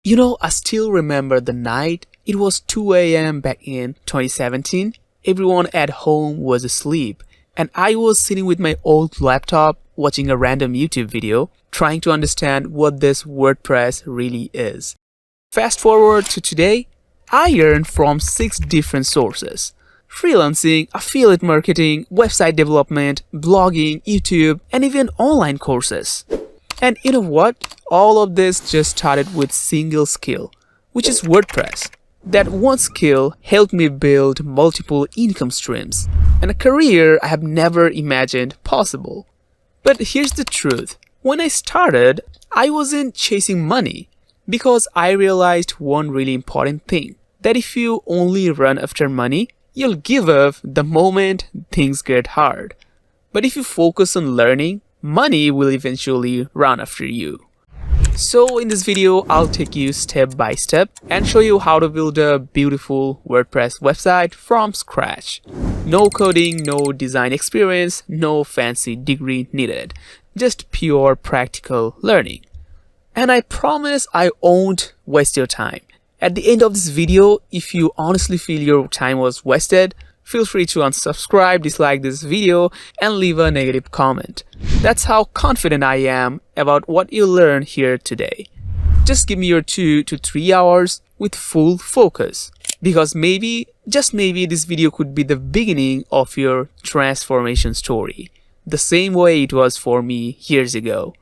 I still remember the night. It was 2 a.m. back in 2017. Everyone at home was asleep, and I was sitting with my old laptop watching a random YouTube video, trying to understand what this WordPress really is. Fast forward to today, I earn from 6 different sources: freelancing, affiliate marketing, website development, blogging, YouTube, and even online courses. And you know what? All of this just started with single skill, which is WordPress. That one skill helped me build multiple income streams and a career I have never imagined possible. But here's the truth. When I started, I wasn't chasing money because I realized one really important thing, that if you only run after money, you'll give up the moment things get hard. But if you focus on learning, money will eventually run after you. So in this video, I'll take you step by step and show you how to build a beautiful WordPress website from scratch. No coding, no design experience, no fancy degree needed. Just pure practical learning. And I promise I won't waste your time. At the end of this video, if you honestly feel your time was wasted, feel free to unsubscribe, dislike this video, and leave a negative comment. That's how confident I am about what you learn here today. Just give me your 2 to 3 hours with full focus, because maybe, just maybe, this video could be the beginning of your transformation story, the same way it was for me years ago.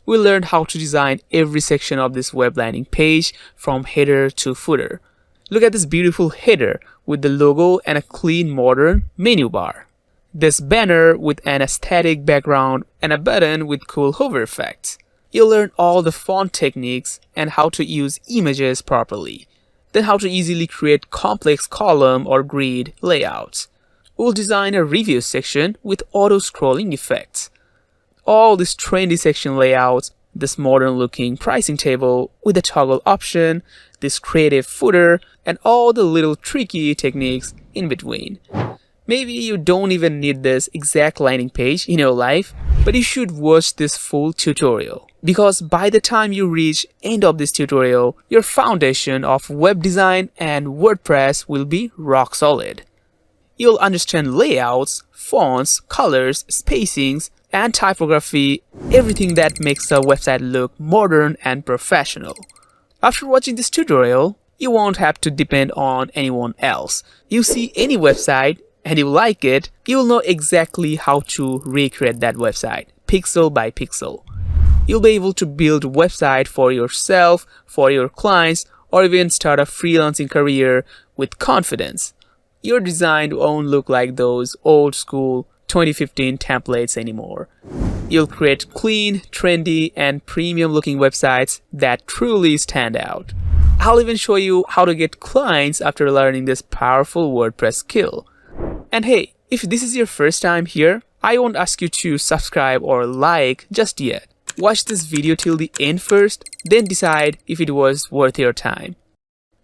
We learned how to design every section of this web landing page from header to footer. Look at this beautiful header with the logo and a clean modern menu bar. This banner with an aesthetic background and a button with cool hover effects. You'll learn all the font techniques and how to use images properly. Then how to easily create complex column or grid layouts. We'll design a review section with auto scrolling effects. All these trendy section layouts, this modern looking pricing table with a toggle option, this creative footer, and all the little tricky techniques in between. Maybe you don't even need this exact landing page in your life, but you should watch this full tutorial, because by the time you reach end of this tutorial, your foundation of web design and WordPress will be rock solid. You'll understand layouts, fonts, colors, spacings, and typography, everything that makes a website look modern and professional. After watching this tutorial, you won't have to depend on anyone else. You see any website and you like it, you'll know exactly how to recreate that website, pixel by pixel. You'll be able to build a website for yourself, for your clients, or even start a freelancing career with confidence. Your design won't look like those old school 2015 templates anymore. You'll create clean, trendy, and premium looking websites that truly stand out. I'll even show you how to get clients after learning this powerful WordPress skill. And hey, if this is your first time here, I won't ask you to subscribe or like just yet. Watch this video till the end first, then decide if it was worth your time.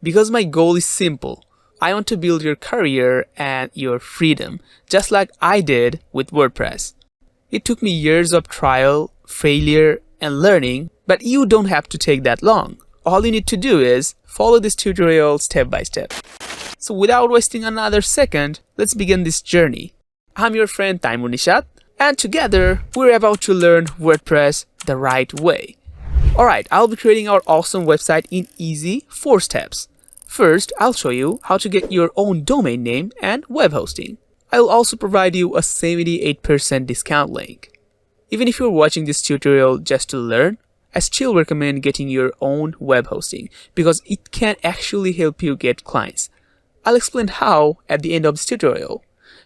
Because my goal is simple. I want to build your career and your freedom, just like I did with WordPress. It took me years of trial, failure, and learning, but you don't have to take that long. All you need to do is follow this tutorial step by step. So without wasting another second, let's begin this journey. I'm your friend Taimur Nishat, and together we're about to learn WordPress the right way. Alright, I'll be creating our awesome website in easy 4 steps. First, I'll show you how to get your own domain name and web hosting. I'll also provide you a 78% discount link. Even if you're watching this tutorial just to learn, I still recommend getting your own web hosting because it can actually help you get clients. I'll explain how at the end of this tutorial.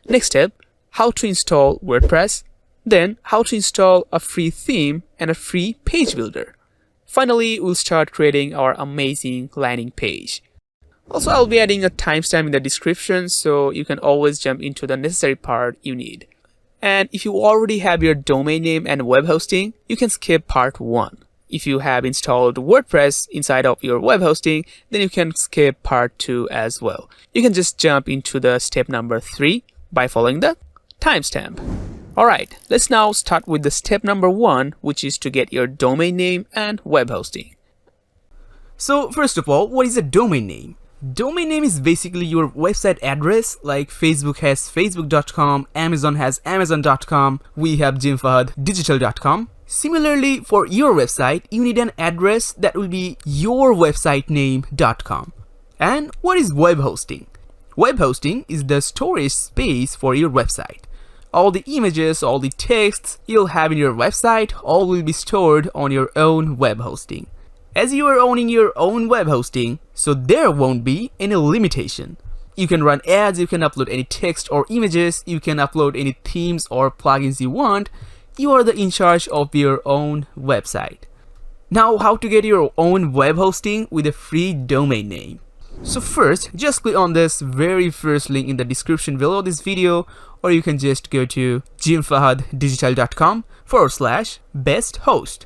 Next step, how to install WordPress, then how to install a free theme and a free page builder. Finally, we'll start creating our amazing landing page. Also, I'll be adding a timestamp in the description so you can always jump into the necessary part you need. And if you already have your domain name and web hosting, you can skip part 1. If you have installed WordPress inside of your web hosting, then you can skip part 2 as well. You can just jump into the step number 3 by following the timestamp. Alright, let's now start with the step number 1, which is to get your domain name and web hosting. So first of all, what is a domain name? Domain name is basically your website address, like Facebook has facebook.com, Amazon has amazon.com, we have jimfahaddigital.com. Similarly, for your website, you need an address that will be yourwebsitename.com. And what is web hosting? Web hosting is the storage space for your website. All the images, all the texts you'll have in your website, all will be stored on your own web hosting. As you are owning your own web hosting, so there won't be any limitation. You can run ads, you can upload any text or images, you can upload any themes or plugins you want. You are in charge of your own website. Now, how to get your own web hosting with a free domain name? So first, just click on this very first link in the description below this video, or you can just go to jimfahaddigital.com/best host.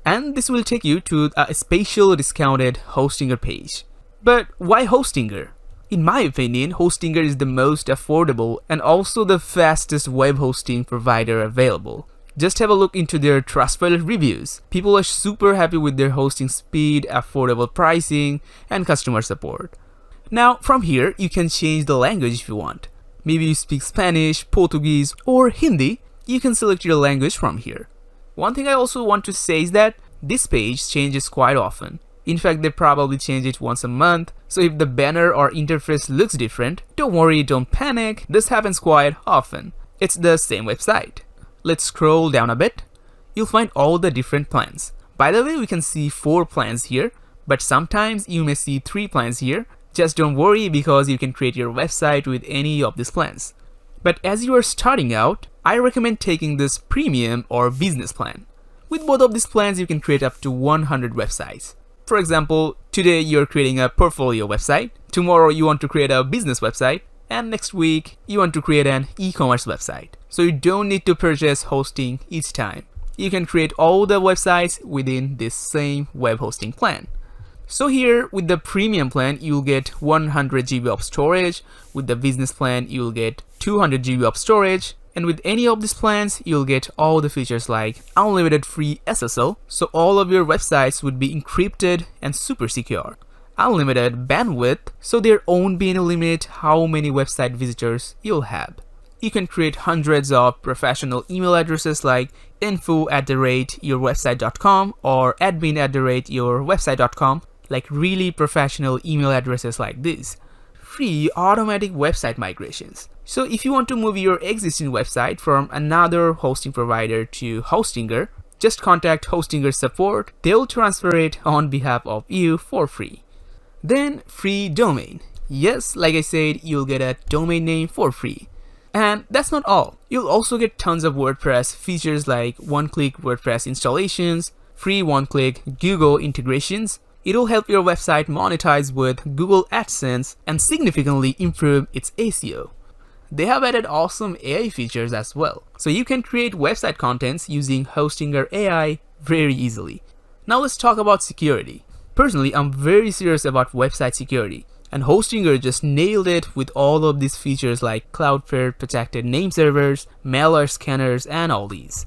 And this will take you to a special discounted Hostinger page. But why Hostinger? In my opinion, Hostinger is the most affordable and also the fastest web hosting provider available. Just have a look into their Trustpilot reviews. People are super happy with their hosting speed, affordable pricing, and customer support. Now, from here, you can change the language if you want. Maybe you speak Spanish, Portuguese, or Hindi. You can select your language from here. One thing I also want to say is that this page changes quite often. In fact, they probably change it once a month. So if the banner or interface looks different, don't worry, don't panic. This happens quite often. It's the same website. Let's scroll down a bit. You'll find all the different plans. By the way, we can see 4 plans here, but sometimes you may see 3 plans here. Just don't worry because you can create your website with any of these plans. But as you are starting out, I recommend taking this premium or business plan. With both of these plans, you can create up to 100 websites. For example, today you're creating a portfolio website, tomorrow you want to create a business website, and next week you want to create an e-commerce website. So you don't need to purchase hosting each time. You can create all the websites within this same web hosting plan. So here with the premium plan, you'll get 100 GB of storage. With the business plan, you'll get 200 GB of storage. And with any of these plans, you'll get all the features like unlimited free SSL. So all of your websites would be encrypted and super secure. Unlimited bandwidth, so there won't be any limit how many website visitors you'll have. You can create hundreds of professional email addresses like info@yourwebsite.com or admin@yourwebsite.com, like really professional email addresses like this. Free automatic website migrations. So if you want to move your existing website from another hosting provider to Hostinger, just contact Hostinger support. They'll transfer it on behalf of you for free. Then free domain. Yes, like I said, you'll get a domain name for free. And that's not all. You'll also get tons of WordPress features like one-click WordPress installations, free one-click Google integrations. It'll help your website monetize with Google AdSense and significantly improve its SEO. They have added awesome AI features as well. So you can create website contents using Hostinger AI very easily. Now let's talk about security. Personally, I'm very serious about website security. And Hostinger just nailed it with all of these features like Cloudflare protected name servers, malware scanners, and all these.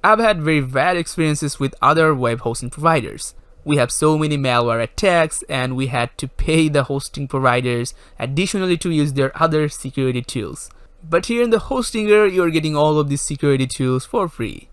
I've had very bad experiences with other web hosting providers. We have so many malware attacks and we had to pay the hosting providers additionally to use their other security tools. But here in the Hostinger, you're getting all of these security tools for free.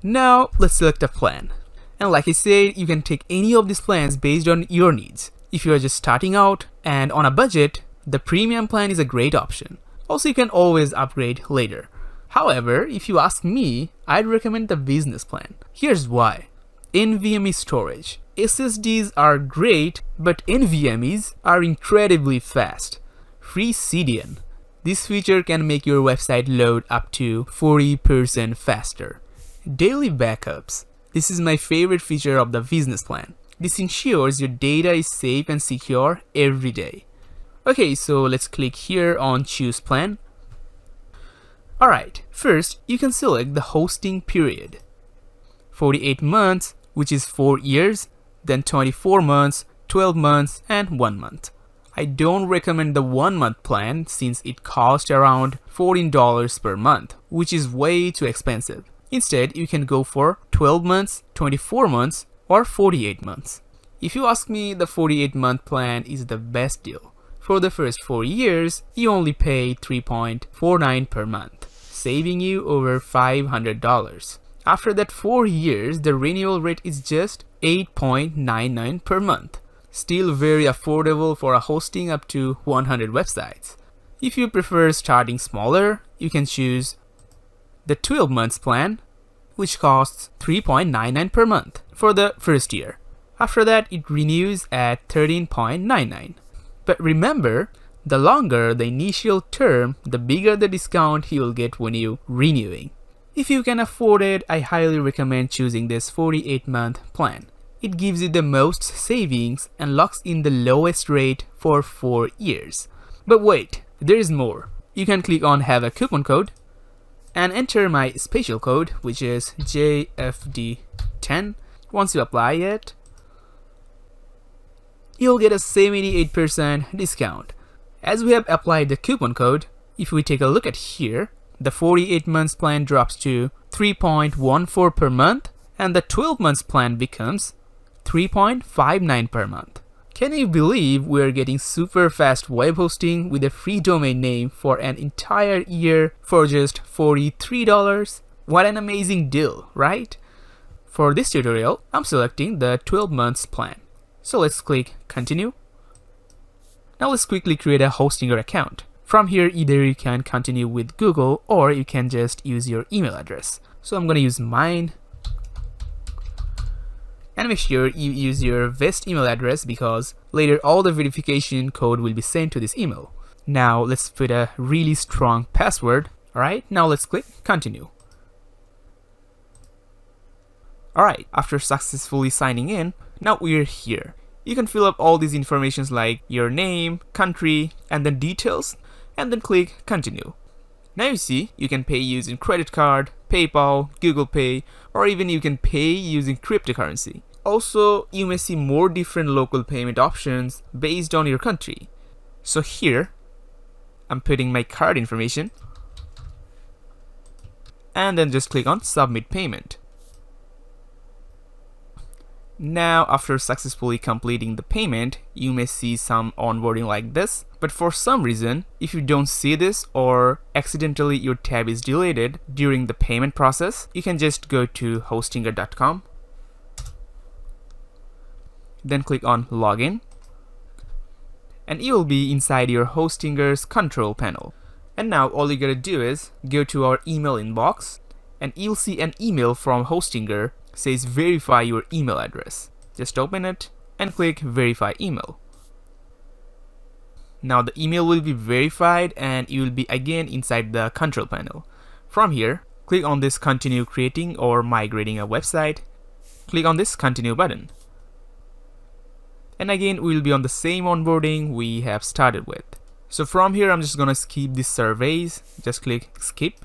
Now, let's select a plan. And like I said, you can take any of these plans based on your needs. If you're just starting out and on a budget, the premium plan is a great option. Also, you can always upgrade later. However, if you ask me, I'd recommend the business plan. Here's why. NVMe storage. SSDs are great, but NVMEs are incredibly fast. Free CDN. This feature can make your website load up to 40% faster. Daily backups. This is my favorite feature of the business plan. This ensures your data is safe and secure every day. Okay, so let's click here on choose plan. Alright, first you can select the hosting period. 48 months, which is 4 years, then 24 months, 12 months, and 1 month. I don't recommend the 1 month plan since it costs around $14 per month, which is way too expensive. Instead, you can go for 12 months, 24 months, or 48 months. If you ask me, the 48-month plan is the best deal. For the first 4 years, you only pay $3.49 per month, saving you over $500. After that 4 years, the renewal rate is just $8.99 per month. Still very affordable for a hosting up to 100 websites. If you prefer starting smaller, you can choose the 12 months plan, which costs $3.99 per month for the first year. After that, it renews at $13.99. But remember, the longer the initial term, the bigger the discount you will get when you renewing. If you can afford it, I highly recommend choosing this 48-month plan. It gives you the most savings and locks in the lowest rate for 4 years. But wait, there is more. You can click on have a coupon code and enter my special code, which is JFD10. Once you apply it, you'll get a 78% discount. As we have applied the coupon code, if we take a look at here, the 48 months plan drops to $3.14 per month and the 12 months plan becomes $3.59 per month. Can you believe we're getting super fast web hosting with a free domain name for an entire year for just $43? What an amazing deal, right? For this tutorial, I'm selecting the 12 months plan. So let's click continue. Now let's quickly create a Hostinger account. From here, either you can continue with Google or you can just use your email address. So I'm going to use mine. And make sure you use your best email address because later all the verification code will be sent to this email. Now let's put a really strong password. Alright, now let's click continue. Alright, after successfully signing in, now we're here. You can fill up all these informations like your name, country, and then details, and then click continue. Now you see, you can pay using credit card, PayPal, Google Pay, or even you can pay using cryptocurrency. Also, you may see more different local payment options based on your country. So here, I'm putting my card information, and then just click on submit payment. Now, after successfully completing the payment, you may see some onboarding like this. But for some reason, if you don't see this or accidentally your tab is deleted during the payment process, you can just go to hostinger.com. Then click on login. And you'll be inside your Hostinger's control panel. And now all you gotta do is go to our email inbox and you'll see an email from Hostinger says verify your email address. Just open it and click verify email. Now the email will be verified and you will be again inside the control panel. From here, click on this continue creating or migrating a website. Click on this continue button. And again, we will be on the same onboarding we have started with. So from here, I'm just gonna skip these surveys. Just click skip.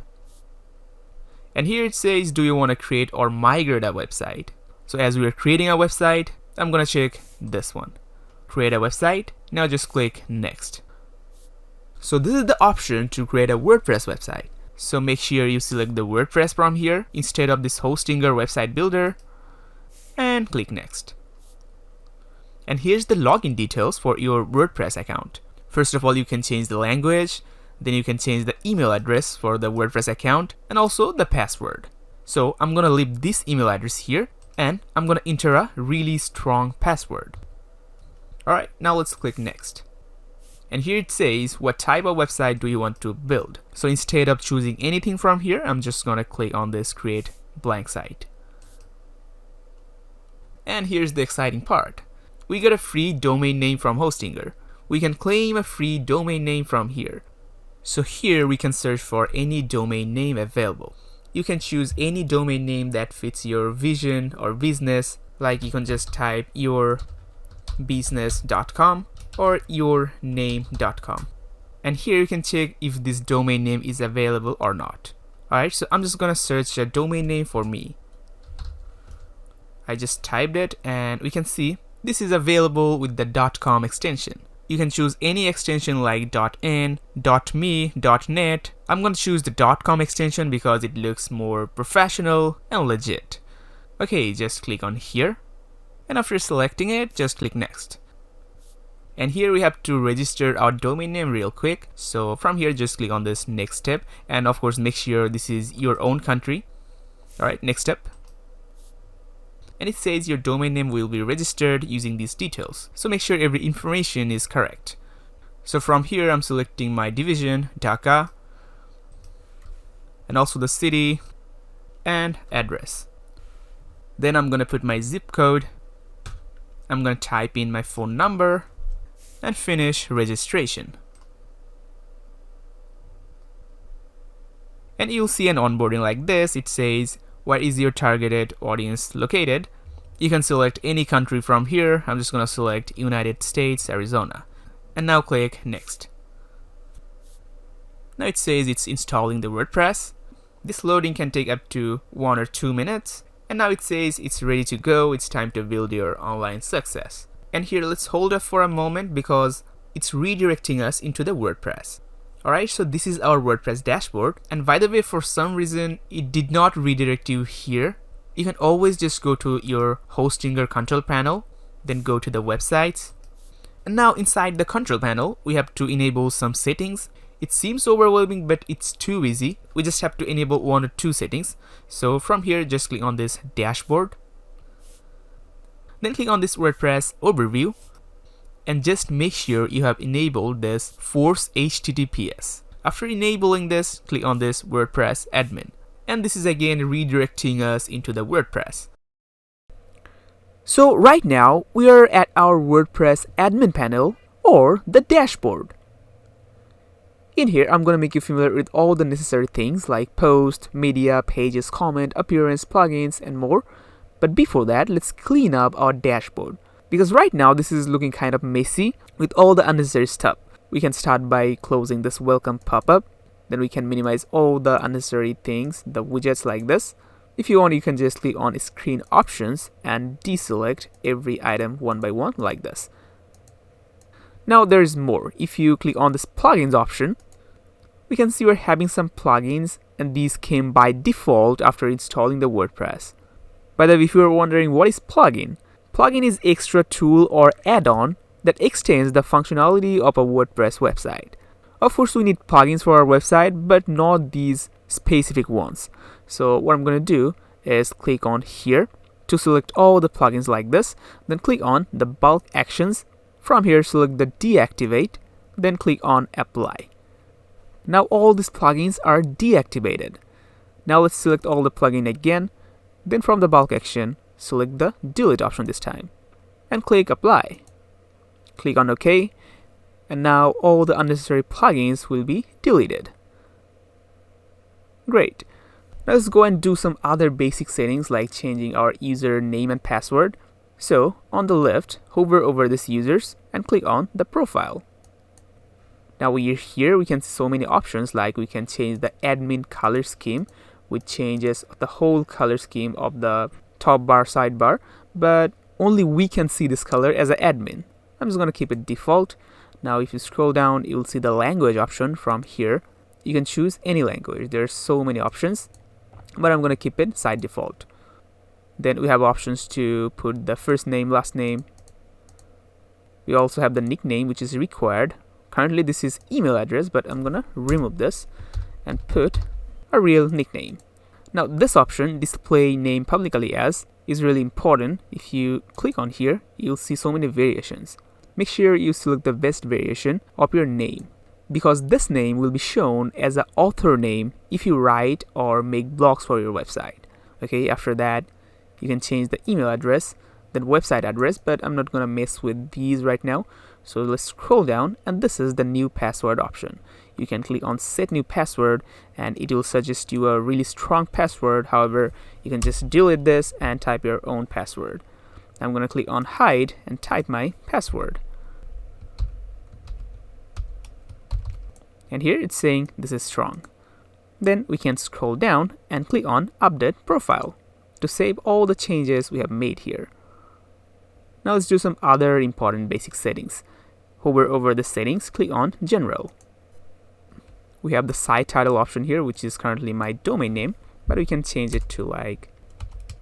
And here it says, do you want to create or migrate a website? So as we are creating a website, I'm going to check this one. Create a website. Now just click next. So this is the option to create a WordPress website. So make sure you select the WordPress from here instead of this Hostinger website builder and click next. And here's the login details for your WordPress account. First of all, you can change the language. Then you can change the email address for the WordPress account and also the password. So I'm gonna leave this email address here and I'm gonna enter a really strong password. Alright, now let's click next. And here it says what type of website do you want to build. So instead of choosing anything from here, I'm just gonna click on this create blank site. And here's the exciting part. We got a free domain name from Hostinger. We can claim a free domain name from here. So here we can search for any domain name available. You can choose any domain name that fits your vision or business, like you can just type yourbusiness.com or yourname.com. And here you can check if this domain name is available or not. Alright, so I'm just gonna search a domain name for me. I just typed it and we can see this is available with the .com extension. You can choose any extension like .in, .me, .net. I'm going to choose the .com extension because it looks more professional and legit. Okay, just click on here. And after selecting it, just click next. And here we have to register our domain name real quick. So from here, just click on this next step. And of course, make sure this is your own country. All right, next step. And it says your domain name will be registered using these details. So make sure every information is correct. So from here, I'm selecting my division, Dhaka, and also the city and address. Then I'm gonna put my zip code. I'm gonna type in my phone number and finish registration. And you'll see an onboarding like this. It says, where is your targeted audience located? You can select any country from here. I'm just gonna select United States, Arizona. And now click next. Now it says it's installing the WordPress. This loading can take up to 1 or 2 minutes. And now it says it's ready to go. It's time to build your online success. And here let's hold up for a moment because it's redirecting us into the WordPress. Alright, so this is our WordPress dashboard. And by the way, for some reason, it did not redirect you here. You can always just go to your hosting or control panel, then go to the websites. And now inside the control panel, we have to enable some settings. It seems overwhelming, but it's too easy. We just have to enable 1 or 2 settings. So from here, just click on this dashboard. Then click on this WordPress overview and just make sure you have enabled this force HTTPS. After enabling this, click on this WordPress admin. And this is again redirecting us into the WordPress. So right now we are at our WordPress admin panel or the dashboard. In here, I'm going to make you familiar with all the necessary things like post, media, pages, comment, appearance, plugins, and more. But before that, let's clean up our dashboard. Because right now, this is looking kind of messy with all the unnecessary stuff. We can start by closing this welcome pop-up. Then we can minimize all the unnecessary things, the widgets like this. If you want, you can just click on screen options and deselect every item one by one like this. Now there is more. If you click on this plugins option, we can see we're having some plugins and these came by default after installing the WordPress. By the way, if you are wondering what is plugin, plugin is extra tool or add-on that extends the functionality of a WordPress website. Of course, we need plugins for our website, but not these specific ones. So what I'm going to do is click on here to select all the plugins like this. Then click on the bulk actions. From here, select the deactivate. Then click on apply. Now all these plugins are deactivated. Now let's select all the plugin again. Then from the bulk action, select the delete option this time. And click apply. Click on OK. And now all the unnecessary plugins will be deleted. Great. Now let's go and do some other basic settings like changing our user name and password. So on the left, hover over this users and click on the profile. Now we're here, we can see so many options like we can change the admin color scheme, which changes the whole color scheme of the top bar, sidebar, but only we can see this color as an admin. I'm just going to keep it default. Now if you scroll down, you'll see the language option from here. You can choose any language. There's so many options, but I'm going to keep it side default. Then we have options to put the first name, last name. We also have the nickname, which is required. Currently this is email address, but I'm going to remove this and put a real nickname. Now this option, display name publicly as, is really important. If you click on here, you'll see so many variations. Make sure you select the best variation of your name, because this name will be shown as an author name if you write or make blogs for your website. Okay, after that, you can change the email address, then website address, but I'm not gonna mess with these right now. So let's scroll down, and this is the new password option. You can click on set new password and it will suggest you a really strong password. However, you can just delete this and type your own password. I'm gonna click on hide and type my password. And here it's saying this is strong. Then we can scroll down and click on update profile to save all the changes we have made here. Now let's do some other important basic settings. Hover over the settings, click on general. We have the site title option here, which is currently my domain name, but we can change it to like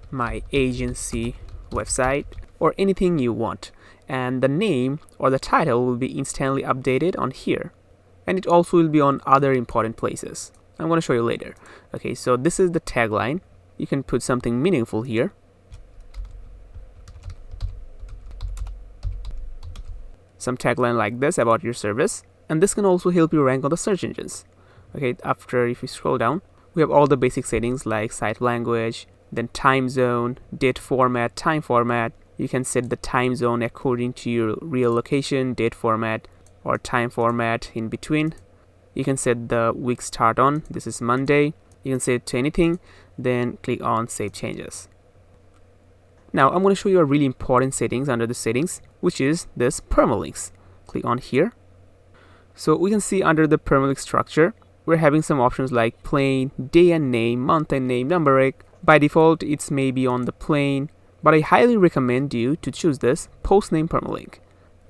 my agency website, or anything you want. And the name or the title will be instantly updated on here. And it also will be on other important places. I'm going to show you later. Okay, so this is the tagline. You can put something meaningful here. Some tagline like this about your service. And this can also help you rank on the search engines. Okay, after if you scroll down, we have all the basic settings like site language, then time zone, date format, time format. You can set the time zone according to your real location, date format, or time format in between. You can set the week start on. This is Monday. You can set it to anything. Then click on Save Changes. Now I'm going to show you a really important settings under the settings, which is this permalinks. Click on here. So we can see under the permalink structure, we're having some options like plain, day and name, month and name, numeric. By default, it's maybe on the plain, but I highly recommend you to choose this post name permalink.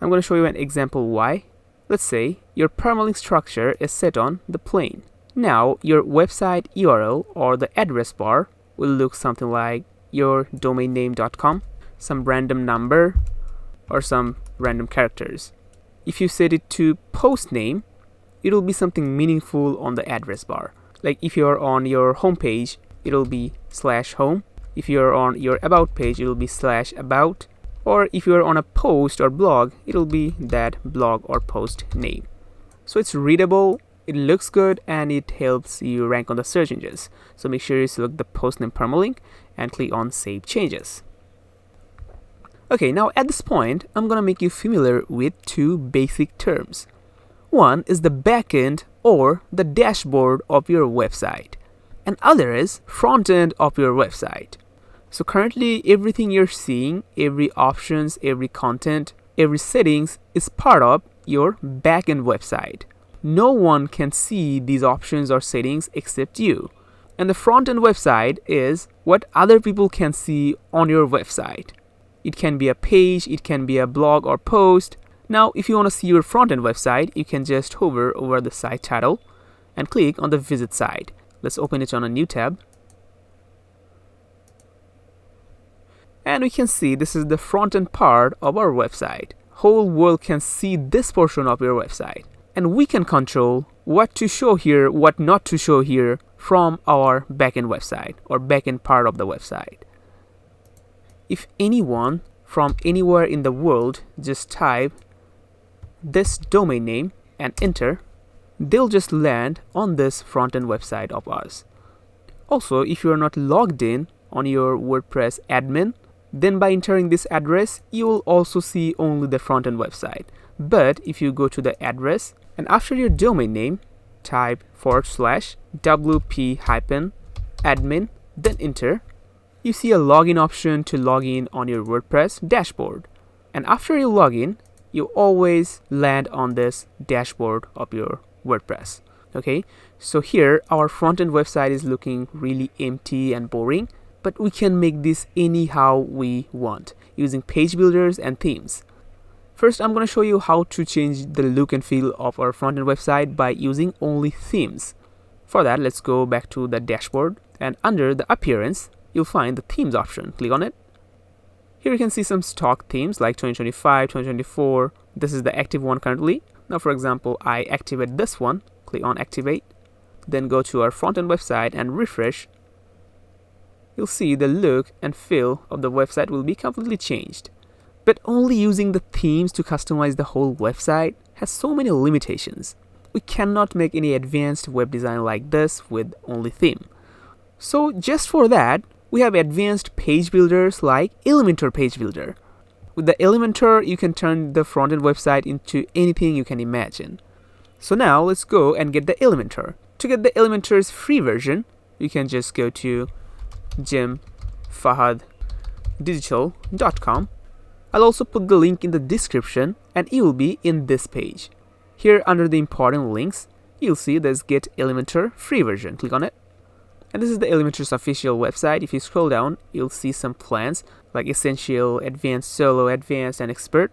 I'm going to show you an example why. Let's say your permalink structure is set on the plain. Now your website URL or the address bar will look something like your domainname.com, some random number or some random characters. If you set it to post name, it'll be something meaningful on the address bar. Like if you're on your home page, it'll be /home. If you're on your about page, it'll be /about. Or if you're on a post or blog, it'll be that blog or post name. So it's readable, it looks good, and it helps you rank on the search engines. So make sure you select the post name permalink and click on Save Changes. Okay, now at this point, I'm gonna make you familiar with two basic terms. One is the backend or the dashboard of your website, and other is front end of your website. So currently everything you're seeing, every options, every content, every settings is part of your backend website. No one can see these options or settings except you. And the front end website is what other people can see on your website. It can be a page, it can be a blog or post. Now, if you want to see your front-end website, you can just hover over the site title and click on the visit site. Let's open it on a new tab. And we can see this is the front-end part of our website. Whole world can see this portion of your website. And we can control what to show here, what not to show here from our backend website or backend part of the website. If anyone from anywhere in the world just type this domain name and enter, they'll just land on this front-end website of ours. Also, if you are not logged in on your WordPress admin, then by entering this address, you will also see only the front-end website. But if you go to the address and after your domain name, type /wp-admin, then enter, you see a login option to log in on your WordPress dashboard. And after you log in, you always land on this dashboard of your WordPress. Okay, so here our front-end website is looking really empty and boring, but we can make this anyhow we want using page builders and themes. First, I'm going to show you how to change the look and feel of our front-end website by using only themes. For that, let's go back to the dashboard, and under the appearance, you'll find the themes option. Click on it. Here you can see some stock themes like 2025, 2024. This is the active one currently. Now, for example, I activate this one. Click on Activate. Then go to our front-end website and refresh. You'll see the look and feel of the website will be completely changed. But only using the themes to customize the whole website has so many limitations. We cannot make any advanced web design like this with only theme. So just for that, we have advanced page builders like Elementor Page Builder. With the Elementor, you can turn the front-end website into anything you can imagine. So now let's go and get the Elementor. To get the Elementor's free version, you can just go to jimfahaddigital.com. I'll also put the link in the description and it will be in this page. Here under the important links, you'll see there's Get Elementor free version. Click on it. And this is the Elementor's official website. If you scroll down, you'll see some plans like Essential, Advanced, Solo, Advanced, and Expert.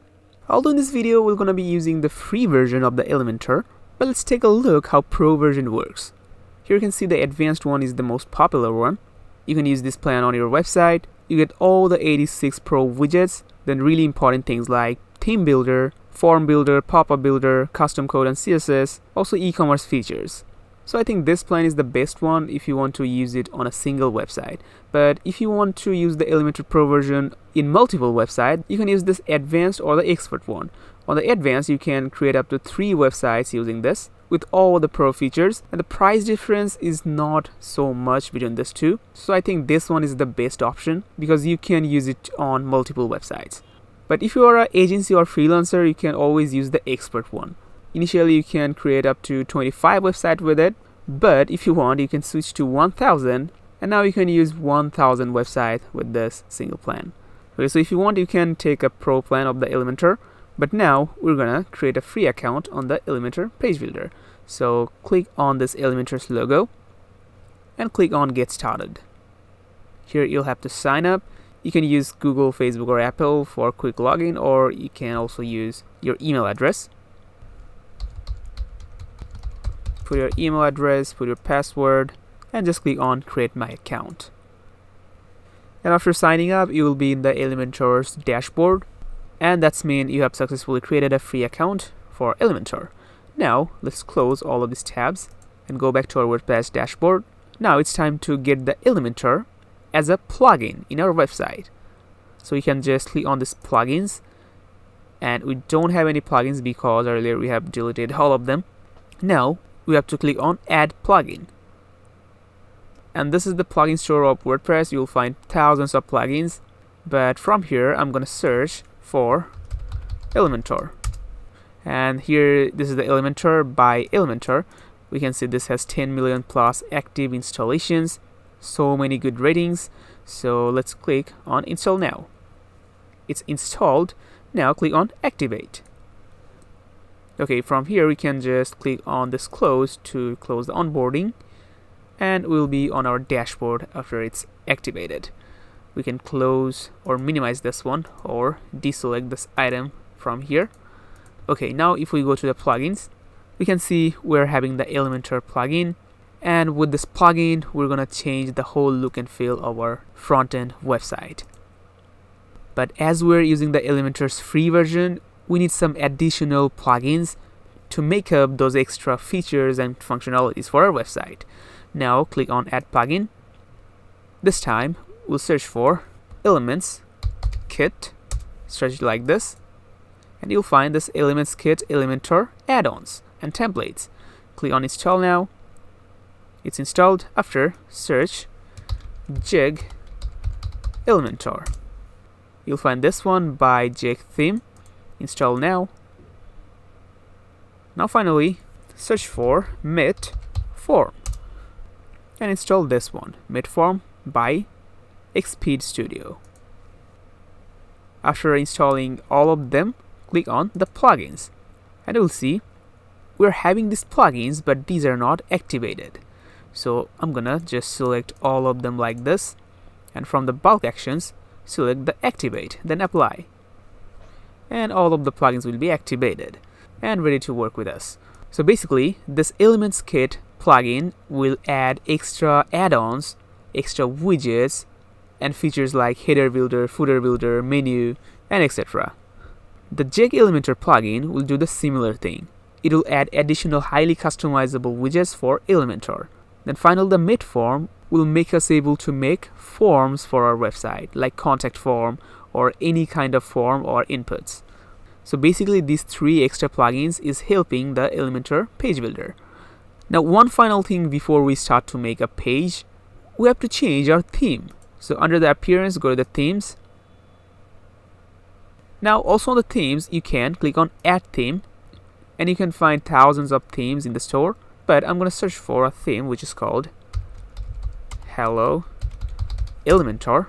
Although in this video, we're going to be using the free version of the Elementor, but let's take a look how Pro version works. Here you can see the Advanced one is the most popular one. You can use this plan on your website. You get all the 86 Pro widgets then really important things like theme builder, form builder, pop-up builder, custom code and CSS, also e-commerce features. So I think this plan is the best one if you want to use it on a single website. But if you want to use the Elementor Pro version in multiple websites, you can use this advanced or the expert one. On the advanced, you can create up to 3 websites using this with all the pro features, and the price difference is not so much between these two. So I think this one is the best option because you can use it on multiple websites. But if you are an agency or freelancer, you can always use the expert one. Initially, you can create up to 25 websites with it, but if you want, you can switch to 1000, and now you can use 1000 websites with this single plan. Okay, so if you want, you can take a pro plan of the Elementor, but now we're gonna create a free account on the Elementor page builder. So click on this Elementor's logo and click on Get Started. Here you'll have to sign up. You can use Google, Facebook, or Apple for quick login, or you can also use your email address. Put your email address, put your password, and just click on Create My Account. And after signing up, you will be in the Elementor's dashboard, and that's mean you have successfully created a free account for Elementor. Now let's close all of these tabs and go back to our WordPress dashboard. Now it's time to get the Elementor as a plugin in our website. So you can just click on this plugins, and we don't have any plugins because earlier we have deleted all of them. Now we have to click on Add Plugin. And this is the plugin store of WordPress. You'll find thousands of plugins, but from here I'm gonna search for Elementor, and here this is the Elementor by Elementor. We can see this has 10 million plus active installations, so many good ratings. So let's click on Install Now. It's installed. Now click on Activate. Okay, from here we can just click on this close to close the onboarding, and we'll be on our dashboard after it's activated. We can close or minimize this one or deselect this item from here. Okay, now if we go to the plugins, we can see we're having the Elementor plugin, and with this plugin we're gonna change the whole look and feel of our front-end website. But as we're using the Elementor's free version, we need some additional plugins to make up those extra features and functionalities for our website. Now click on Add Plugin. This time we'll search for Elements Kit, search like this, and you'll find this Elements Kit Elementor add-ons and templates. Click on Install Now. It's installed. After, search Jig Elementor. You'll find this one by Jig Theme. Install now. Now finally, search for Meet Form and install this one, Meet Form by Xpeed Studio. After installing all of them, click on the plugins, and you'll see we're having these plugins, but these are not activated. So I'm gonna just select all of them like this, and from the bulk actions, select the Activate, then Apply. And all of the plugins will be activated and ready to work with us. So basically, this Elements Kit plugin will add extra add-ons, extra widgets, and features like header builder, footer builder, menu, and etc. The Jig Elementor plugin will do the similar thing. It will add additional highly customizable widgets for Elementor. Then finally, the Meet Form will make us able to make forms for our website, like contact form or any kind of form or inputs. So basically, these 3 extra plugins is helping the Elementor page builder. Now, one final thing before we start to make a page, we have to change our theme. So under the appearance, go to the themes. Now also on the themes, you can click on Add Theme, and you can find thousands of themes in the store. But I'm going to search for a theme which is called Hello Elementor,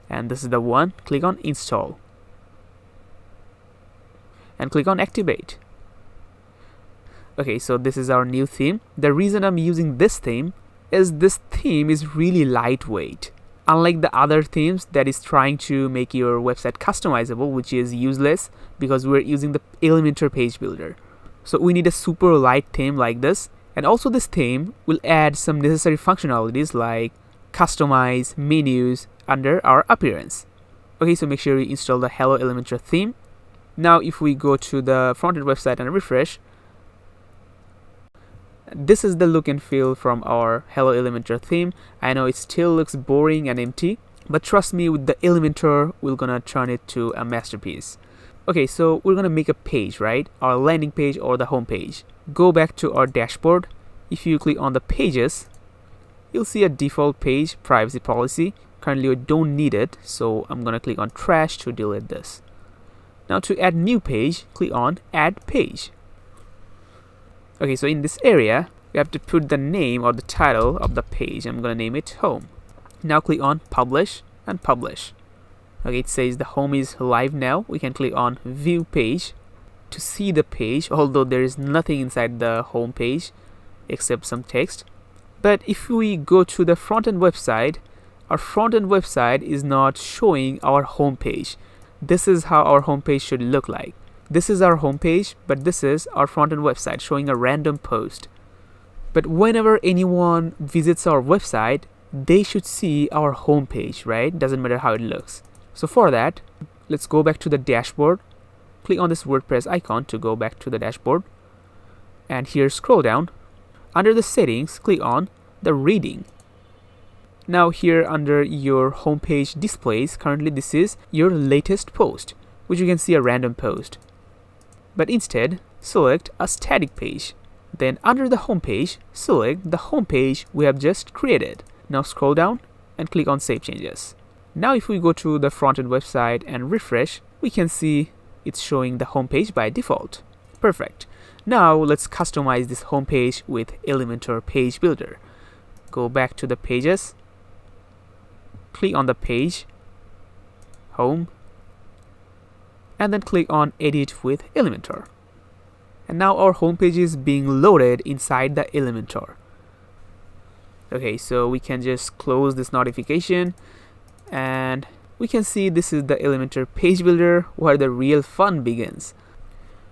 and this is the one. Click on Install and click on Activate. Okay, so this is our new theme. The reason I'm using this theme is this theme is really lightweight. Unlike the other themes that is trying to make your website customizable, which is useless because we're using the Elementor page builder. So we need a super light theme like this. And also this theme will add some necessary functionalities like customize menus under our appearance. Okay, so make sure you install the Hello Elementor theme. Now if we go to the front-end website and refresh, this is the look and feel from our Hello Elementor theme. I know it still looks boring and empty, but trust me, with the Elementor, we're gonna turn it to a masterpiece. Okay, so we're gonna make a page, right? Our landing page or the home page. Go back to our dashboard. If you click on the pages, you'll see a default page privacy policy. Currently, we don't need it, so I'm gonna click on trash to delete this. Now to add new page, click on add page. Okay, so in this area, we have to put the name or the title of the page. I'm gonna name it home. Now click on publish and publish. Okay, it says the home is live now. We can click on view page to see the page, although there is nothing inside the home page except some text. But if we go to the front-end website, our front-end website is not showing our home page. This is how our home page should look like. This is our home page, but this is our front-end website showing a random post. But whenever anyone visits our website, they should see our home page, right? Doesn't matter how it looks. So for that, let's go back to the dashboard. Click on this WordPress icon to go back to the dashboard. And here, scroll down. Under the settings, click on the reading. Now here under your homepage displays, currently this is your latest post, which you can see a random post. But instead, select a static page. Then under the homepage, select the homepage we have just created. Now scroll down and click on Save Changes. Now if we go to the front-end website and refresh, we can see it's showing the homepage by default. Perfect. Now let's customize this homepage with Elementor Page Builder. Go back to the pages. Click on the page, home, and then click on edit with Elementor. And now our homepage is being loaded inside the Elementor. Okay, so we can just close this notification and we can see this is the Elementor page builder where the real fun begins.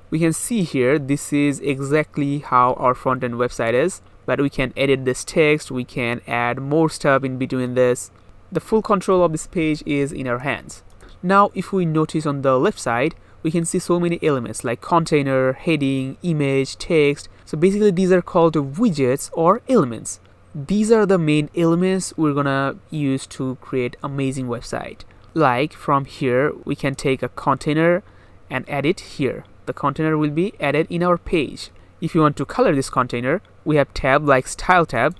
We can see here this is exactly how our front-end website is, but we can edit this text, we can add more stuff in between this. The full control of this page is in our hands. Now if we notice on the left side, we can see so many elements like container, heading, image, text. So basically these are called widgets or elements. These are the main elements we're gonna use to create amazing website. Like from here, we can take a container and add it here. The container will be added in our page. If you want to color this container, we have tab like style tab.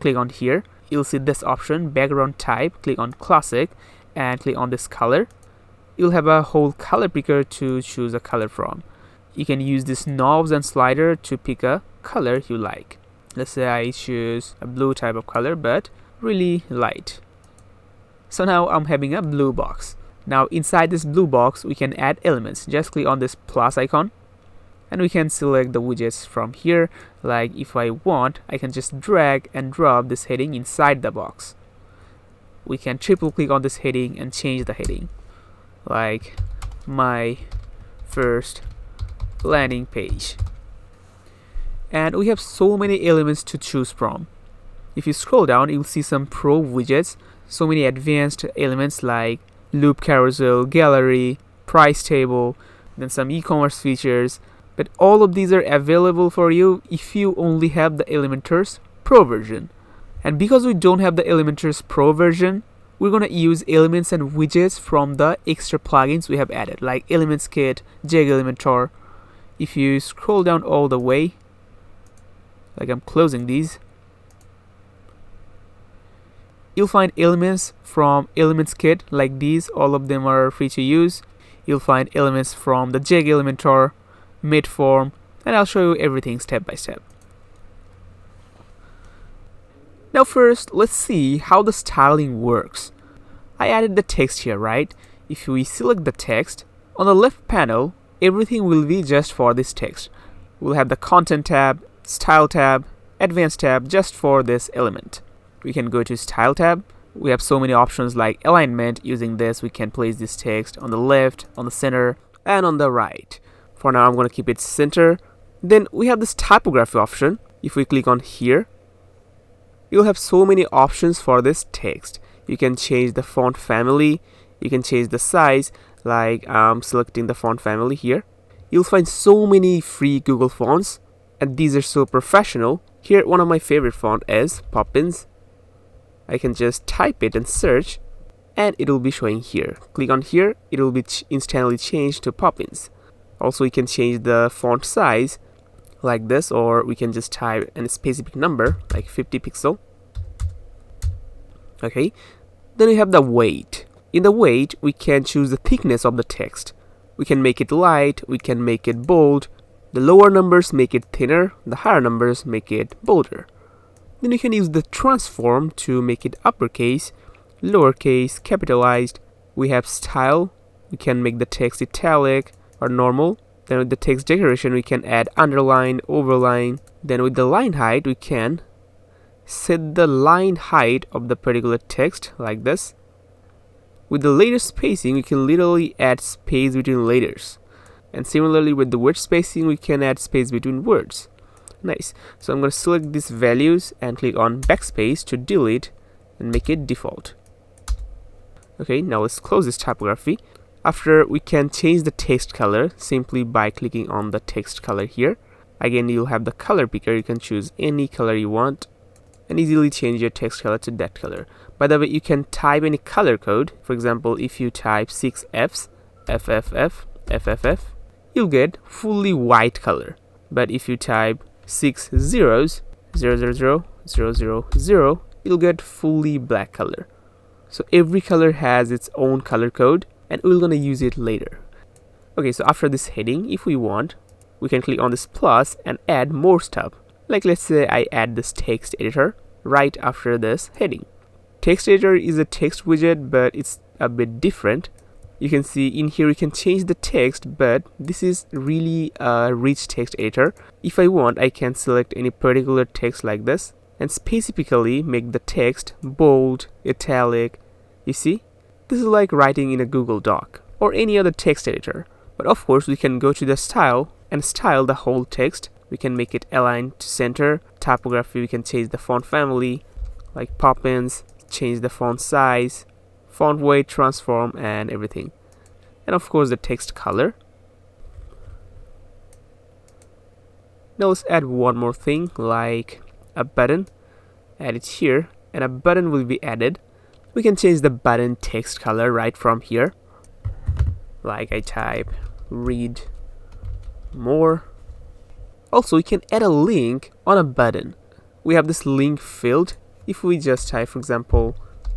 Click on here. You'll see this option, background type. Click on classic and click on this color. You'll have a whole color picker to choose a color from. You can use this knobs and slider to pick a color you like. Let's say I choose a blue type of color, but really light. So now I'm having a blue box. Now inside this blue box, we can add elements. Just click on this plus icon and we can select the widgets from here. Like if I want, I can just drag and drop this heading inside the box. We can triple click on this heading and change the heading. Like my first landing page. And we have so many elements to choose from. If you scroll down, you'll see some pro widgets. So many advanced elements like loop carousel, gallery, price table, then some e-commerce features. But all of these are available for you if you only have the Elementor's Pro version. And because we don't have the Elementor's Pro version, we're going to use elements and widgets from the extra plugins we have added, like Elements Kit, Jag Elementor. If you scroll down all the way, like I'm closing these, you'll find elements from Elements Kit like these. All of them are free to use. You'll find elements from the Jag Elementor, Midform, and I'll show you everything step by step. Now first, let's see how the styling works. I added the text here, right? If we select the text, on the left panel, everything will be just for this text. We'll have the Content tab, Style tab, Advanced tab just for this element. We can go to Style tab. We have so many options like alignment. Using this, we can place this text on the left, on the center, and on the right. For now, I'm going to keep it center. Then we have this typography option. If we click on here, you'll have so many options for this text. You can change the font family. You can change the size, like I'm selecting the font family here. You'll find so many free Google fonts, and these are so professional. Here, one of my favorite font is Poppins. I can just type it and search, and it will be showing here. Click on here, it will be instantly changed to Poppins. Also, you can change the font size like this, or we can just type a specific number like 50 pixel. Okay, then we have the weight. In the weight, we can choose the thickness of the text. We can make it light, we can make it bold. The lower numbers make it thinner, the higher numbers make it bolder. Then you can use the transform to make it uppercase, lowercase, capitalized. We have style, we can make the text italic or normal. Then with the text decoration, we can add underline, overline. Then with the line height, we can set the line height of the particular text like this. With the letter spacing, we can literally add space between letters. And similarly with the word spacing, we can add space between words. Nice. So I'm going to select these values and click on backspace to delete and make it default. Okay, now let's close this typography. After, we can change the text color simply by clicking on the text color here. Again, you'll have the color picker. You can choose any color you want and easily change your text color to that color. By the way, you can type any color code. For example, if you type 6 Fs, FFF, FFF, you'll get fully white color. But if you type 6 zeros, 000, 000, you'll get fully black color. So every color has its own color code, and we're gonna use it later. Okay, so after this heading, if we want, we can click on this plus and add more stuff. Like let's say I add this text editor right after this heading. Text editor is a text widget, but it's a bit different. You can see in here you can change the text, but this is really a rich text editor. If I want, I can select any particular text like this and specifically make the text bold, italic. You see, this is like writing in a Google Doc or any other text editor. But of course, we can go to the style and style the whole text. We can make it aligned to center. Typography, we can change the font family like Poppins, change the font size, font weight, transform, and everything. And of course the text color. Now let's add one more thing like a button. Add it here, and a button will be added. We can change the button text color right from here. Like I type read more. Also, we can add a link on a button. We have this link field. If we just type, for example,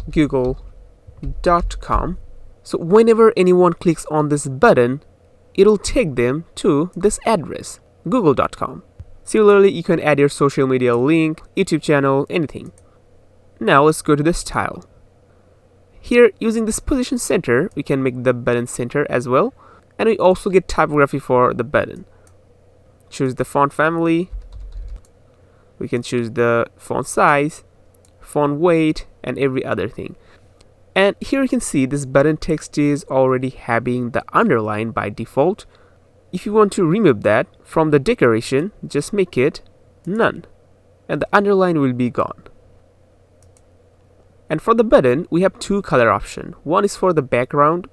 google.com, so whenever anyone clicks on this button, it'll take them to this address, google.com. Similarly, you can add your social media link, YouTube channel, anything. Now let's go to the style. Here, using this position center, we can make the button center as well, and we also get typography for the button. Choose the font family. We can choose the font size, font weight, and every other thing. And here you can see this button text is already having the underline by default. If you want to remove that from the decoration, just make it none, and the underline will be gone. And for the button, we have two color options. One is for the background,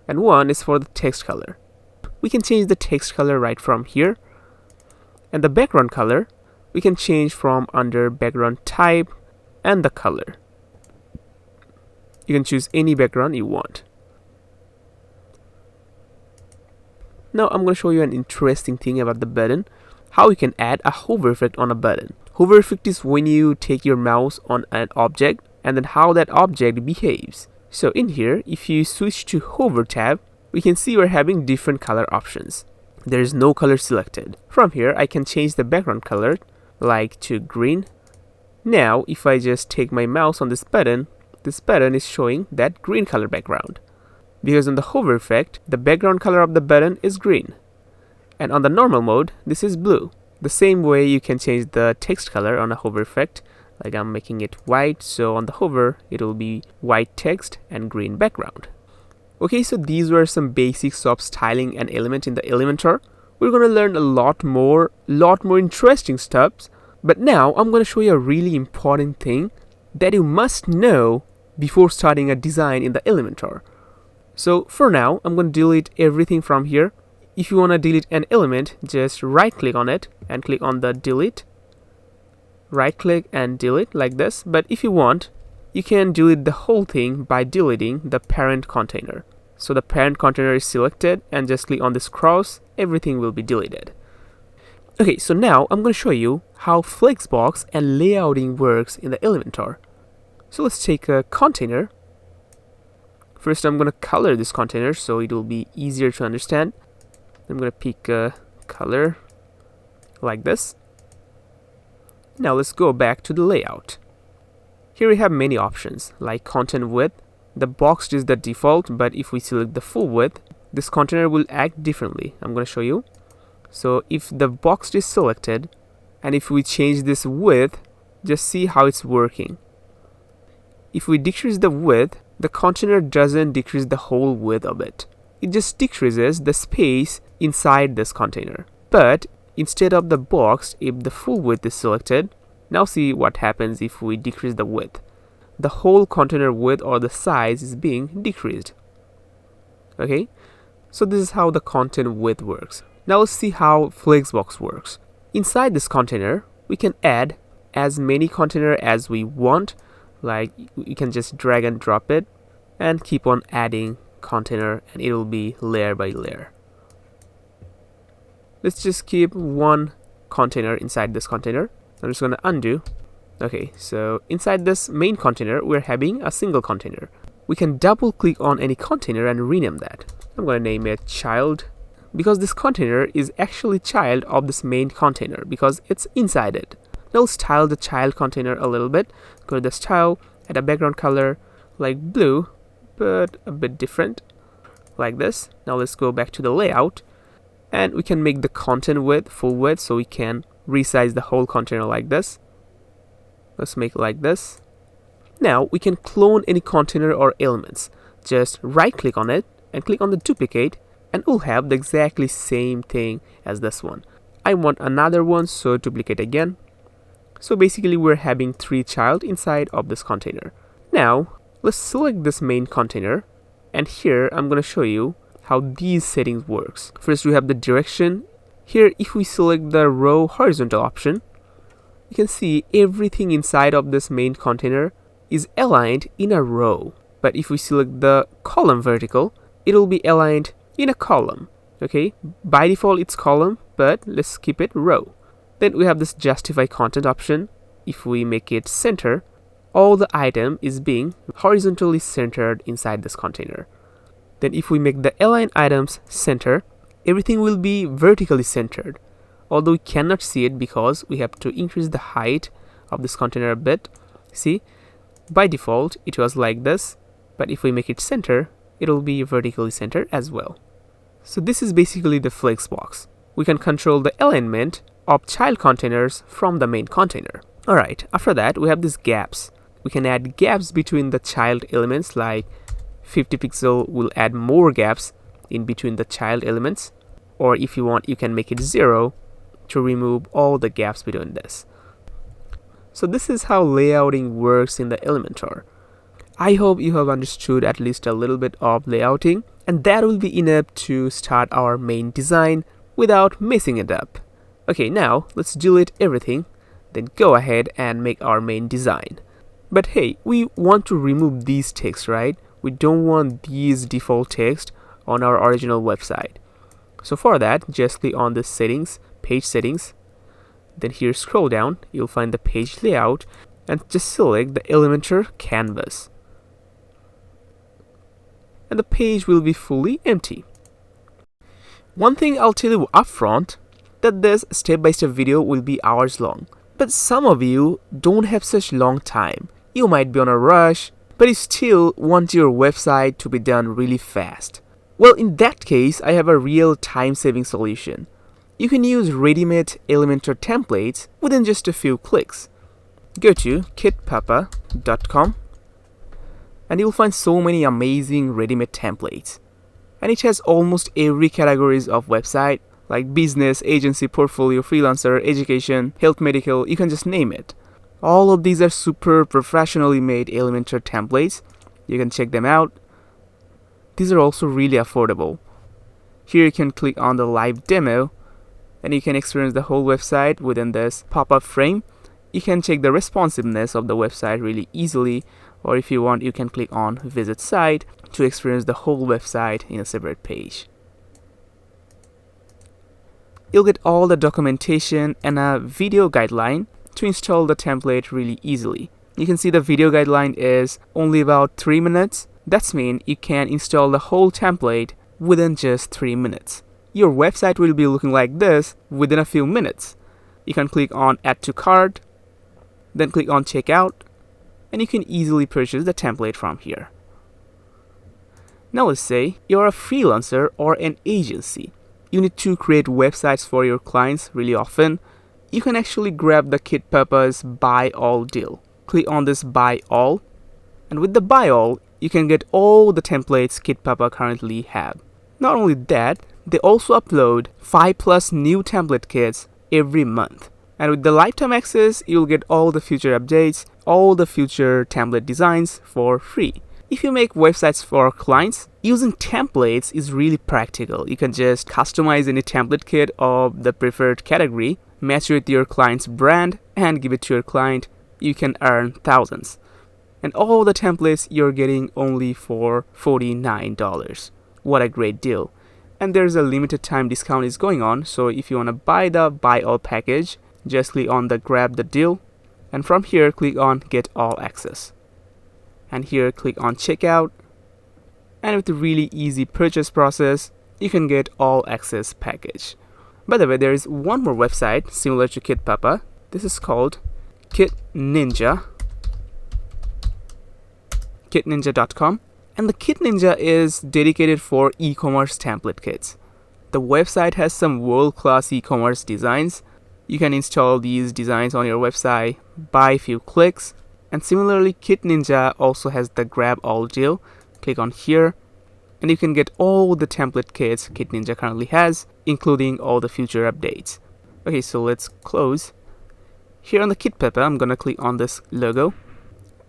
and one is for the text color. We can change the text color right from here. And the background color, we can change from under background type and the color. You can choose any background you want. Now I'm going to show you an interesting thing about the button, how you can add a hover effect on a button. Hover effect is when you take your mouse on an object and then how that object behaves. So in here, if you switch to hover tab, we can see we're having different color options. There is no color selected. From here, I can change the background color like to green. Now, if I just take my mouse on this button is showing that green color background. Because on the hover effect, the background color of the button is green. And on the normal mode, this is blue. The same way you can change the text color on a hover effect. Like I'm making it white, so on the hover, it will be white text and green background. Okay, so these were some basics of styling an element in the Elementor. We're going to learn a lot more interesting stuff. But now I'm going to show you a really important thing that you must know before starting a design in the Elementor. So for now, I'm going to delete everything from here. If you want to delete an element, just right click on it and click on the delete. Right click and delete like this. But if you want, you can delete the whole thing by deleting the parent container. So the parent container is selected and just click on this cross, everything will be deleted. Okay, so now I'm going to show you how Flexbox and layouting works in the Elementor. So let's take a container. First, I'm going to color this container so it will be easier to understand. I'm going to pick a color like this. Now let's go back to the layout. Here we have many options like content width. The boxed is the default, but if we select the full width, this container will act differently. I'm going to show you. So if the boxed is selected and if we change this width, just see how it's working. If we decrease the width, the container doesn't decrease the whole width of it. It just decreases the space inside this container. But instead of the boxed, if the full width is selected, now see what happens if we decrease the width. The whole container width or the size is being decreased. Okay, so this is how the content width works. Now let's see how Flexbox works. Inside this container, we can add as many containers as we want. Like you can just drag and drop it and keep on adding container and it will be layer by layer. Let's just keep one container inside this container. I'm just going to undo. Okay, so inside this main container, we're having a single container. We can double click on any container and rename that. I'm going to name it child because this container is actually child of this main container because it's inside it. Now let's style the child container a little bit. Go to the style, add a background color like blue, but a bit different like this. Now let's go back to the layout and we can make the content width full width so we can resize the whole container like this. Let's make it like this. Now we can clone any container or elements. Just right click on it and click on the duplicate and we'll have the exactly same thing as this one. I want another one, so duplicate again. So basically we're having 3 child inside of this container. Now let's select this main container and here I'm going to show you how these settings works. First we have the direction. Here if we select the row horizontal option, you can see everything inside of this main container is aligned in a row. But if we select the column vertical, it will be aligned in a column. Okay, by default it's column, but let's keep it row. Then we have this justify content option. If we make it center, all the item is being horizontally centered inside this container. Then if we make the align items center, everything will be vertically centered. Although we cannot see it because we have to increase the height of this container a bit. See, by default it was like this, but if we make it center, it will be vertically centered as well. So this is basically the Flexbox. We can control the alignment of child containers from the main container. Alright, after that we have these gaps. We can add gaps between the child elements, like 50 pixel will add more gaps in between the child elements, or if you want you can make it 0 to remove all the gaps between this. So this is how layouting works in the Elementor. I hope you have understood at least a little bit of layouting, and that will be enough to start our main design without messing it up. Okay, now let's delete everything, then go ahead and make our main design. But hey, we want to remove these texts, right? We don't want these default text on our original website. So for that, just click on the settings, page settings, then here scroll down, you'll find the page layout and just select the Elementor canvas. And the page will be fully empty. One thing I'll tell you upfront, that this step-by-step video will be hours long. But some of you don't have such long time. You might be on a rush, but you still want your website to be done really fast. Well, in that case, I have a real time-saving solution. You can use ready-made Elementor templates within just a few clicks. Go to KitPapa.com and you'll find so many amazing ready-made templates. And it has almost every categories of website, like business, agency, portfolio, freelancer, education, health, medical, you can just name it. All of these are super professionally made Elementor templates. You can check them out. These are also really affordable. Here you can click on the live demo and you can experience the whole website within this pop-up frame. You can check the responsiveness of the website really easily, or if you want, you can click on visit site to experience the whole website in a separate page. You'll get all the documentation and a video guideline to install the template really easily. You can see the video guideline is only about 3 minutes. That means you can install the whole template within just 3 minutes. Your website will be looking like this within a few minutes. You can click on add to cart, then click on checkout, and you can easily purchase the template from here. Now let's say you're a freelancer or an agency. You need to create websites for your clients really often. You can actually grab the KitPapa's buy all deal. Click on this buy all, and with the buy all, you can get all the templates KitPapa currently have. Not only that, they also upload 5+ new template kits every month. And with the lifetime access, you'll get all the future updates, all the future template designs for free. If you make websites for clients, using templates is really practical. You can just customize any template kit of the preferred category, match it with your client's brand, and give it to your client. You can earn thousands. And all the templates you're getting only for $49. What a great deal. And there's a limited time discount is going on, so if you want to buy the buy all package, just click on the grab the deal, and from here click on get all access, and here click on checkout, and with a really easy purchase process you can get all access package. By the way, there is one more website similar to KitPapa. This is called kitninja.com, and the KitNinja is dedicated for e-commerce template kits. The website has some world-class e-commerce designs. You can install these designs on your website by a few clicks. And similarly, KitNinja also has the grab all deal. Click on here and you can get all the template kits KitNinja currently has, including all the future updates. Okay, so let's close. Here on the KitPapa, I'm gonna click on this logo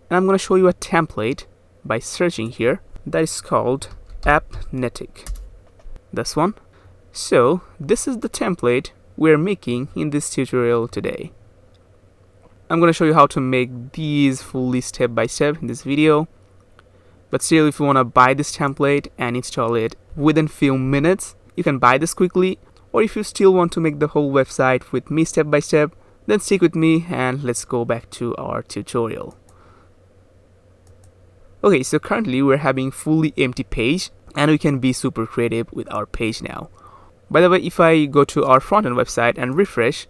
and I'm gonna show you a template by searching here that is called Appnetic. This one. So this is the template we're making in this tutorial today. I'm going to show you how to make these fully step by step in this video. But still, if you want to buy this template and install it within few minutes, you can buy this quickly. Or if you still want to make the whole website with me step by step, then stick with me and let's go back to our tutorial. Okay, so currently we're having fully empty page and we can be super creative with our page now. By the way, if I go to our front-end website and refresh,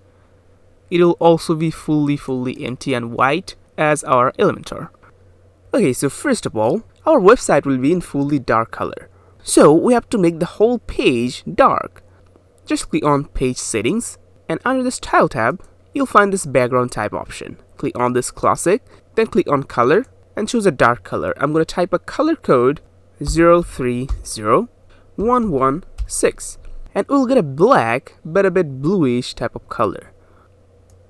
it will also be fully empty and white as our Elementor. Okay, so first of all, our website will be in fully dark color. So we have to make the whole page dark. Just click on Page Settings, and under the Style tab, you'll find this background type option. Click on this Classic, then click on Color, and choose a dark color. I'm going to type a color code 030116. And we'll get a black but a bit bluish type of color.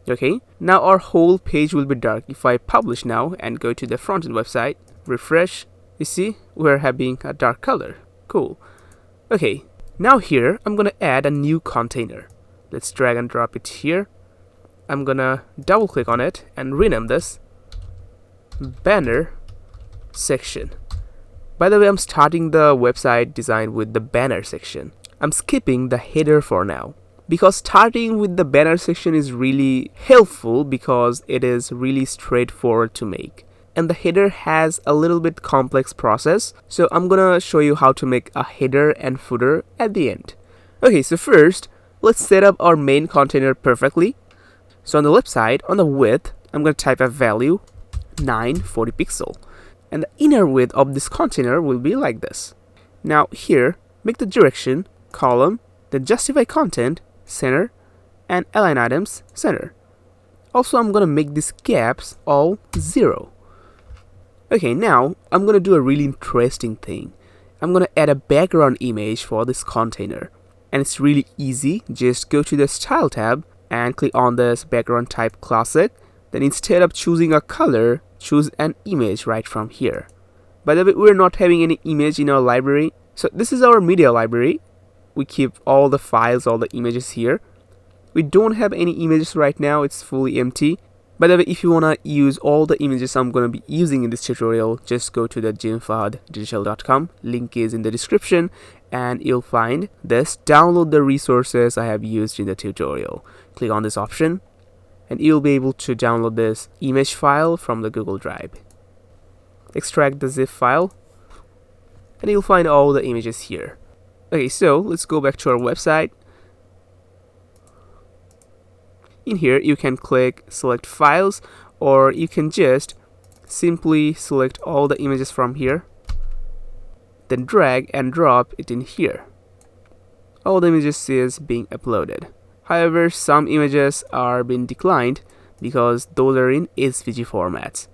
Okay, now our whole page will be dark. If I publish now and go to the front-end website, refresh, you see we're having a dark color. Cool. Okay, now here I'm gonna add a new container. Let's drag and drop it here. I'm gonna double click on it and rename this banner section. By the way, I'm starting the website design with the banner section. I'm skipping the header for now because starting with the banner section is really helpful because it is really straightforward to make, and the header has a little bit complex process, so I'm gonna show you how to make a header and footer at the end. Okay, so first let's set up our main container perfectly. So on the left side, on the width, I'm gonna type a value 940 pixel, and the inner width of this container will be like this. Now here, make the direction column, then justify content center, and align items center. Also, I'm gonna make these gaps all 0. Okay, now I'm gonna do a really interesting thing. I'm gonna add a background image for this container, and it's really easy. Just go to the Style tab and click on this background type Classic. Then instead of choosing a color, choose an image right from here. By the way, we're not having any image in our library. So this is our media library. We keep all the files, all the images here. We don't have any images right now. It's fully empty. By the way, if you want to use all the images I'm going to be using in this tutorial, just go to the jimfahaddigital.com. Link is in the description, and you'll find this. Download the resources I have used in the tutorial. Click on this option, and you'll be able to download this image file from the Google Drive. Extract the zip file, and you'll find all the images here. Okay, so let's go back to our website. In here, you can click select files, or you can just simply select all the images from here, then drag and drop it in here. All the images is being uploaded. However, some images are being declined because those are in SVG formats.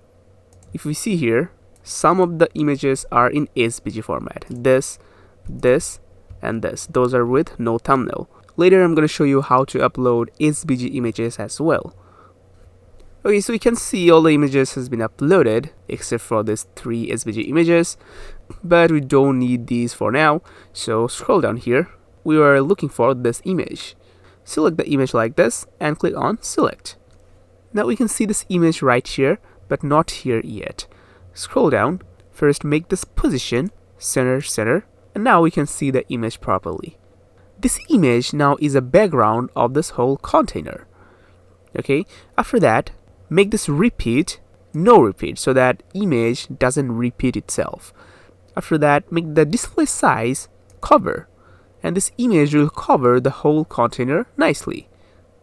If we see here, some of the images are in SVG format. This, and this. Those are with no thumbnail. Later, I'm going to show you how to upload SVG images as well. Okay, so you can see all the images has been uploaded except for these 3 SVG images, but we don't need these for now. So scroll down here. We are looking for this image. Select the image like this and click on select. Now we can see this image right here, but not here yet. Scroll down. First, make this position center, and now we can see the image properly. This image now is a background of this whole container. Okay, after that, make this repeat, no repeat, so that image doesn't repeat itself. After that, make the display size cover, and this image will cover the whole container nicely.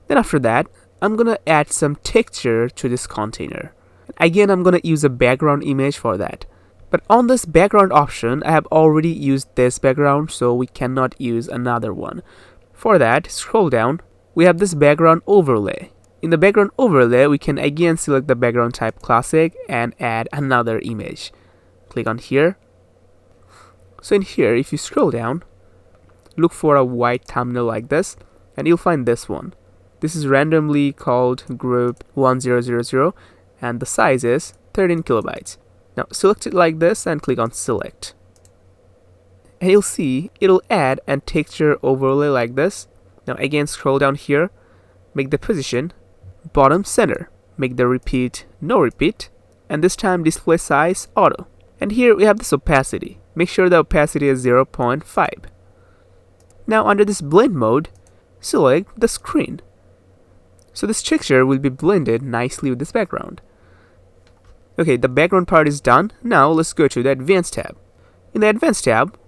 Then after that, I'm gonna add some texture to this container. Again, I'm gonna use a background image for that. But on this background option, I have already used this background, so we cannot use another one. For that, scroll down. We have this background overlay. In the background overlay, we can again select the background type classic and add another image. Click on here. So in here, if you scroll down, look for a white thumbnail like this, and you'll find this one. This is randomly called group 1000, and the size is 13 kilobytes. Now select it like this and click on select. And you'll see it'll add a texture overlay like this. Now again, scroll down here, make the position bottom center, make the repeat no repeat, and this time display size auto. And here we have this opacity. Make sure the opacity is 0.5. Now under this blend mode, select the screen. So this texture will be blended nicely with this background. Okay, the background part is done. Now let's go to the Advanced tab. In the Advanced tab,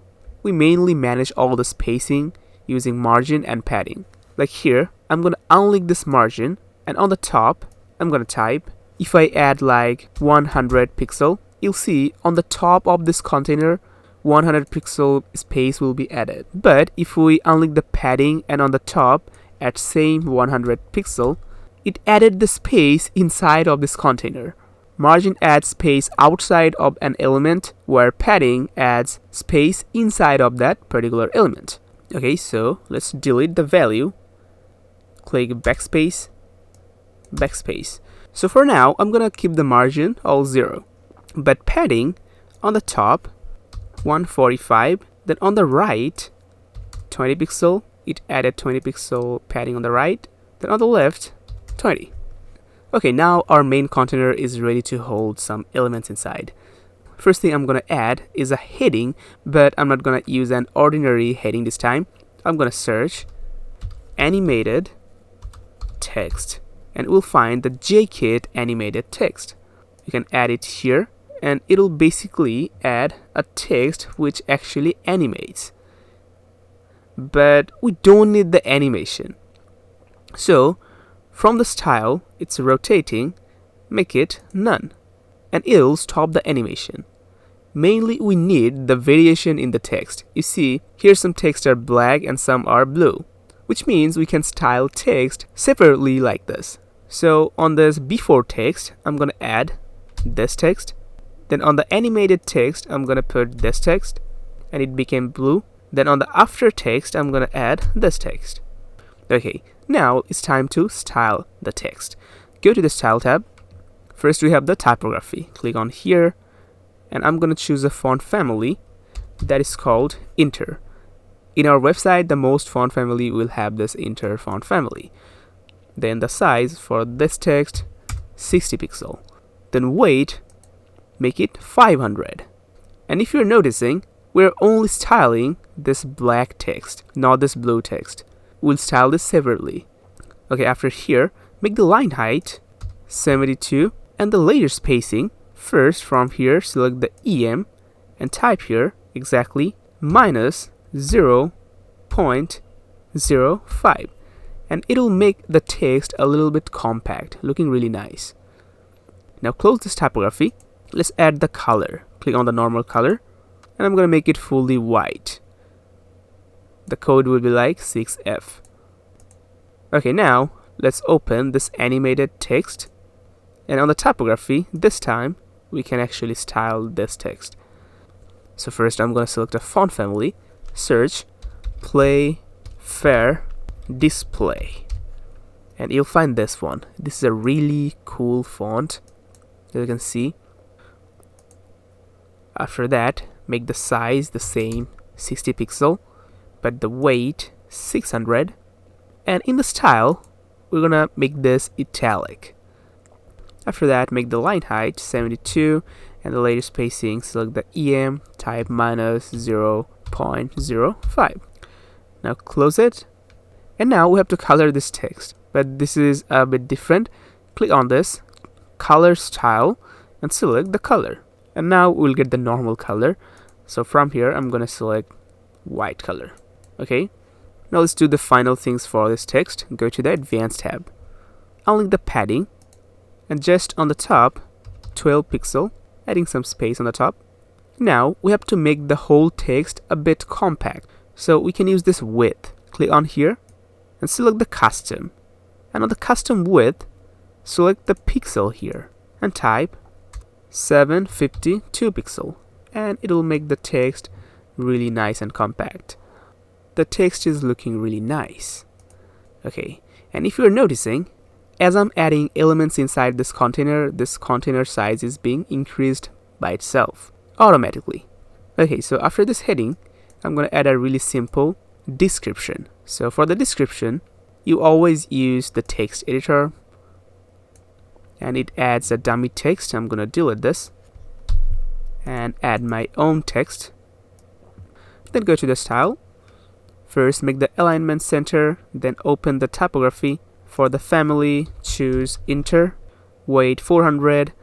we mainly manage all the spacing using margin and padding. Like here, I'm going to unlink this margin, and on the top, I'm going to type, if I add like 100 pixel, you'll see on the top of this container, 100 pixel space will be added. But if we unlink the padding and on the top, at same 100 pixel, it added the space inside of this container. Margin adds space outside of an element, where padding adds space inside of that particular element. Okay, so let's delete the value. Click backspace, backspace. So for now, I'm gonna keep the margin all 0. But padding on the top, 145. Then on the right, 20 pixel. It added 20 pixel padding on the right. Then on the left, 20. Okay, now our main container is ready to hold some elements inside. First thing I'm gonna add is a heading, but I'm not gonna use an ordinary heading this time. I'm gonna search animated text, and we'll find the JKit animated text. You can add it here, and it'll basically add a text which actually animates. But we don't need the animation. So from the style, it's rotating, make it none, and it'll stop the animation. Mainly we need the variation in the text. You see, here some text are black and some are blue, which means we can style text separately like this. So on this before text, I'm gonna add this text. Then on the animated text, I'm gonna put this text, and it became blue. Then on the after text, I'm gonna add this text. Okay, now it's time to style the text. Go to the Style tab. First we have the typography. Click on here, and I'm gonna choose a font family that is called Inter. In our website, the most font family will have this Inter font family. Then the size for this text, 60 pixel. Then weight, make it 500. And if you're noticing, we're only styling this black text, not this blue text. We'll style this separately. Okay, after here, make the line height 72 and the layer spacing. First, from here, select the EM and type here exactly minus 0.05, and it'll make the text a little bit compact, looking really nice. Now close this typography. Let's add the color. Click on the normal color, and I'm gonna make it fully white. The code will be like 6F. Okay, now let's open this animated text, and on the typography, this time we can actually style this text. So first I'm gonna select a font family, search Play Fair Display, and you'll find this one. This is a really cool font, as you can see. After that, make the size the same, 60 pixel, but the weight 600, and in the style we're gonna make this italic. After that, make the line height 72 and the layer spacing, select the EM, type minus 0.05. Now close it, and now we have to color this text, but this is a bit different. Click on this color style and select the color, and now we'll get the normal color. So from here I'm gonna select white color. Okay, now let's do the final things for this text. Go to the advanced tab, unlink the padding, and just on the top 12 pixel, adding some space on the top. Now we have to make the whole text a bit compact, so we can use this width. Click on here and select the custom, and on the custom width select the pixel here and type 752 pixel, and it will make the text really nice and compact. The text is looking really nice. Okay, and if you're noticing, as I'm adding elements inside this container size is being increased by itself automatically. Okay, so after this heading, I'm going to add a really simple description. So for the description, you always use the text editor, and it adds a dummy text. I'm going to delete this and add my own text. Then go to the style. First, make the alignment center, then open the typography. For the family, choose Inter, weight 400,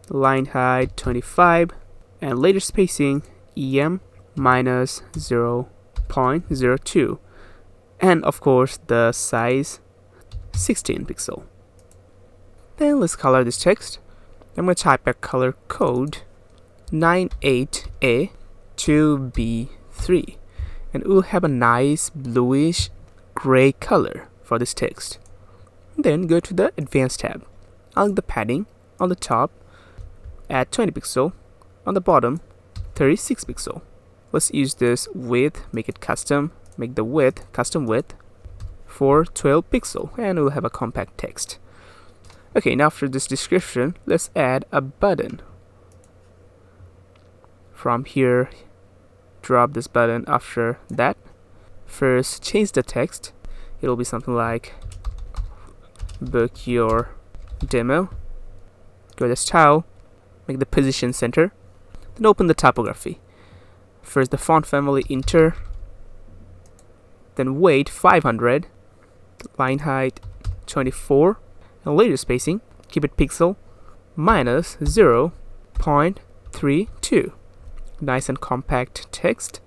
line height 25, and layer spacing EM minus 0.02, and of course the size 16 pixel. Then let's color this text. I'm going to type a color code 98A2B3, and it will have a nice bluish gray color for this text. Then go to the advanced tab, unlink the padding on the top, add 20 pixel, on the bottom 36 pixel. Let's use this width, make it custom, make the width custom width for 12 pixel, and we'll have a compact text. Okay, now after this description, let's add a button. From here, drop this button. After that, first change the text. It'll be something like book your demo. Go to style, make the position center, then open the typography. First the font family Inter, then weight 500, line height 24, and layer spacing, keep it pixel, minus 0.32. Nice and compact text.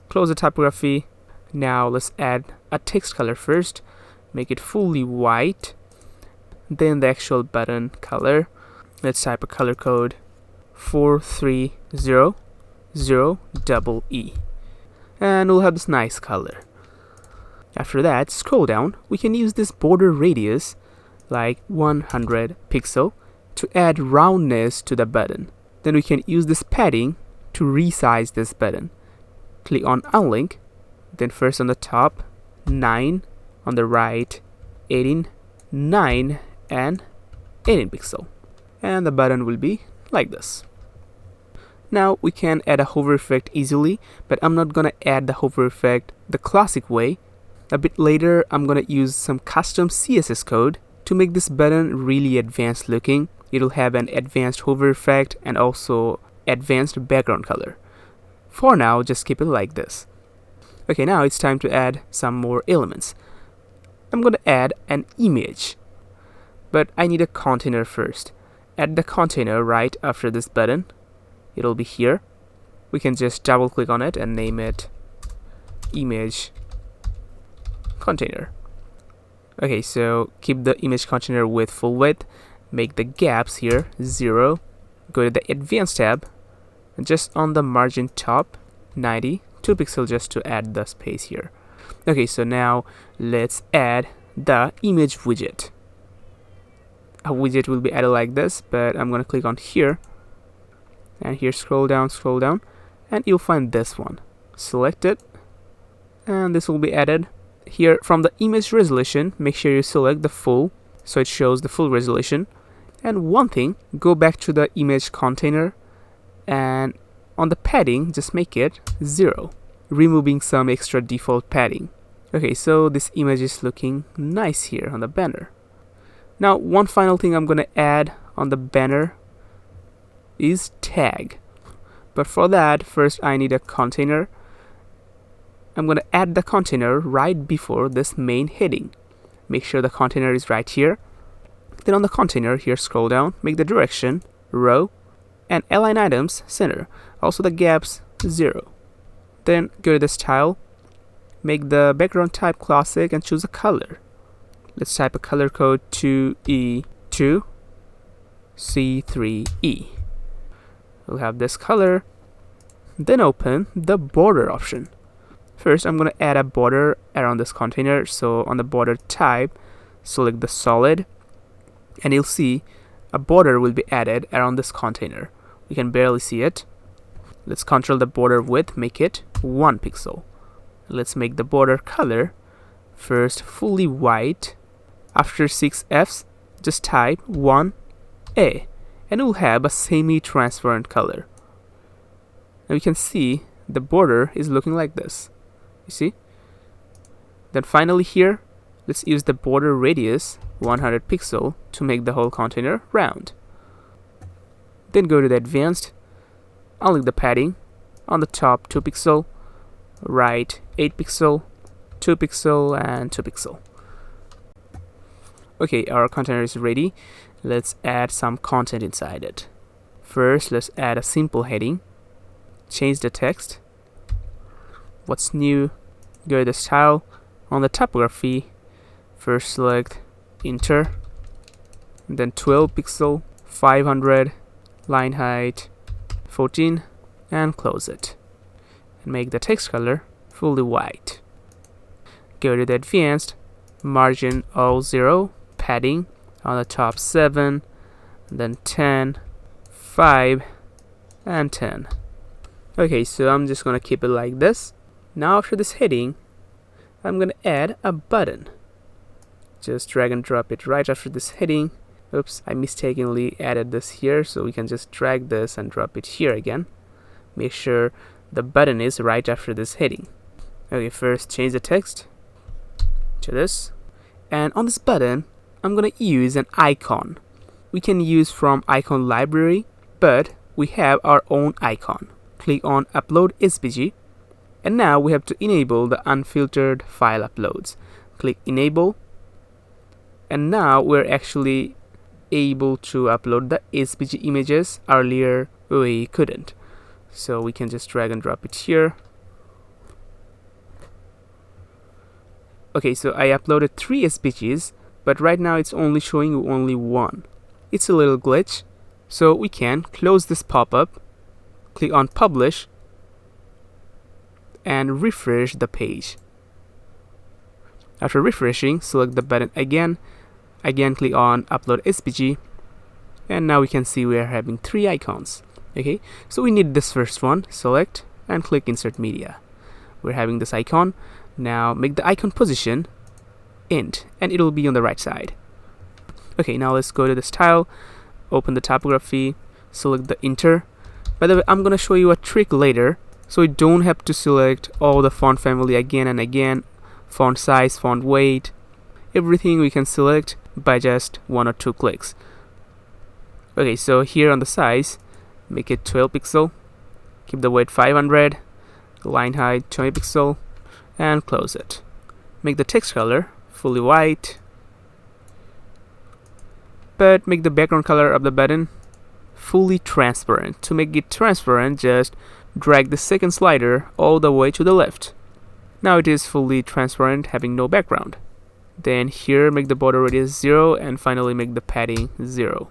Close the typography. Now let's add a text color first, make it fully white, then the actual button color. Let's type a color code 43000EE, and we'll have this nice color. After that, scroll down. We can use this border radius like 100 pixel to add roundness to the button. Then we can use this padding to resize this button. Click on unlink, then first on the top 9, on the right 18, 9 and 18 pixel, and the button will be like this. Now we can add a hover effect easily, but I'm not gonna add the hover effect the classic way. A bit later, I'm gonna use some custom CSS code to make this button really advanced looking. It'll have an advanced hover effect and also advanced background color. For now, just keep it like this. Okay, now it's time to add some more elements. I'm gonna add an image, but I need a container first. Add the container right after this button. It'll be here. We can just double click on it and name it image container. Okay, so keep the image container with full width, make the gaps here 0, go to the advanced tab, and just on the margin top 90, 2 pixels just to add the space here. Okay, so now let's add the image widget. A widget will be added like this, but I'm gonna click on here, and here scroll down, and you'll find this one. Select it, and this will be added. Here from the image resolution, make sure you select the full, so it shows the full resolution. And one thing, go back to the image container, and on the padding, just make it 0, removing some extra default padding. Okay, so this image is looking nice here on the banner. Now, one final thing I'm gonna add on the banner is tag. But for that, first I need a container. I'm gonna add the container right before this main heading. Make sure the container is right here. Then on the container, here scroll down, make the direction row, and align items center. Also the gaps 0. Then go to the style, make the background type classic, and choose a color. Let's type a color code 2E2C3E. We'll have this color. Then open the border option. First, I'm going to add a border around this container. So on the border type, select the solid, and you'll see a border will be added around this container. We can barely see it. Let's control the border width, make it 1 pixel. Let's make the border color first fully white. After 6 Fs, just type 1A, and it will have a semi-transparent color. And we can see the border is looking like this. You see? Then finally here, let's use the border radius 100 pixel to make the whole container round. Then go to the advanced, unlock the padding. On the top 2 pixel, right 8 pixel, 2 pixel, and 2 pixel. Okay, our container is ready. Let's add some content inside it. First, let's add a simple heading. Change the text. What's new? Go to the style. On the typography, first select enter, then 12 pixel, 500, line height 14, and close it. And make the text color fully white. Go to the advanced, margin all 0, padding on the top 7, then 10, 5, and 10. Okay, so I'm just gonna keep it like this. Now after this heading, I'm gonna add a button. Just drag and drop it right after this heading. Oops, I mistakenly added this here, so we can just drag this and drop it here again. Make sure the button is right after this heading. Okay, first change the text to this, and on this button I'm gonna use an icon. We can use from icon library, but we have our own icon. Click on upload SVG, and now we have to enable the unfiltered file uploads. Click enable, and now we're actually able to upload the SVG images. Earlier we couldn't, so we can just drag and drop it here. Okay, so I uploaded 3 SVGs, but right now it's only showing only 1. It's a little glitch, so we can close this pop-up, click on publish, and refresh the page. After refreshing, select the button again click on upload SVG, and now we can see we are having 3 icons. Okay, so we need this first one. Select and click insert media. We're having this icon. Now make the icon position int, and it'll be on the right side. Okay, now let's go to the style, open the typography, select the enter, By the way, I'm gonna show you a trick later, so you don't have to select all the font family again and again, font size, font weight, everything we can select by just 1 or 2 clicks. Okay, so here on the size, make it 12 pixel, keep the weight 500, line height 20 pixel, and close it. Make the text color fully white, but make the background color of the button fully transparent. To make it transparent, just drag the second slider all the way to the left. Now it is fully transparent, having no background. Then here make the border radius 0, and finally make the padding 0.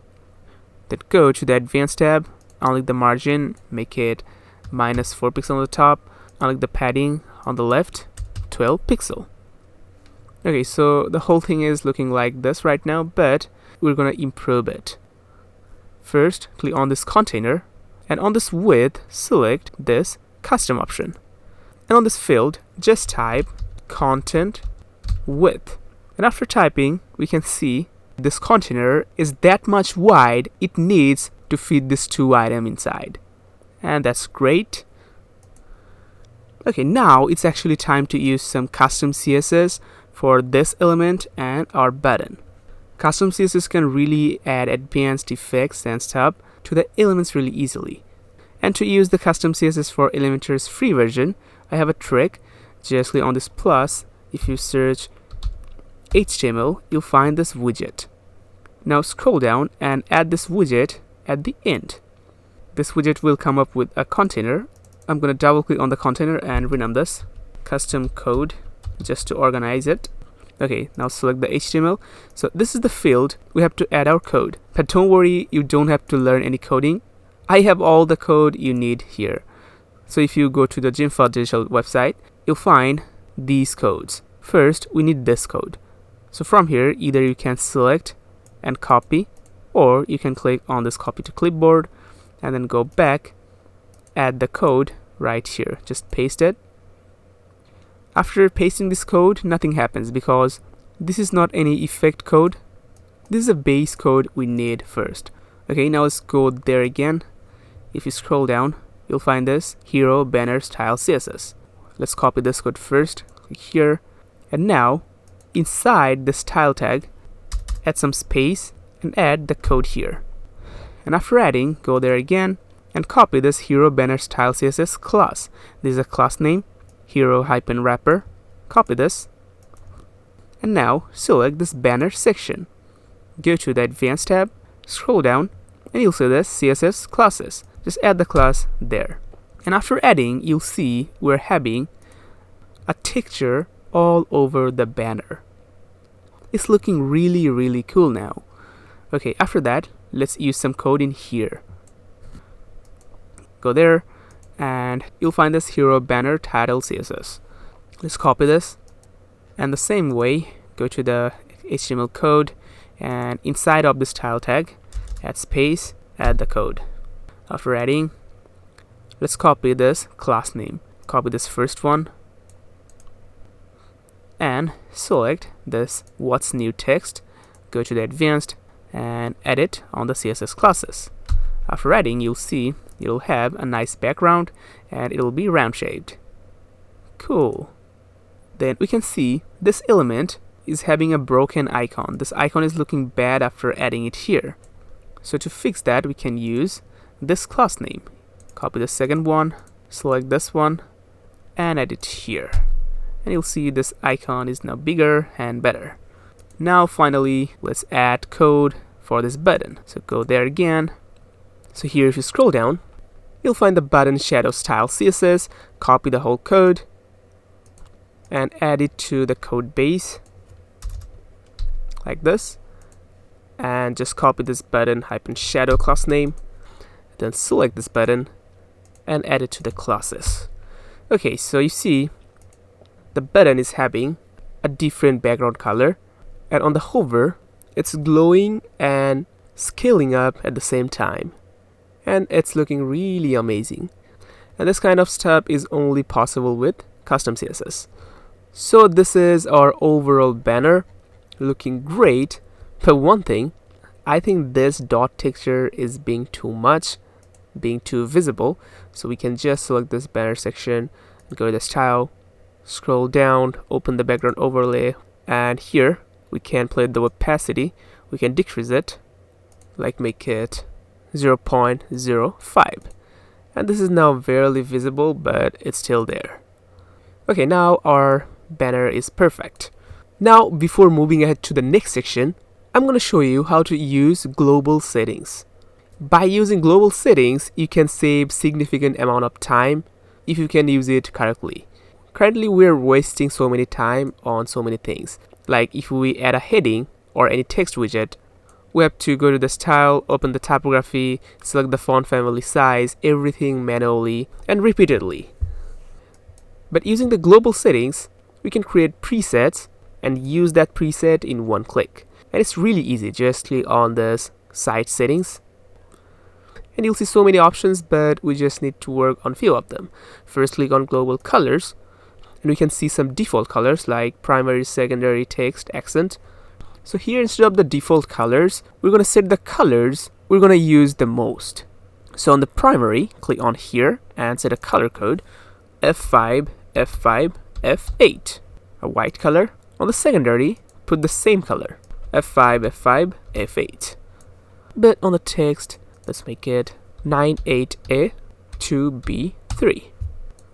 Then go to the advanced tab, unlike the margin, make it -4 pixel on the top, unlike the padding on the left, 12 pixel. Okay, so the whole thing is looking like this right now, but we're gonna improve it. First, click on this container, and on this width, select this custom option. And on this field, just type content width. And after typing, we can see this container is that much wide it needs to fit this 2 items inside. And that's great. Okay, now it's actually time to use some custom CSS for this element and our button. Custom CSS can really add advanced effects and stuff to the elements really easily. And to use the custom CSS for Elementor's free version, I have a trick. Just click on this plus. If you search HTML, you'll find this widget. Now scroll down and add this widget at the end. This widget will come up with a container. I'm going to double click on the container and rename this custom code just to organize it. Okay, now select the HTML. So this is the field we have to add our code. But don't worry, you don't have to learn any coding. I have all the code you need here. So if you go to the Fahad Digital website, you'll find these codes. First, we need this code. So from here, either you can select and copy, or you can click on this copy to clipboard and then go back, add the code right here. Just paste it. After pasting this code, nothing happens because this is not any effect code. This is a base code we need first. Okay, now let's go there again. If you scroll down, you'll find this hero banner style CSS. Let's copy this code first. Click here. And now, inside the style tag, add some space and add the code here. And after adding, go there again and copy this hero banner style CSS class. This is a class name, hero-wrapper. Copy this. And now select this banner section. Go to the advanced tab, scroll down, and you'll see this CSS classes. Just add the class there. And after adding, you'll see we're having a texture all over the banner. It's looking really cool now. Okay, after that, let's use some code in here. Go there and you'll find this hero banner title CSS. Let's copy this, and the same way go to the HTML code and inside of this style tag, add space, add the code. After adding, let's copy this class name. Copy this first one and select this what's new text. Go to the advanced and edit on the CSS classes. After adding, you'll see it'll have a nice background and it'll be round shaped. Cool. Then we can see this element is having a broken icon. This icon is looking bad after adding it here. So to fix that, we can use this class name. Copy the second one, select this one, and add it here. And you'll see this icon is now bigger and better. Now finally, let's add code for this button. So go there again. So here if you scroll down, you'll find the button shadow style CSS. Copy the whole code and add it to the code base like this. And just copy this button -shadow class name. Then select this button and add it to the classes. Okay, so you see the button is having a different background color, and on the hover it's glowing and scaling up at the same time, and it's looking really amazing. And this kind of stuff is only possible with custom CSS. So this is our overall banner, looking great. But one thing, I think this dot texture is being too much. being too visible. So we can just select this banner section and go to the style, scroll down, open the background overlay, and here we can play the opacity. We can decrease it, like make it 0.05, and this is now barely visible, but it's still there. Okay, now our banner is perfect. Now, before moving ahead to the next section, I'm going to show you how to use global settings. By using global settings, you can save significant amount of time if you can use it correctly. Currently, we're wasting so many time on so many things. Like if we add a heading or any text widget, we have to go to the style, open the typography, select the font family size, everything manually and repeatedly. But using the global settings, we can create presets and use that preset in one click. And it's really easy. Just click on this site settings and you'll see so many options, but we just need to work on few of them. First, click on global colors and we can see some default colors like primary, secondary, text, accent. So here, instead of the default colors, we're going to set the colors we're going to use the most. So on the primary, click on here and set a color code F5, F5, F8, a white color. On the secondary, put the same color F5, F5, F8. But on the text, let's make it 98A 2B3.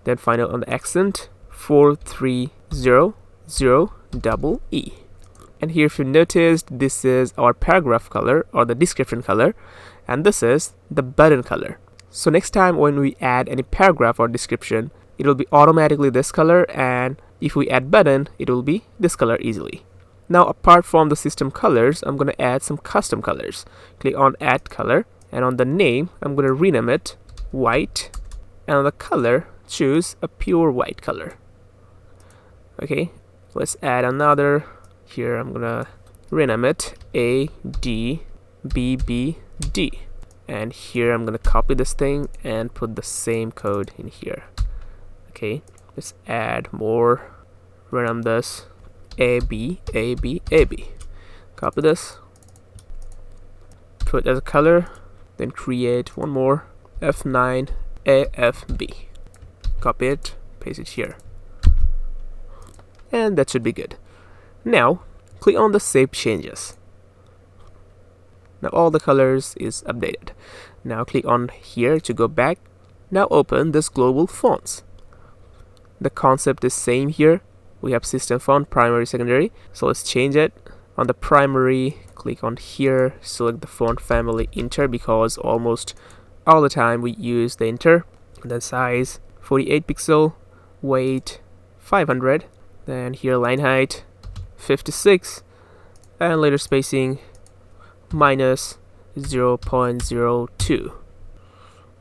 Then finally on the accent, 4300E. And here, if you noticed, this is our paragraph color or the description color, and this is the button color. So next time when we add any paragraph or description, it will be automatically this color, and if we add button, it will be this color easily. Now, apart from the system colors, I'm going to add some custom colors. Click on add color, and on the name, I'm going to rename it white, and on the color, choose a pure white color. Okay, let's add another. Here I'm gonna rename it ADBBD, and here I'm gonna copy this thing and put the same code in here. Okay, let's add more. Rename this ABABAB. Copy this, put as a color, then create one more F9AFB. Copy it, paste it here, and that should be good. Now, click on the Save Changes. Now all the colors is updated. Now click on here to go back. Now open this global fonts. The concept is same here. We have system font, primary, secondary. So let's change it. On the primary, click on here, select the font family Inter, because almost all the time we use the Inter. And then size 48 pixel, weight 500. Then here line height 56, and letter spacing minus 0.02.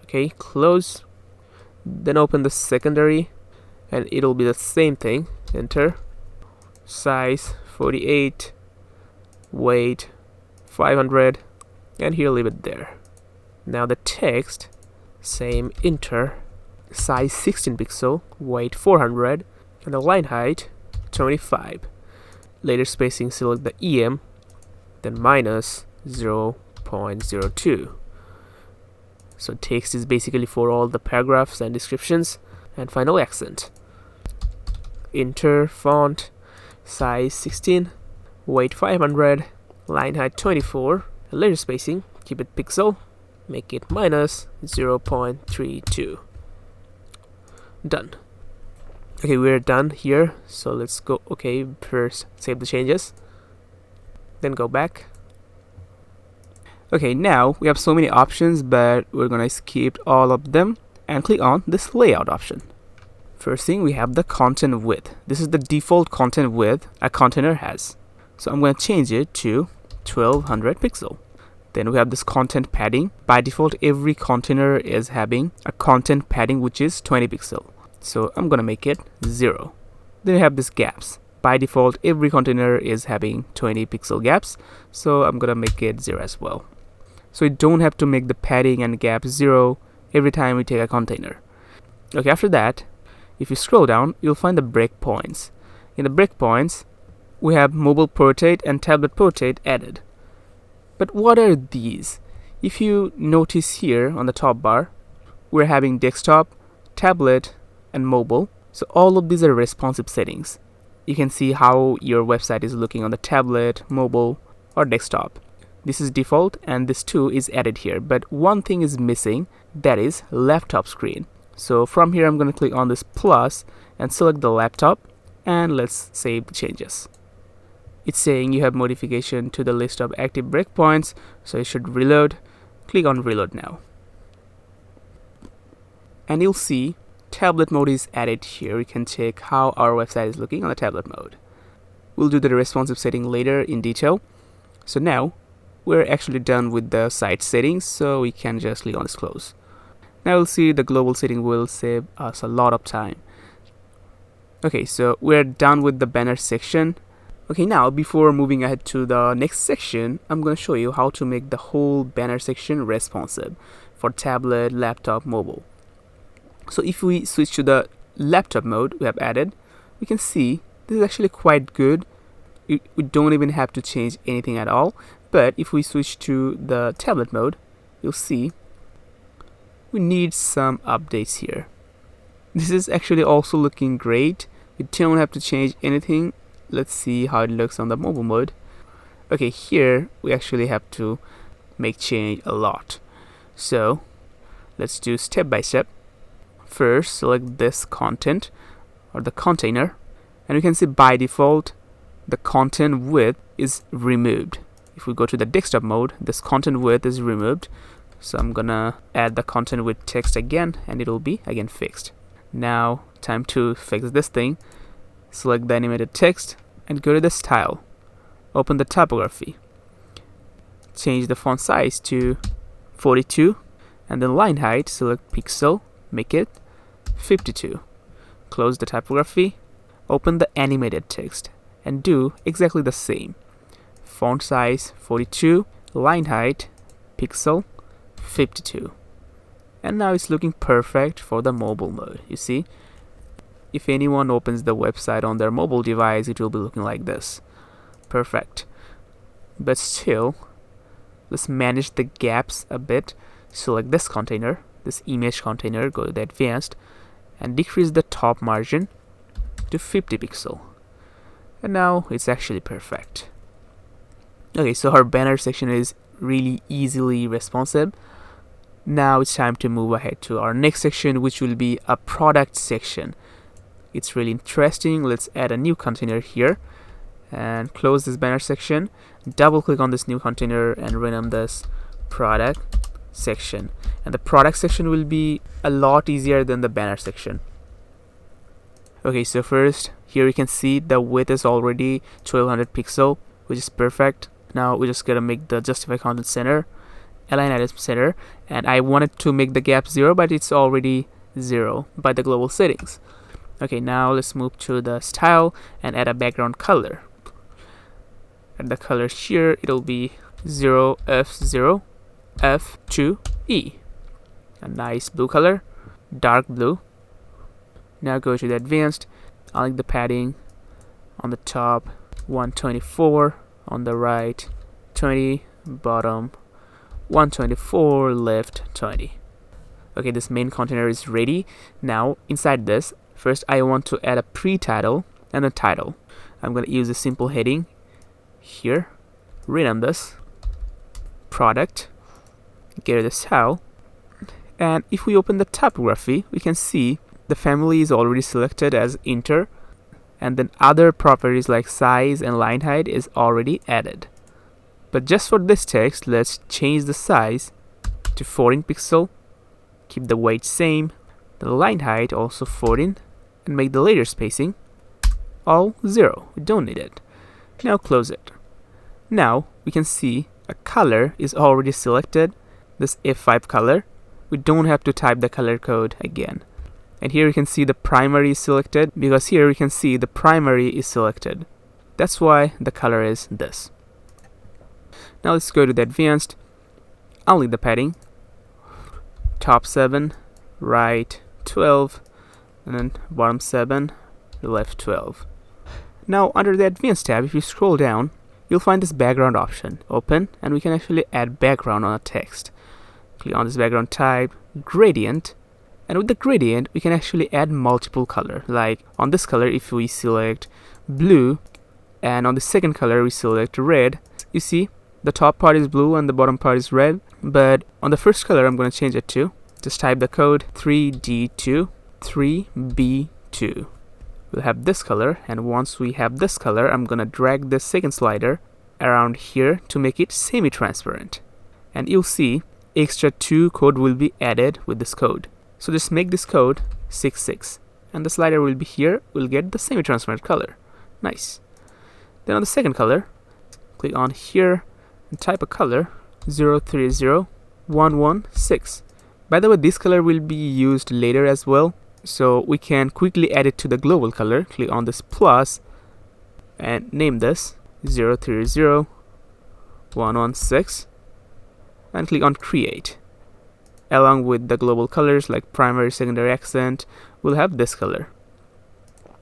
Okay, close. Then open the secondary and it'll be the same thing. Enter. Size 48, weight 500, and here leave it there. Now the text, same. Enter. Size 16 pixel, weight 400, and the line height 25. Later spacing, select the EM, then minus 0.02. So text is basically for all the paragraphs and descriptions. And final accent. Enter font, size 16, weight 500, line height 24, and later spacing, keep it pixel, make it minus 0.32. Done. Okay, we're done here, so let's go. Okay, first save the changes, then go back. Okay, now we have so many options, but we're gonna skip all of them and click on this layout option. First thing, we have the content width. This is the default content width a container has. So I'm going to change it to 1200 pixel. Then we have this content padding. By default, every container is having a content padding which is 20 pixel. So I'm going to make it 0. Then we have this gaps. By default, every container is having 20 pixel gaps. So I'm going to make it 0 as well. So you don't have to make the padding and gaps 0 every time we take a container. Okay, after that, if you scroll down, you'll find the breakpoints. In the breakpoints, we have mobile portrait and tablet portrait added. But what are these? If you notice here on the top bar, we're having desktop, tablet, and mobile. So all of these are responsive settings. You can see how your website is looking on the tablet, mobile, or desktop. This is default and this too is added here, but one thing is missing, that is laptop screen. So from here I'm going to click on this plus and select the laptop, and let's save the changes. It's saying you have modification to the list of active breakpoints, so it should reload. Click on reload now. And you'll see tablet mode is added here. We can check how our website is looking on the tablet mode. We'll do the responsive setting later in detail. So now we're actually done with the site settings, so we can just click on this close. Now we'll see the global setting will save us a lot of time. Okay, so we're done with the banner section. Okay, now before moving ahead to the next section, I'm going to show you how to make the whole banner section responsive for tablet, laptop, mobile. So if we switch to the laptop mode we have added, we can see this is actually quite good. We don't even have to change anything at all. But if we switch to the tablet mode, you'll see we need some updates here. This is actually also looking great. We don't have to change anything. Let's see how it looks on the mobile mode. Okay, here we actually have to make change a lot. So let's do step by step. First, select this content or the container, and we can see by default the content width is removed. If we go to the desktop mode, this content width is removed. So I'm gonna add the content width text again, and it'll be again fixed. Now time to fix this thing. Select the animated text and go to the style. Open the typography. Change the font size to 42, and then line height, select pixel, make it 52. Close the typography. Open the animated text and do exactly the same. Font size 42, line height, pixel 52. And now it's looking perfect for the mobile mode. You see, if anyone opens the website on their mobile device, it will be looking like this. Perfect. But still, let's manage the gaps a bit. Select this container, this image container, go to the advanced, and decrease the top margin to 50 pixel. And now it's actually perfect. Okay, so our banner section is really easily responsive. Now it's time to move ahead to our next section, which will be a product section. It's really interesting. Let's add a new container here and close this banner section. Double click on this new container and rename this product section. And the product section will be a lot easier than the banner section. Okay, so first here you can see the width is already 1200 pixel, which is perfect. Now we just gotta make the justify content center, align item center, and I wanted to make the gap 0, but it's already 0 by the global settings. Okay, now let's move to the style and add a background color. And the color here, it'll be 0F0 F2E. A nice blue color, dark blue. Now go to the advanced. I like the padding on the top 124, on the right 20, bottom 124, left 20. Okay, this main container is ready. Now inside this, first I want to add a pre-title and a title. I'm going to use a simple heading here. Rename this product, get the style, and if we open the typography, we can see the family is already selected as Inter, and then other properties like size and line height is already added. But just for this text, let's change the size to 14 pixel, keep the weight same, the line height also 14, and make the layer spacing all 0. We don't need it. Now close it. Now we can see a color is already selected, this F5 color. We don't have to type the color code again. And here you can see the primary is selected, because here you can see the primary is selected. That's why the color is this. Now let's go to the advanced. I'll leave the padding. Top 7, right 12, and then bottom 7, left 12. Now under the advanced tab, if you scroll down, you'll find this background option. Open, and we can actually add background on a text. click on this background type, gradient, and with the gradient we can actually add multiple color. Like on this color, if we select blue, and on the second color we select red, you see the top part is blue and the bottom part is red. But on the first color I'm going to change it to, just type the code 3D2 3B2. We'll have this color, and once we have this color, I'm gonna drag the second slider around here to make it semi-transparent, and you'll see extra 2 code will be added with this code. So just make this code 66, and the slider will be here. We'll get the semi-transparent color. Nice. Then on the second color, click on here and type a color 030116. By the way, this color will be used later as well, so we can quickly add it to the global color. Click on this plus and name this 030116 and click on create. Along with the global colors like primary, secondary, accent, we'll have this color.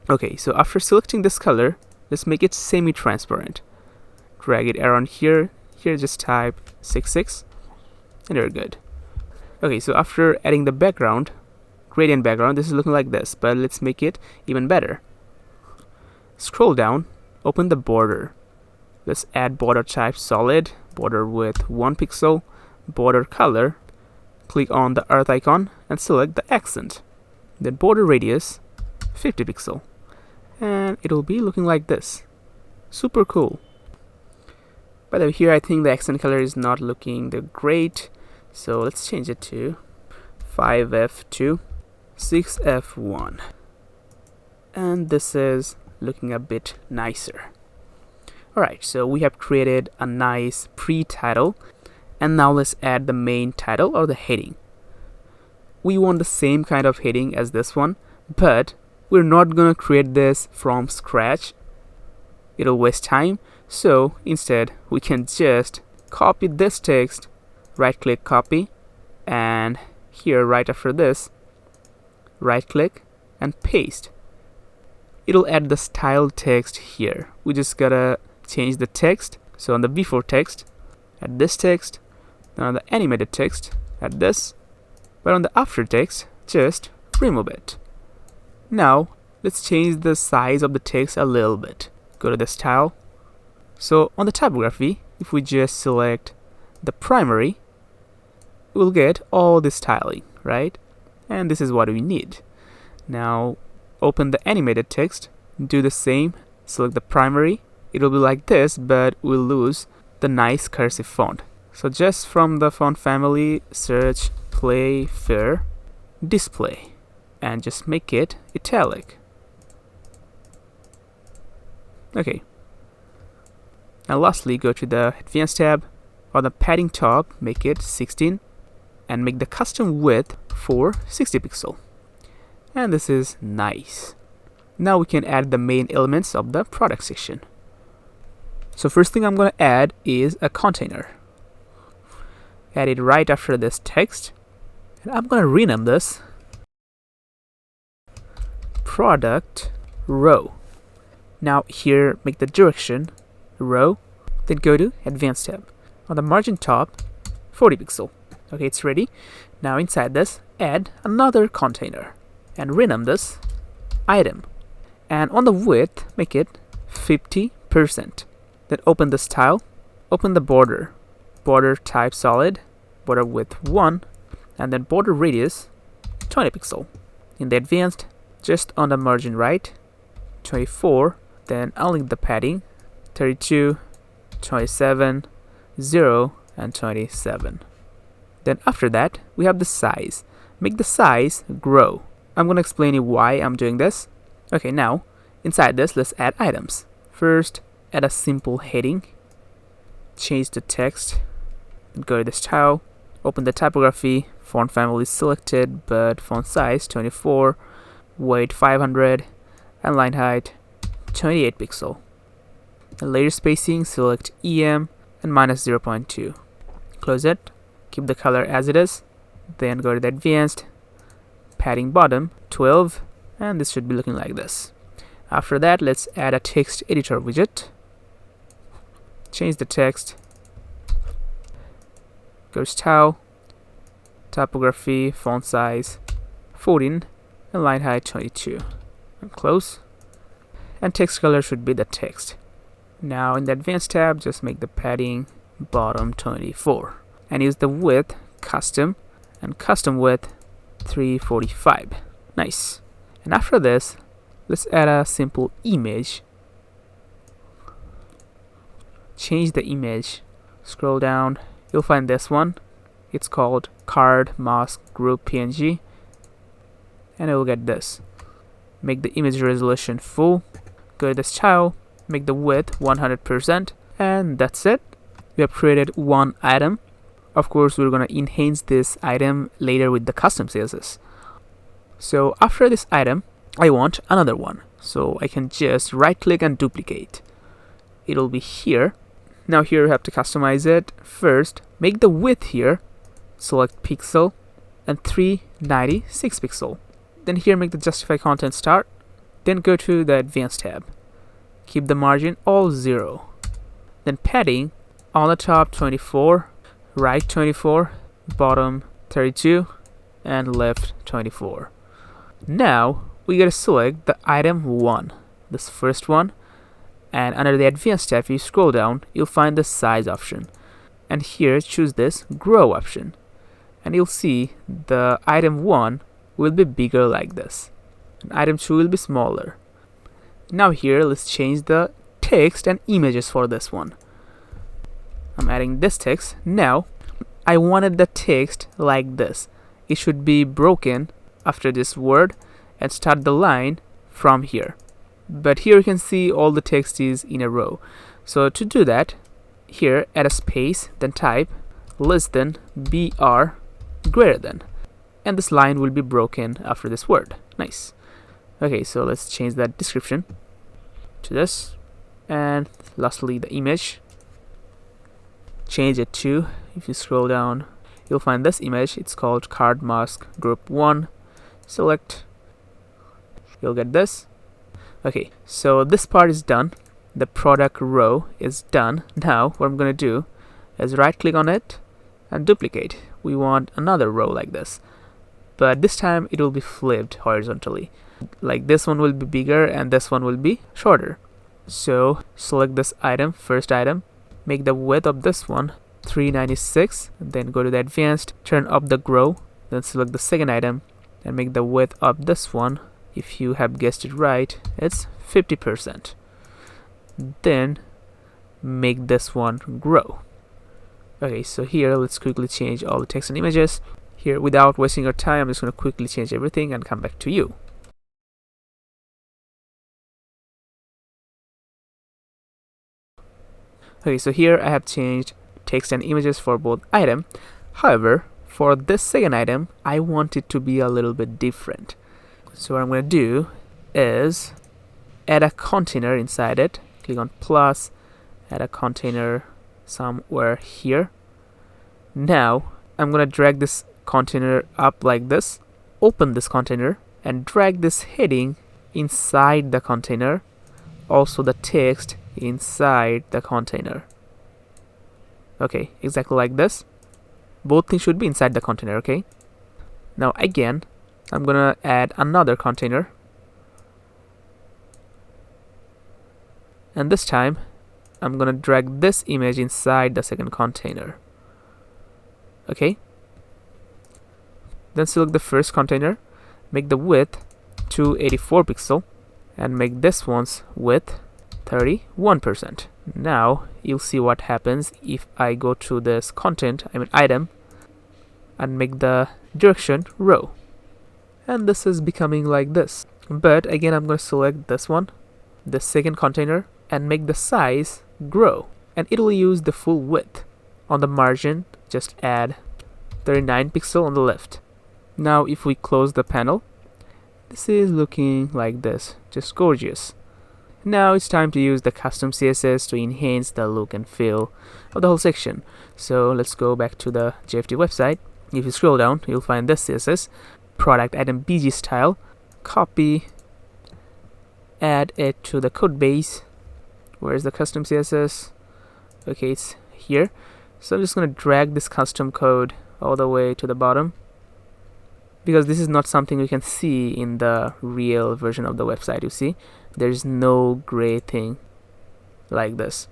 Okay, so after selecting this color, let's make it semi-transparent. Drag it around here. Here just type 66 and you're good. Okay, so after adding the background, gradient background, this is looking like this, but let's make it even better. Scroll down, open the border. Let's add border type solid, border width 1 pixel, border color. Click on the earth icon and select the accent. Then border radius 50 pixel. And it will be looking like this. Super cool. By the way, here I think the accent color is not looking great, so let's change it to 5F2 6F1, and this is looking a bit nicer. Alright, so we have created a nice pre-title, and now let's add the main title or the heading. We want the same kind of heading as this one, but we're not gonna create this from scratch. It'll waste time, so instead we can just copy this text, right click copy, and here right after this right click and paste. It'll add the style text here. We just gotta change the text. So on the before text, add this text. Then on the animated text, add this. But on the after text, just remove it. Now let's change the size of the text a little bit. Go to the style. So on the typography, if we just select the primary, we'll get all this styling, right? And this is what we need. Now open the animated text, do the same, select the primary. It'll be like this, but we'll lose the nice cursive font. So just from the font family, search Playfair Display and just make it italic. Okay. Now lastly, go to the Advanced tab. On the padding top, make it 16 and make the custom width for 60 pixel. And this is nice. Now we can add the main elements of the product section. So first thing I'm going to add is a container. Add it right after this text. And I'm going to rename this product row. Now here make the direction row, then go to Advanced tab. On the margin top, 40 pixel. Okay, it's ready. Now inside this, add another container and rename this item. And on the width, make it 50%. Then open the style, open the border. Border type solid, border width 1, and then border radius 20 pixel. In the advanced, just on the margin right, 24. Then unlink the padding, 32, 27, 0, and 27. Then after that, we have the size. Make the size grow. I'm going to explain you why I'm doing this. Okay, now, inside this, let's add items. First, add a simple heading. Change the text. Go to the style. Open the typography. Font family selected, but font size 24. Weight 500. And line height 28 pixel. And layer spacing, select EM and -0.2. Close it. Keep the color as it is. Then go to the advanced. Padding bottom 12, and this should be looking like this. After that, let's add a text editor widget. Change the text. Go to style. typography, font size 14, and line height 22. And close. And text color should be the text. Now in the advanced tab, just make the padding bottom 24 and use the width custom and custom width 345. Nice. And after this, let's add a simple image. Change the image. Scroll down, you'll find this one. It's called card mask group PNG, and it will get this. Make the image resolution full. Go to the style, make the width 100%, and that's it. We have created one item. Of course, we're going to enhance this item later with the custom CSS. So after this item, I want another one. So I can just right click and duplicate. It'll be here. Now here you have to customize it. First, make the width here, select pixel and 396 pixel. Then here make the justify content start. Then go to the advanced tab. Keep the margin all 0. Then padding on the top 24, right 24, bottom 32, and left 24. Now we gotta select the item 1, this first one, and under the advanced tab, if you scroll down, you'll find the size option, and here choose this grow option, and you'll see the item 1 will be bigger like this, and item 2 will be smaller. Now here let's change the text and images for this one. I'm adding this text. Now I wanted the text like this. It should be broken after this word and start the line from here. But here you can see all the text is in a row. So to do that, here add a space, then type less than BR greater than, and this line will be broken after this word. Nice. Okay, so let's change that description to this, and lastly the image. Change it to, if you scroll down, you'll find this image. It's called card mask group 1. Select, you'll get this. Okay, so this part is done. The product row is done. Now what I'm gonna do is right click on it and duplicate. We want another row like this, but this time it will be flipped horizontally. Like this one will be bigger and this one will be shorter. So select this item, first item, make the width of this one 396, then go to the advanced, turn up the grow, then select the second item and make the width of this one, if you have guessed it right, it's 50%. Then make this one grow. Okay, so here let's quickly change all the text and images. Here, without wasting our time, I'm just going to quickly change everything and come back to you. Okay, so here I have changed text and images for both items. However, for this second item, I want it to be a little bit different. So what I'm going to do is add a container inside it. Click on plus, add a container somewhere here. Now I'm going to drag this container up like this. Open this container and drag this heading inside the container. Also the text inside the container. Okay, exactly like this. Both things should be inside the container. Okay, now again I'm gonna add another container, and this time I'm gonna drag this image inside the second container. Okay, then select the first container, make the width 284 pixel and make this one's width 31%. Now you'll see what happens if I go to this content, item, and make the direction row, and this is becoming like this. But again, I'm going to select this one, the second container, and make the size grow, and it will use the full width. On the margin, just add 39 pixel on the left. Now if we close the panel, this is looking like this, just gorgeous. Now it's time to use the custom CSS to enhance the look and feel of the whole section. So let's go back to the JFT website. If you scroll down, you'll find this CSS, product item BG style. Copy, add it to the code base. Where's the custom CSS? Okay, it's here. So I'm just going to drag this custom code all the way to the bottom because this is not something we can see in the real version of the website. You see, there's no gray thing like this.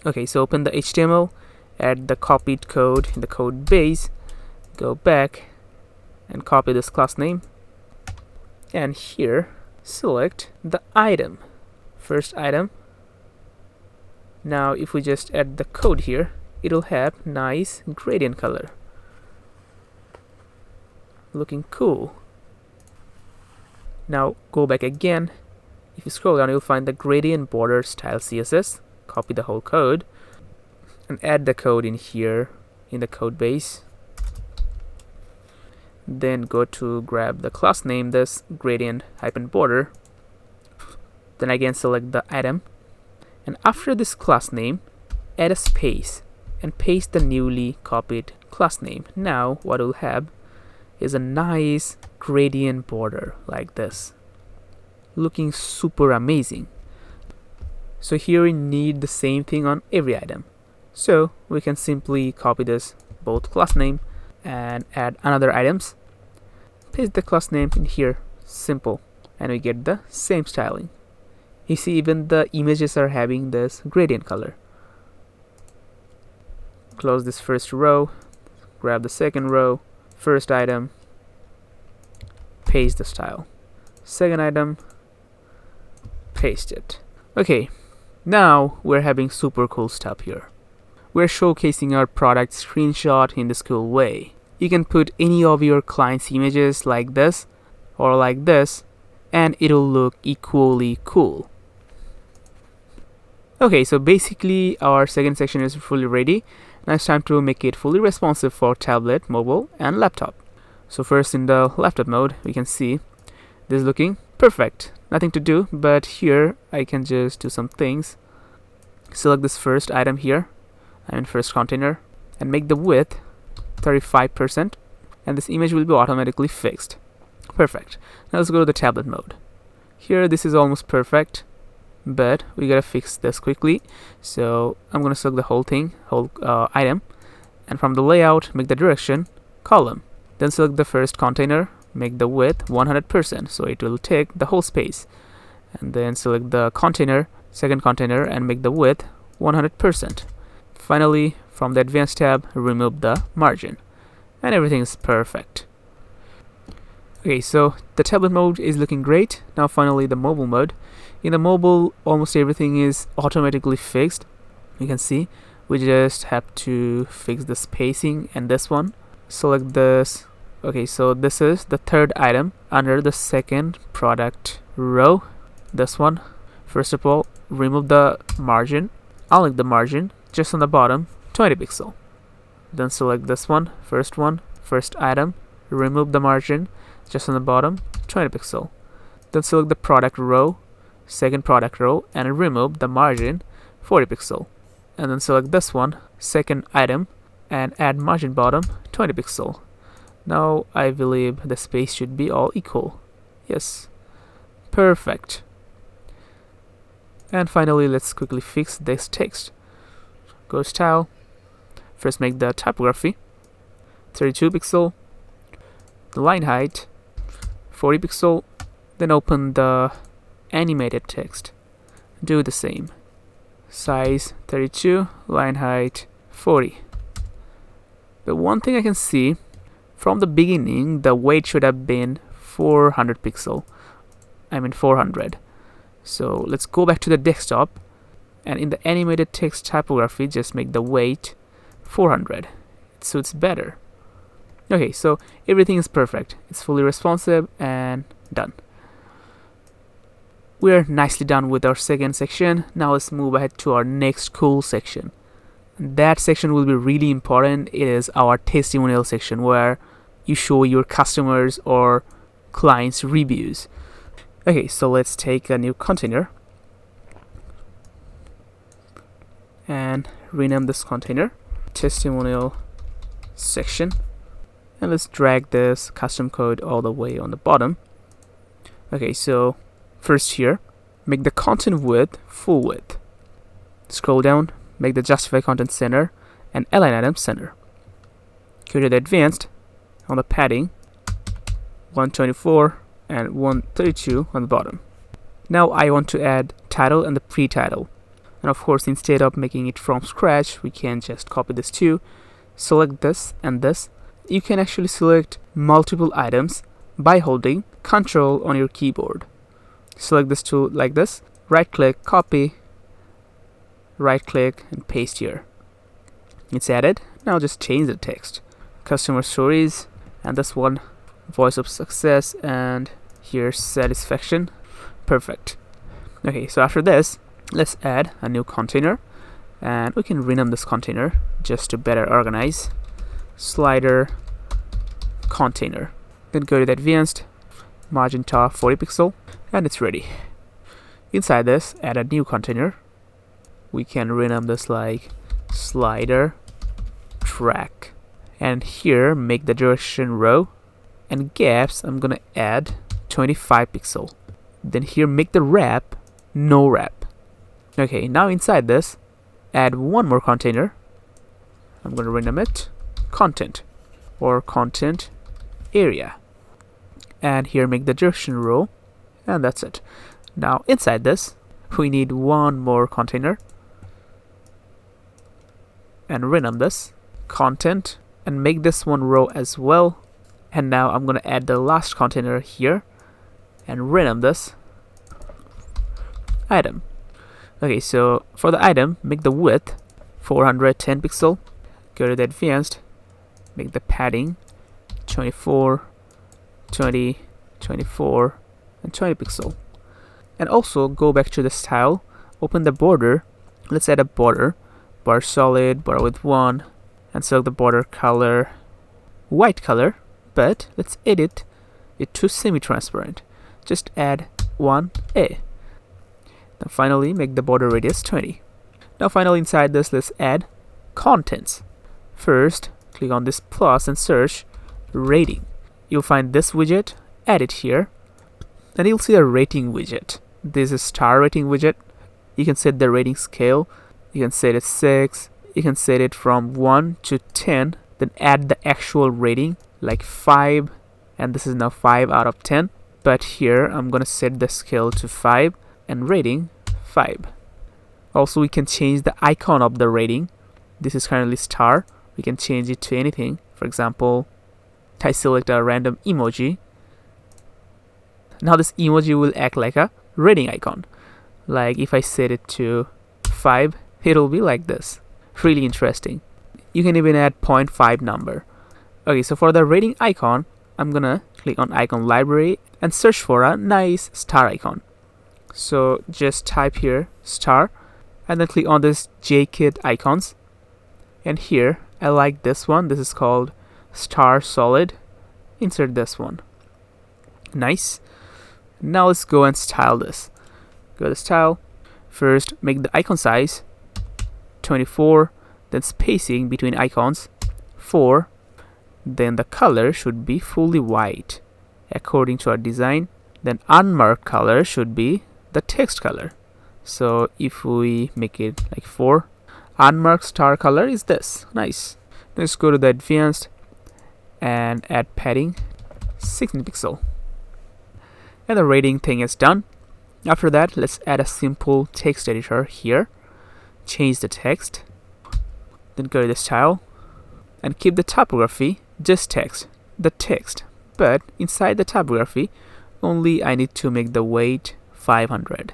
Okay, so open the HTML, add the copied code in the code base, go back and copy this class name, and here select the item, first item. Now if we just add the code here, it'll have nice gradient color, looking cool. Now go back again. If you scroll down, you'll find the gradient border style CSS. Copy the whole code and add the code in here in the code base. Then go to grab the class name, this gradient hyphen border. Then again select the item, and after this class name, add a space and paste the newly copied class name. Now what we'll have is a nice gradient border like this, looking super amazing. So here we need the same thing on every item. So we can simply copy this both class name and add another items, paste the class name in here, simple, and we get the same styling. You see, even the images are having this gradient color. Close this first row, grab the second row, first item, paste the style, second item, paste it. Okay, now we're having super cool stuff here. We're showcasing our product screenshot in this cool way. You can put any of your clients' images like this or like this, and it'll look equally cool. Okay, so basically our second section is fully ready. Now it's time to make it fully responsive for tablet, mobile, and laptop. So first in the laptop mode, we can see this is looking perfect. Nothing to do, but here I can just do some things. Select this first item here, first container, and make the width 35%, and this image will be automatically fixed. Perfect. Now let's go to the tablet mode. Here this is almost perfect, but we gotta fix this quickly. So I'm gonna select the whole thing, whole item, and from the layout, make the direction column. Then select the first container, make the width 100%, so it will take the whole space. And then select the container, second container, and make the width 100%. Finally, from the advanced tab, remove the margin, and everything is perfect. Okay, so the tablet mode is looking great. Now finally the mobile mode. In the mobile, almost everything is automatically fixed. You can see we just have to fix the spacing and this one. Select this. Okay, so this is the third item under the second product row, this one. First of all, remove the margin, unlike the margin just on the bottom, 20 pixel. Then select this one, first item, remove the margin just on the bottom, 20 pixel. Then select the product row, second product row, and remove the margin, 40 pixel. And then select this one, second item, and add margin bottom, 20 pixel. Now I believe the space should be all equal. Yes, perfect. And finally, let's quickly fix this text. Go style, first make the typography 32 pixel, the line height 40 pixel, then open the animated text, do the same, size 32, line height 40. But one thing I can see, from the beginning the weight should have been 400 pixel, 400. So let's go back to the desktop, and in the animated text typography just make the weight 400. It suits better. Okay, so everything is perfect. It's fully responsive and done. We're nicely done with our second section. Now let's move ahead to our next cool section. That section will be really important. It is our testimonial section, where you show your customers or clients' reviews. Okay, so let's take a new container and rename this container testimonial section, and let's drag this custom code all the way on the bottom. Okay, so first here, make the content width full width. Scroll down, make the justify content center and align item center. Go to the advanced, on the padding, 124 and 132 on the bottom. Now I want to add title and the pre-title. And of course, instead of making it from scratch, we can just copy this too. Select this and this. You can actually select multiple items by holding Ctrl on your keyboard. Select this tool like this. Right click, copy. Right click and paste here. It's added. Now just change the text. Customer stories, and this one, voice of success, and here's satisfaction. Perfect. Okay, so after this, let's add a new container, and we can rename this container just to better organize. Slider container. Then go to the advanced, magenta 40 pixel, and it's ready. Inside this, add a new container. We can rename this like slider track, and here make the direction row, and gaps I'm gonna add 25 pixel. Then here make the wrap no wrap. Okay, now inside this, add one more container. I'm gonna rename it content or content area, and here make the direction row, and that's it. Now inside this, we need one more container, and rename this content, and make this one row as well. And now I'm gonna add the last container here and rename this item. Okay, so for the item, make the width 410 pixel. Go to the advanced, make the padding 24, 20, 24, and 20 pixel. And also go back to the style, open the border. Let's add a border solid, border with 1, and select the border color white color, but let's edit it to semi-transparent. Just add 1A. Now finally make the border radius 20. Now finally inside this, let's add contents. First, click on this plus and search rating. You'll find this widget, add it here, and you'll see a rating widget. This is star rating widget. You can set the rating scale. You can set it 6. You can set it from 1 to 10. Then add the actual rating like 5, and this is now 5 out of 10. But here I'm gonna set the scale to 5 and rating 5. Also, we can change the icon of the rating. This is currently star. We can change it to anything. For example, I select a random emoji. Now this emoji will act like a rating icon. Like if I set it to 5, it'll be like this. Really interesting. You can even add 0.5 number. Okay, so for the rating icon, I'm gonna click on icon library and search for a nice star icon. So just type here star, and then click on this JKit icons. And here I like this one. This is called star solid. Insert this one. Nice. Now let's go and style this. Go to style. First, make the icon size 24, then spacing between icons 4, then the color should be fully white according to our design. Then unmarked color should be the text color. So if we make it like 4, unmarked star color is this. Nice. Let's go to the advanced and add padding 16 pixel. And the rating thing is done. After that, let's add a simple text editor here. Change the text. Then go to the style and keep the typography just text, the text. But inside the typography, only I need to make the weight 500.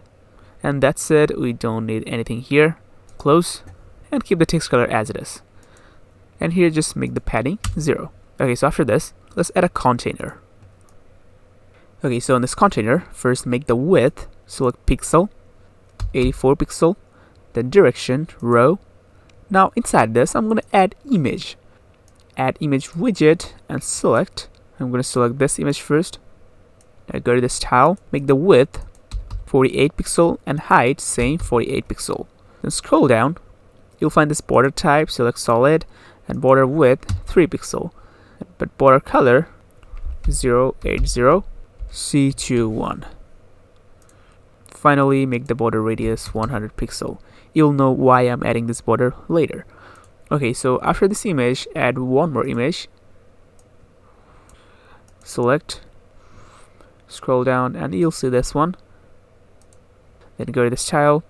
And that's it. We don't need anything here. Close and keep the text color as it is. And here just make the padding 0. Okay, so after this, let's add a container. Okay, so in this container, first make the width, select pixel, 84 pixel, then direction, row. Now inside this, I'm going to add image. Add image widget and select. I'm going to select this image first. Now go to the style, make the width 48 pixel and height same 48 pixel. Then scroll down, you'll find this border type, select solid, and border width 3 pixel. But border color 080 C21. Finally, make the border radius 100 pixel. You'll know why I'm adding this border later. Okay, so after this image, add one more image. Select, scroll down and you'll see this one. Then go to the style,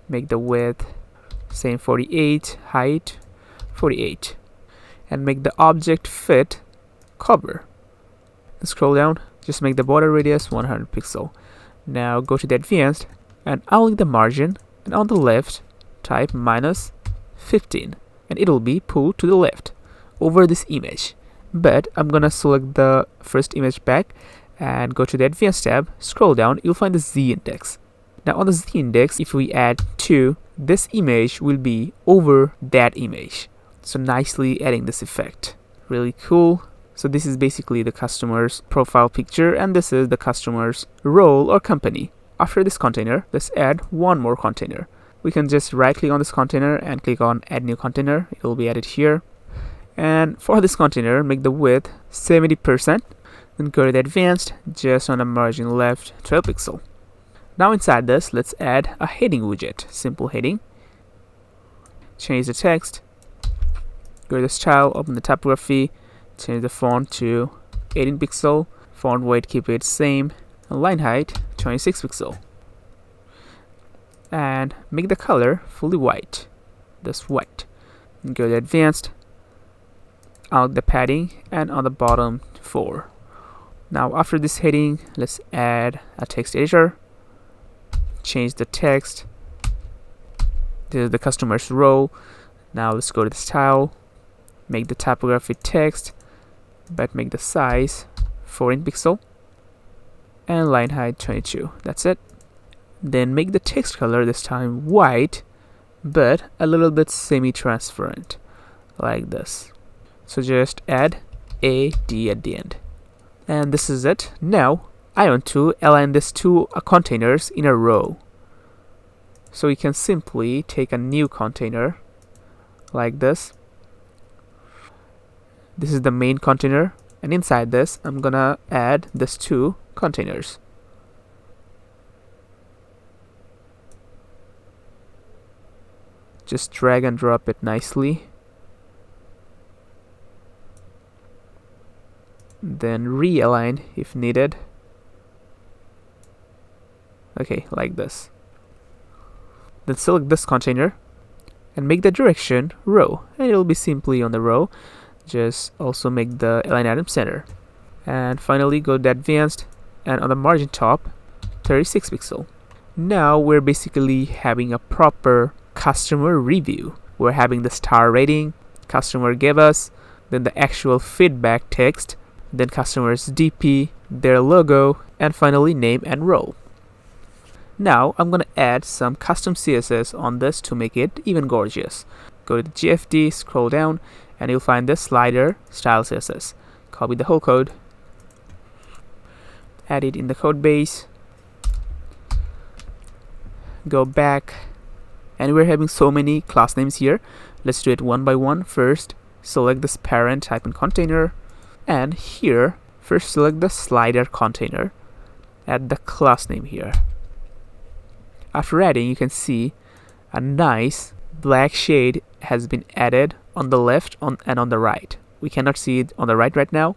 make the width same 48, height 48, and make the object fit cover. Scroll down, just make the border radius 100 pixel. Now go to the advanced and unlink the margin, and on the left type -15, and it'll be pulled to the left over this image. But I'm gonna select the first image back and go to the advanced tab, scroll down, you'll find the Z index. Now on the Z index, if we add 2, this image will be over that image. So nicely adding this effect. Really cool. So this is basically the customer's profile picture, and this is the customer's role or company. After this container, let's add one more container. We can just right click on this container and click on add new container. It will be added here. And for this container, make the width 70%. Then go to the advanced, just on the margin left 12 pixel. Now inside this, let's add a heading widget, simple heading. Change the text, go to the style, open the typography, change the font to 18 pixel, font weight keep it same, and line height 26 pixel. And make the color fully white, this white. And go to advanced, out the padding, and on the bottom 4. Now after this heading, let's add a text editor. Change the text. This is the customer's role. Now let's go to the style, make the typography text, but make the size 14 pixel and line height 22. That's it. Then make the text color this time white, but a little bit semi-transparent, like this. So just add AD at the end. And this is it. Now I want to align these two containers in a row. So we can simply take a new container like this. This is the main container, and inside this I'm gonna add these two containers. Just drag and drop it nicely. Then realign if needed. Okay, like this. Then select this container and make the direction row, and it'll be simply on the row. Just also make the align item center. And finally go to advanced, and on the margin top 36 pixel. Now we're basically having a proper customer review. We're having the star rating customer gave us, then the actual feedback text, then customer's DP, their logo, and finally name and role. Now I'm gonna add some custom CSS on this to make it even gorgeous. Go to the GFD, scroll down, and you'll find this slider style CSS. Copy the whole code, add it in the code base, go back, and we're having so many class names here. Let's do it one by one. First, select this parent, type in container, and here first select the slider container, add the class name here. After adding, you can see a nice black shade has been added on the left and on the right. We cannot see it on the right now,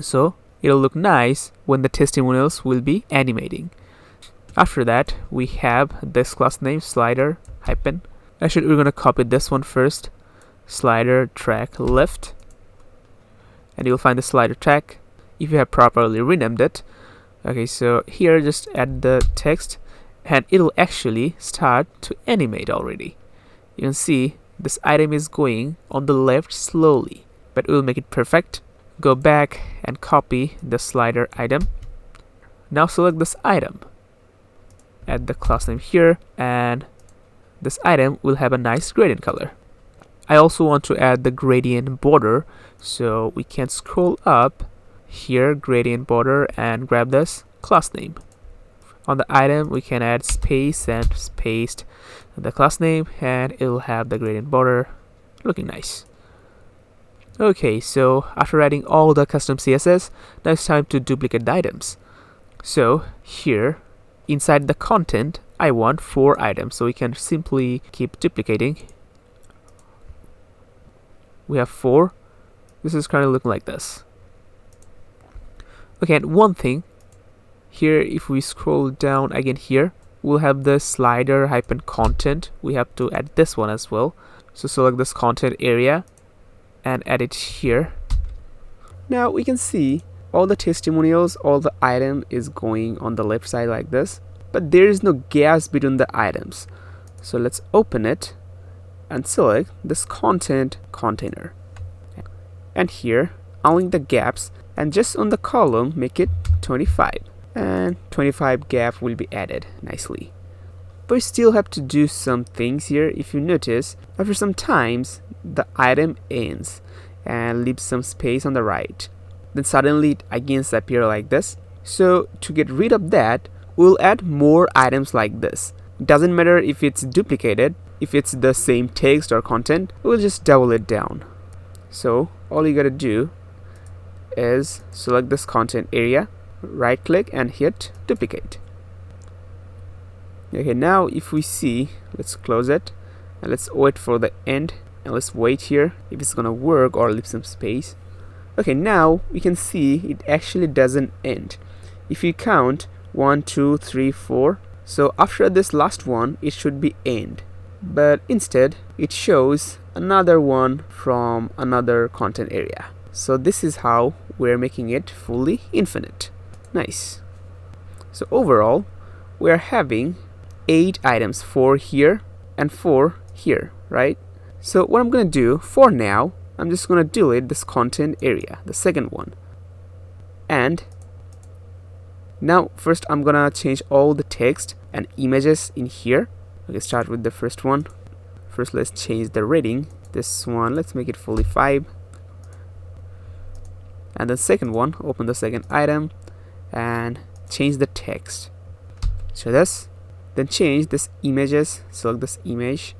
so it'll look nice when the testimonials will be animating. After that, we have this class name slider hyphen. Actually, we're gonna copy this one first, slider track left, and you'll find the slider track if you have properly renamed it. Okay, so here just add the text, and it'll actually start to animate already. You can see this item is going on the left slowly, but we'll make it perfect. Go back and copy the slider item. Now select this item, add the class name here, and this item will have a nice gradient color. I also want to add the gradient border, so we can scroll up here, gradient border, and grab this class name. On the item, we can add space and paste the class name, and it'll have the gradient border, looking nice. Okay, so after adding all the custom CSS, now it's time to duplicate the items. So here, inside the content, I want 4 items, so we can simply keep duplicating. We have 4. This is kind of looking like this. Okay, and one thing Here, if we scroll down again here, we'll have the slider hyphen content. We have to add this one as well. So select this content area and add it here. Now we can see all the testimonials, all the item is going on the left side like this, but there is no gaps between the items. So let's open it and select this content container. And here, unlink the gaps and just on the column, make it 25. And 25 gap will be added nicely. But you still have to do some things here. If you notice, after some times, the item ends and leaves some space on the right. Then suddenly it again appears like this. So to get rid of that, we'll add more items like this. It doesn't matter if it's duplicated, if it's the same text or content, we'll just double it down. So all you gotta do is select this content area, right click and hit duplicate. Okay, now if we see, let's close it and let's wait for the end and let's wait here if it's gonna work or leave some space. Okay, now we can see it actually doesn't end. If you count 1, 2, 3, 4, so after this last one it should be end, but instead it shows another one from another content area. So this is how we're making it fully infinite. Nice. So overall we're having 8 items, 4 here and 4 here, right? So what I'm gonna do for now, I'm just gonna delete this content area, the second one. And now first I'm gonna change all the text and images in here. Okay, start with the first one. First let's change the rating. This one, let's make it fully 5. And the second one, open the second item and change the text. So this, then change this images, select this image,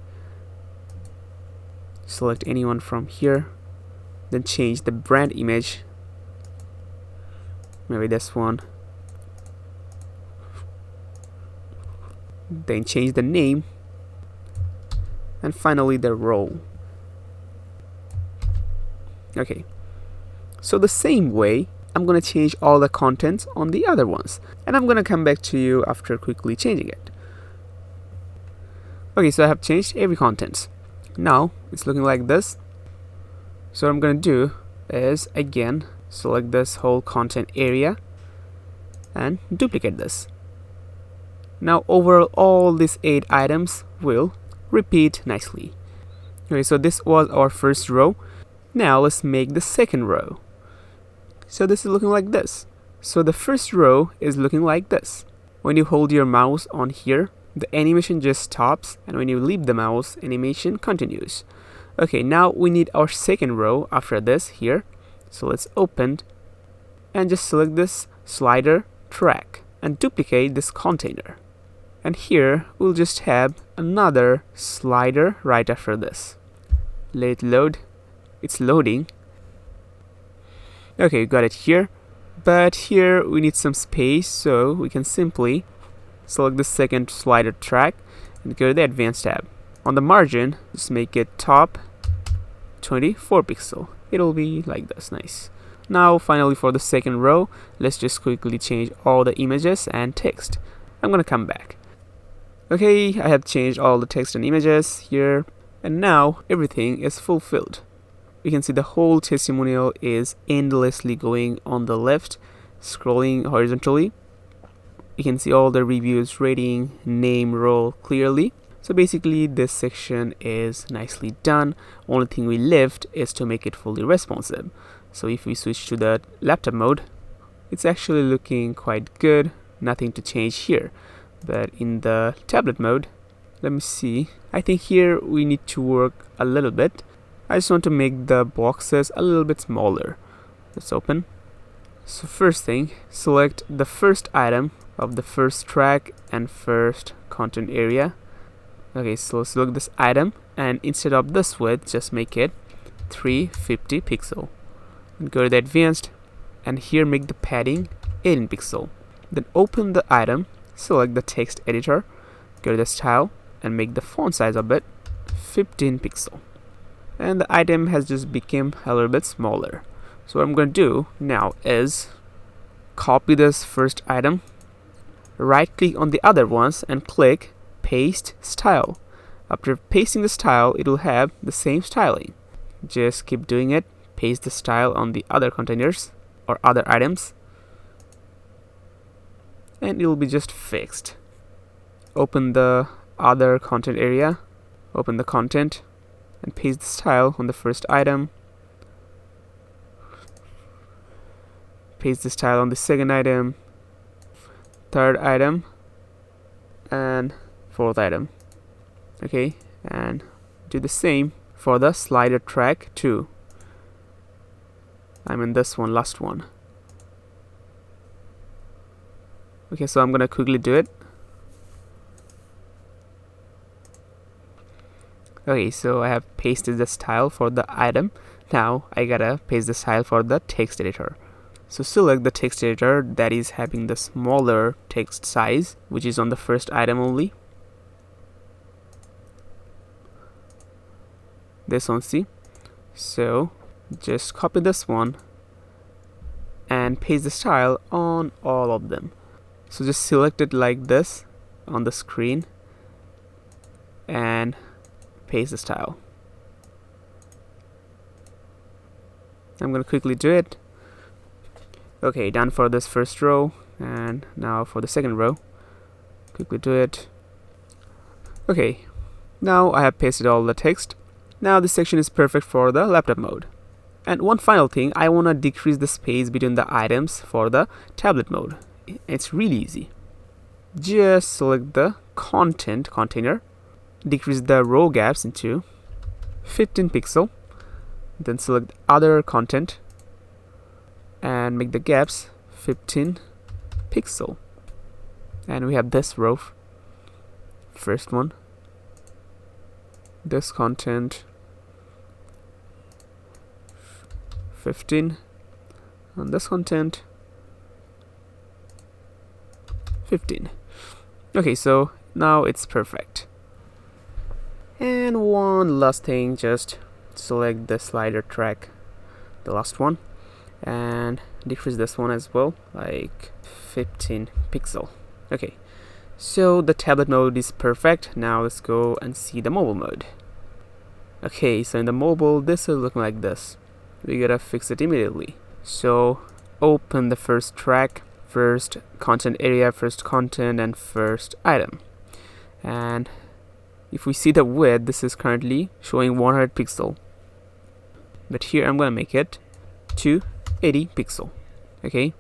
select anyone from here, then change the brand image, maybe this one, then change the name, and finally the role. Okay, so the same way I'm gonna change all the contents on the other ones, and I'm gonna come back to you after quickly changing it. Okay, so I have changed every content. Now it's looking like this. So what I'm gonna do is again select this whole content area and duplicate this. Now overall all these 8 items will repeat nicely. Okay, so this was our first row. Now let's make the second row. So this is looking like this. So the first row is looking like this. When you hold your mouse on here, the animation just stops, and when you leave the mouse, animation continues. Okay, now we need our second row after this here. So let's open and just select this slider track and duplicate this container. And here we'll just have another slider right after this. Let it load. It's loading. Okay, got it here. But here we need some space, so we can simply select the second slider track and go to the advanced tab. On the margin, just make it top 24 pixel. It'll be like this. Nice. Now finally for the second row, let's just quickly change all the images and text. I'm gonna come back. Okay, I have changed all the text and images here, and now everything is fulfilled. We can see the whole testimonial is endlessly going on the left, scrolling horizontally. You can see all the reviews, rating, name, role clearly. So basically this section is nicely done. Only thing we left is to make it fully responsive. So if we switch to the laptop mode, it's actually looking quite good. Nothing to change here. But in the tablet mode, let me see. I think here we need to work a little bit. I just want to make the boxes a little bit smaller. Let's open. So first thing, select the first item of the first track and first content area. Okay, so select this item, and instead of this width, just make it 350 pixel. And go to the advanced, and here make the padding 18 pixel. Then open the item, select the text editor, go to the style, and make the font size of it 15 pixel. And the item has just become a little bit smaller. So what I'm going to do now is copy this first item right click on the other ones and click paste style. After pasting the style, it will have the same styling. Just keep doing it. Paste the style on the other containers or other items, and it will be just fixed. Open the other content area, open the content, and paste the style on the first item. Paste the style on the second item, third item, and fourth item. Okay, and do the same for the slider track too. I mean this one, last one. Okay, so I'm gonna quickly do it. Okay, so I have pasted the style for the item. Now I gotta paste the style for the text editor. So select the text editor that is having the smaller text size, which is on the first item only. This one, see? So just copy this one and paste the style on all of them. So just select it like this on the screen and paste the style. I'm gonna quickly do it. Okay, done for this first row, and now for the second row. Quickly do it. Okay, now I have pasted all the text. Now this section is perfect for the laptop mode. And one final thing, I want to decrease the space between the items for the tablet mode. It's really easy. Just select the content container, decrease the row gaps into 15 pixel, then select other content and make the gaps 15 pixel. And we have this row, first one, this content 15, and this content 15. Okay, so now it's perfect. And one last thing, just select the slider track, the last one, and decrease this one as well, like 15 pixel. Okay, so the tablet mode is perfect. Now let's go and see the mobile mode. Okay, so in the mobile, this is looking like this. We gotta fix it immediately. So open the first track, first content area, first content, and first item. And if we see the width, this is currently showing 100 pixel. But here I'm gonna make it 280 pixel. Okay,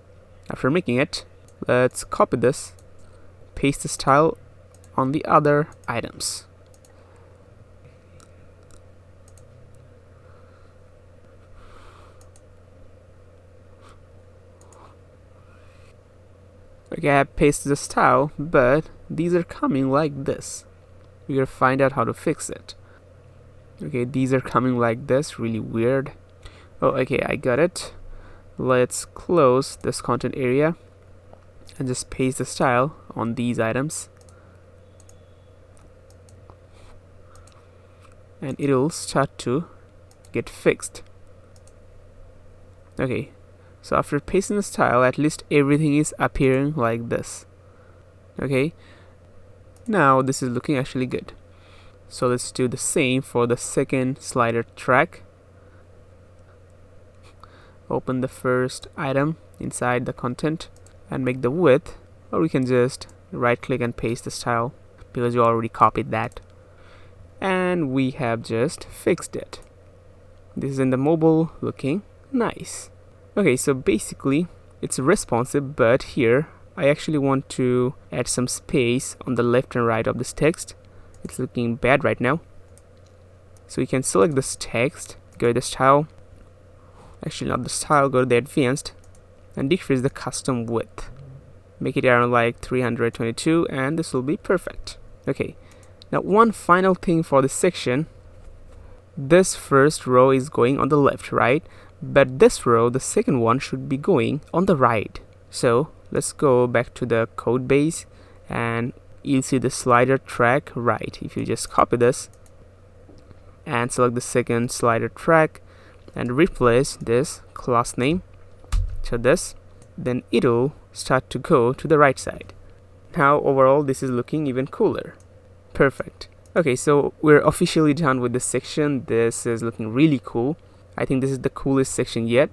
after making it, let's copy this, paste the style on the other items. Okay, I have pasted the style, but these are coming like this. We gotta find out how to fix it. Okay, these are coming like this, really weird. Oh, okay, I got it. Let's close this content area and just paste the style on these items. And it'll start to get fixed. Okay, so after pasting the style, at least everything is appearing like this. Okay, now this is looking actually good. So let's do the same for the second slider track. Open the first item inside the content and make the width, or we can just right click and paste the style because you already copied that. And we have just fixed it. This is in the mobile, looking nice. Okay, so basically it's responsive, but here I actually want to add some space on the left and right of this text. It's looking bad right now. So you can select this text, go to the style, actually not the style, go to the advanced, and decrease the custom width. Make it around like 322, and this will be perfect. Okay, now one final thing for this section. This first row is going on the left, right? But this row, the second one, should be going on the right. So let's go back to the code base, and you'll see the slider track right. If you just copy this and select the second slider track and replace this class name to this, then it'll start to go to the right side. Now overall this is looking even cooler. Perfect. Okay, so we're officially done with this section. This is looking really cool. I think this is the coolest section yet.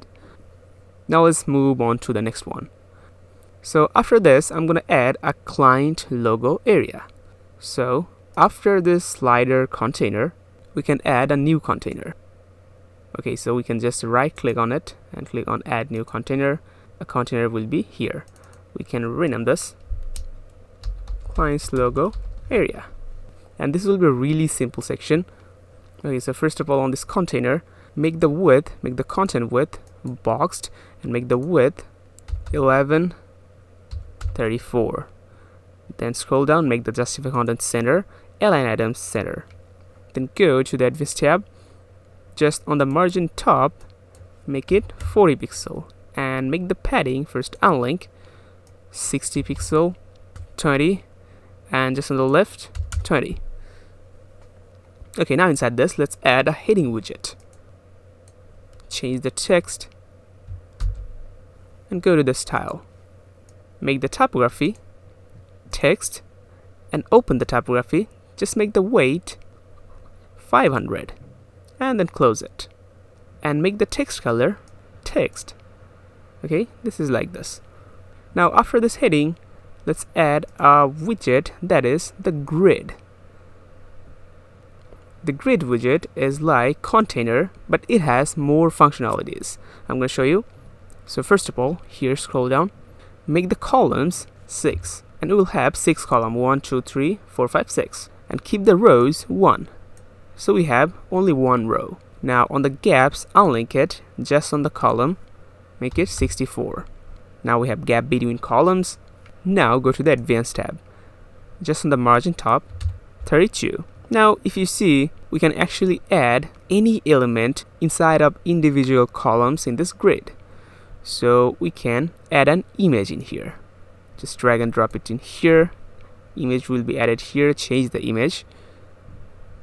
Now let's move on to the next one. So after this, I'm gonna add a client logo area. So after this slider container, we can add a new container. Okay, so we can just right click on it and click on add new container. A container will be here. We can rename this client's logo area. And this will be a really simple section. Okay, so first of all, on this container, make the content width boxed and make the width 1134. Then scroll down, make the justify content center, align items center. Then go to the advanced tab. Just on the margin top, make it 40 pixel and make the padding first unlink 60 pixel, 20, and just on the left 20. Okay, now inside this, let's add a heading widget. Change the text and go to the style. Make the typography text and open the typography. Just make the weight 500 and then close it. And make the text color text. Okay, this is like this. Now after this heading, let's add a widget that is the grid. The grid widget is like container, but it has more functionalities. I'm going to show you. So first of all, here scroll down, make the columns 6, and it will have 6 columns, 1, 2, 3, 4, 5, 6, and keep the rows 1. So we have only 1 row. Now on the gaps, unlink it just on the column, make it 64. Now we have gap between columns. Now go to the advanced tab, just on the margin top, 32. Now if you see, we can actually add any element inside of individual columns in this grid. So we can add an image in here. Just drag and drop it in here. Image will be added here. Change the image.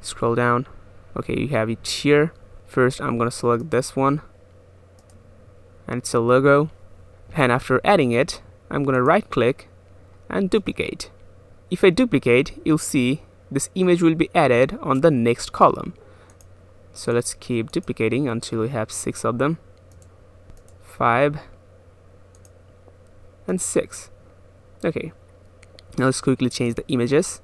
Scroll down. Okay, you have it here. First I'm gonna select this one, and it's a logo. And after adding it, I'm gonna right click and duplicate. If I duplicate, you'll see this image will be added on the next column. So let's keep duplicating until we have 6 of them. 5 and 6. Okay, now let's quickly change the images.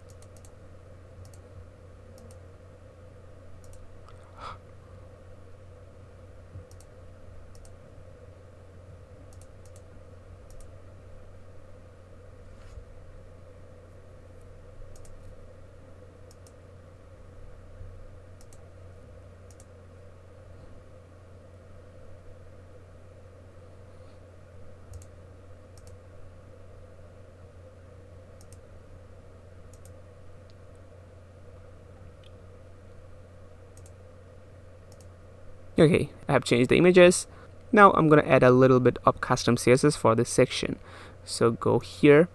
Okay, I have changed the images. Now I'm gonna add a little bit of custom CSS for this section. So go here.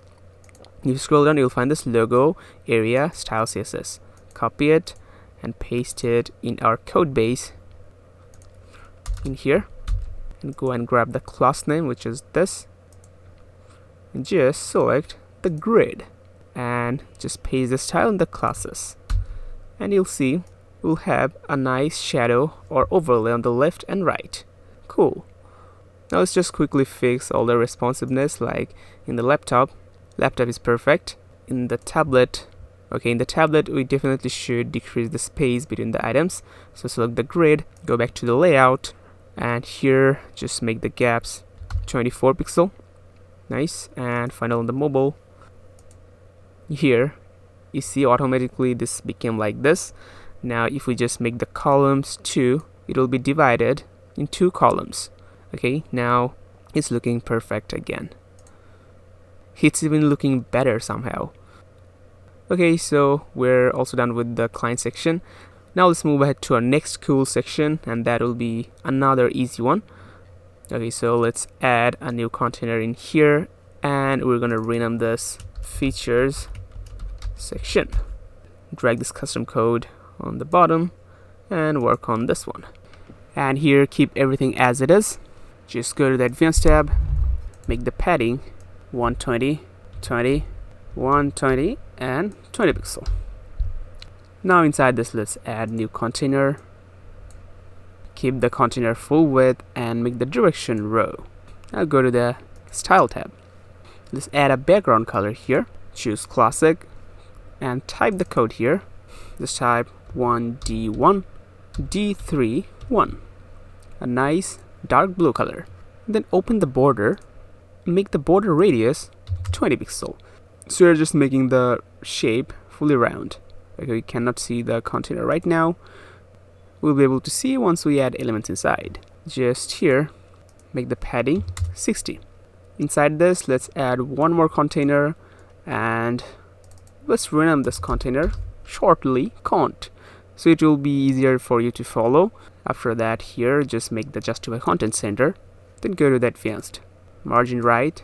If you scroll down, you'll find this logo area style CSS. Copy it and paste it in our code base in here. And go and grab the class name, which is this. And just select the grid and just paste the style in the classes. And you'll see we'll have a nice shadow or overlay on the left and right. Cool. Now let's just quickly fix all the responsiveness, like in the laptop is perfect. In the tablet, okay, in the tablet we definitely should decrease the space between the items. So select the grid, go back to the layout, and here just make the gaps 24 pixel. Nice. And final on the mobile. Here you see automatically this became like this. Now if we just make the columns 2, it will be divided in 2 columns. Okay, now it's looking perfect again. It's even looking better somehow. Okay, so we're also done with the client section. Now let's move ahead to our next cool section, and that will be another easy one. Okay, so let's add a new container in here, and we're gonna rename this features section. Drag this custom code on the bottom and work on this one. And here keep everything as it is. Just go to the advanced tab, make the padding 120, 20, 120 and 20 pixel. Now inside this, let's add new container. Keep the container full width and make the direction row. Now go to the style tab. Let's add a background color here. Choose classic and type the code here. Let's type 1D1 D31, a nice dark blue color. Then open the border, make the border radius 20 pixel. So you're just making the shape fully round. Okay, we cannot see the container right now. We'll be able to see once we add elements inside. Just here, make the padding 60. Inside this, let's add one more container and let's rename this container shortly cont, so it will be easier for you to follow. After that, here just make the justify content center, then go to the advanced, margin right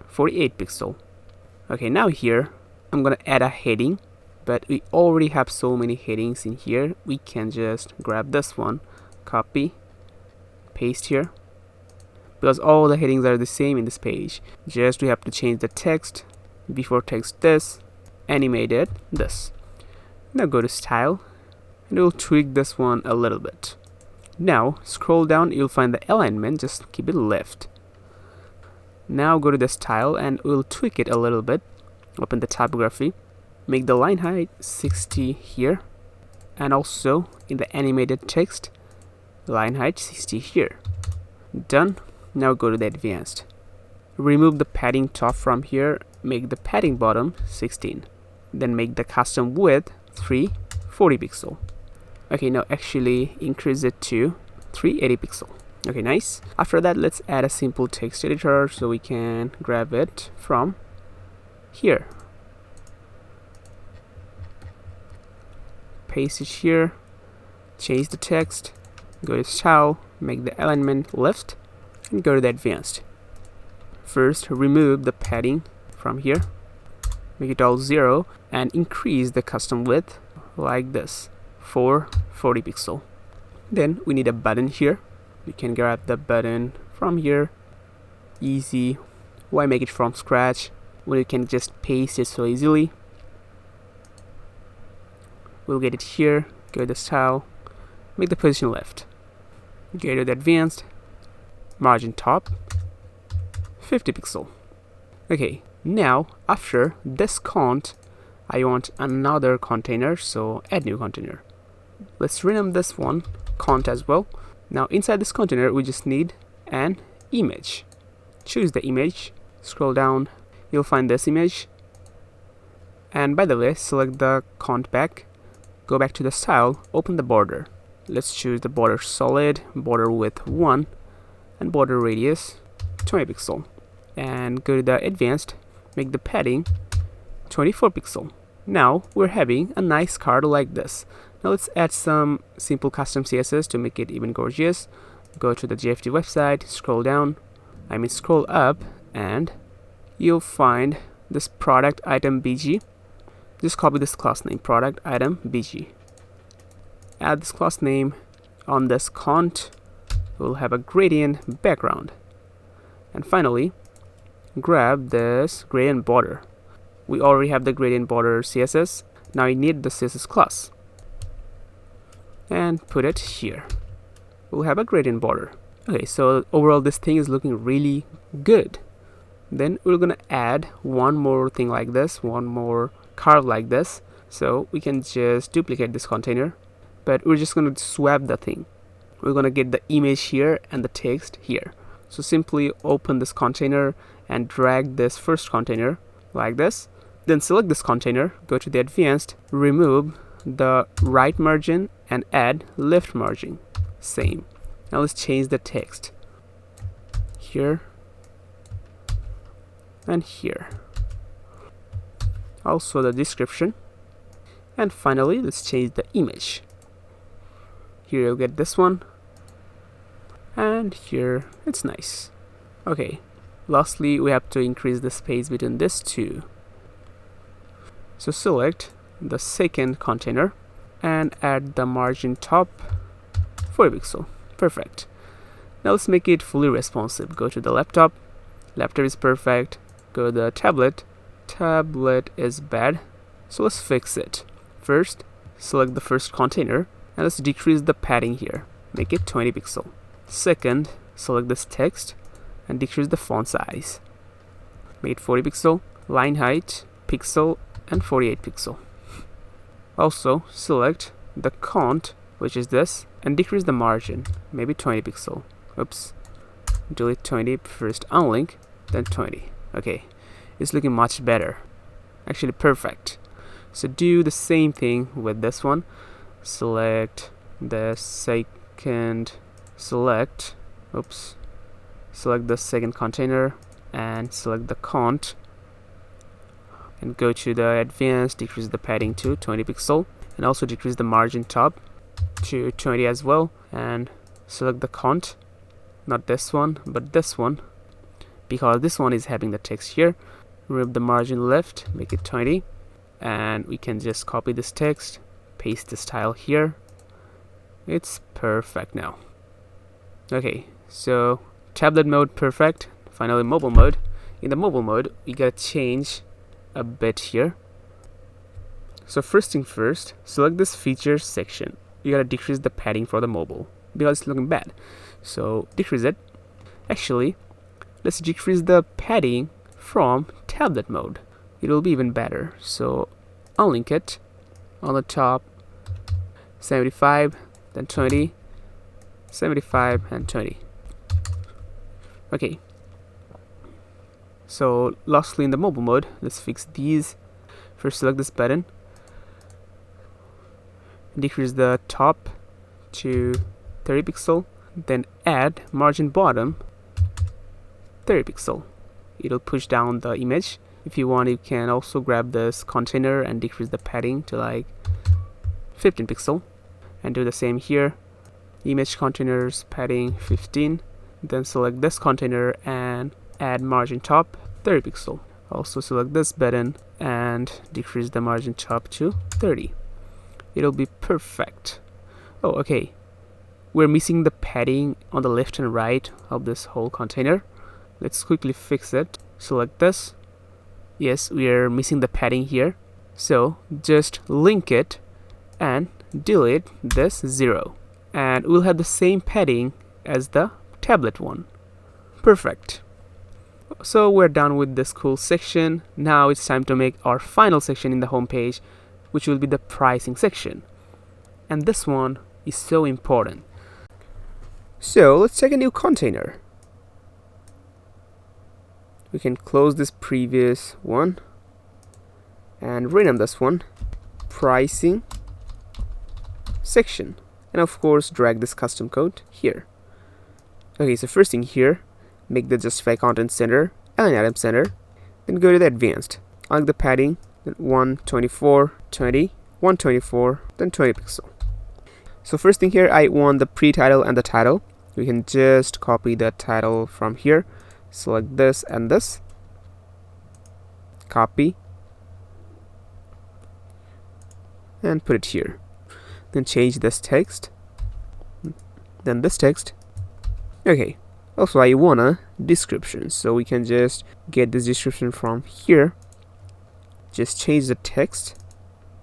48 pixel. Okay, now here I'm gonna add a heading, but we already have so many headings in here. We can just grab this one, copy, paste here, because all the headings are the same in this page. Just we have to change the text. Before text this, animate it this. Now go to style and we'll tweak this one a little bit. Now scroll down, you'll find the alignment, just keep it left. Now go to the style and we'll tweak it a little bit. Open the typography, make the line height 60 here, and also in the animated text, line height 60 here. Done. Now go to the advanced. Remove the padding top from here, make the padding bottom 16. Then make the custom width 340 pixel. Okay, now actually increase it to 380 pixel. Okay, nice. After that, let's add a simple text editor so we can grab it from here. Paste it here, change the text, go to style, make the alignment left, and go to the advanced. First, remove the padding from here, make it all 0, and increase the custom width like this, 440 pixel. Then we need a button here. We can grab the button from here. Easy. Why make it from scratch when you can just paste it so easily? We'll get it here, go to the style, make the position left, go to the advanced, margin top 50 pixel. Okay, now after this cont, I want another container, so add new container. Let's rename this one cont as well. Now inside this container we just need an image. Choose the image, scroll down, you'll find this image, and by the way, select the cont back, go back to the style, open the border. Let's choose the border solid, border width 1, and border radius 20 pixel. And go to the advanced, make the padding 24 pixel. Now we're having a nice card like this. Now let's add some simple custom CSS to make it even gorgeous. Go to the GFT website, scroll up, and you'll find this product item BG. Just copy this class name, product item BG. Add this class name on this cont. We'll have a gradient background. And finally, grab this gradient border. We already have the gradient border CSS. Now we need the CSS class. And put it here. We'll have a gradient border. Okay, so overall this thing is looking really good. Then we're gonna add one more thing like this, one more curve like this. So we can just duplicate this container, but we're just gonna swap the thing. We're gonna get the image here and the text here. So simply open this container and drag this first container like this. Then select this container, go to the advanced, remove the right margin and add left margin. Same. Now let's change the text here and here. Also the description. And finally, let's change the image. Here you'll get this one. And here it's nice. Okay, lastly we have to increase the space between these two. So select the second container and add the margin top 40 pixel. Perfect. Now let's make it fully responsive. Go to the laptop is perfect. Go to the tablet tablet is bad, so let's fix it. First, select the first container and let's decrease the padding here, make it 20 pixel. Second, select this text and decrease the font size, make it 40 pixel, line height, pixel, and 48 pixel. Also, select the font, which is this, and decrease the margin, maybe 20 pixel. Oops, delete 20, first unlink, then 20. Okay, it's looking much better, actually perfect. So do the same thing with this one. Select the second, select the second container and select the font and go to the advanced, decrease the padding to 20 pixel and also decrease the margin top to 20 as well, and select the font, not this one but this one, because this one is having the text here. Remove the margin left, make it 20, and we can just copy this text, paste the style here. It's perfect now. Okay, so tablet mode perfect. Finally mobile mode. In the mobile mode we gotta change a bit here. So first thing first, select this features section. You gotta decrease the padding for the mobile because it's looking bad, so decrease it. Actually, let's decrease the padding from tablet mode, it will be even better. So unlink it, on the top 75, then 20, 75 and 20. Okay, so lastly in the mobile mode, let's fix these. First select this button, decrease the top to 30 pixel, then add margin bottom 30 pixel. It'll push down the image. If you want, you can also grab this container and decrease the padding to like 15 pixel and do the same here. Image containers padding 15, then select this container and add margin top 30 pixel. Also select this button and decrease the margin top to 30. It'll be perfect. Oh, okay, we're missing the padding on the left and right of this whole container. Let's quickly fix it. Select this. Yes, we are missing the padding here, so just link it and delete this 0, and we'll have the same padding as the tablet one. Perfect. So we're done with this cool section. Now it's time to make our final section in the home page, which will be the pricing section, and this one is so important. So let's take a new container. We can close this previous one and rename this one pricing section, and of course drag this custom code here. Okay, so first thing here, make the justify content center and item center, then go to the advanced, unlock the padding, then 124, 20, 124, then 20 pixel. So first thing here, I want the pre-title and the title. We can just copy the title from here, select this and this, copy and put it here, then change this text, then this text. Okay, also I want a description, so we can just get this description from here. Just change the text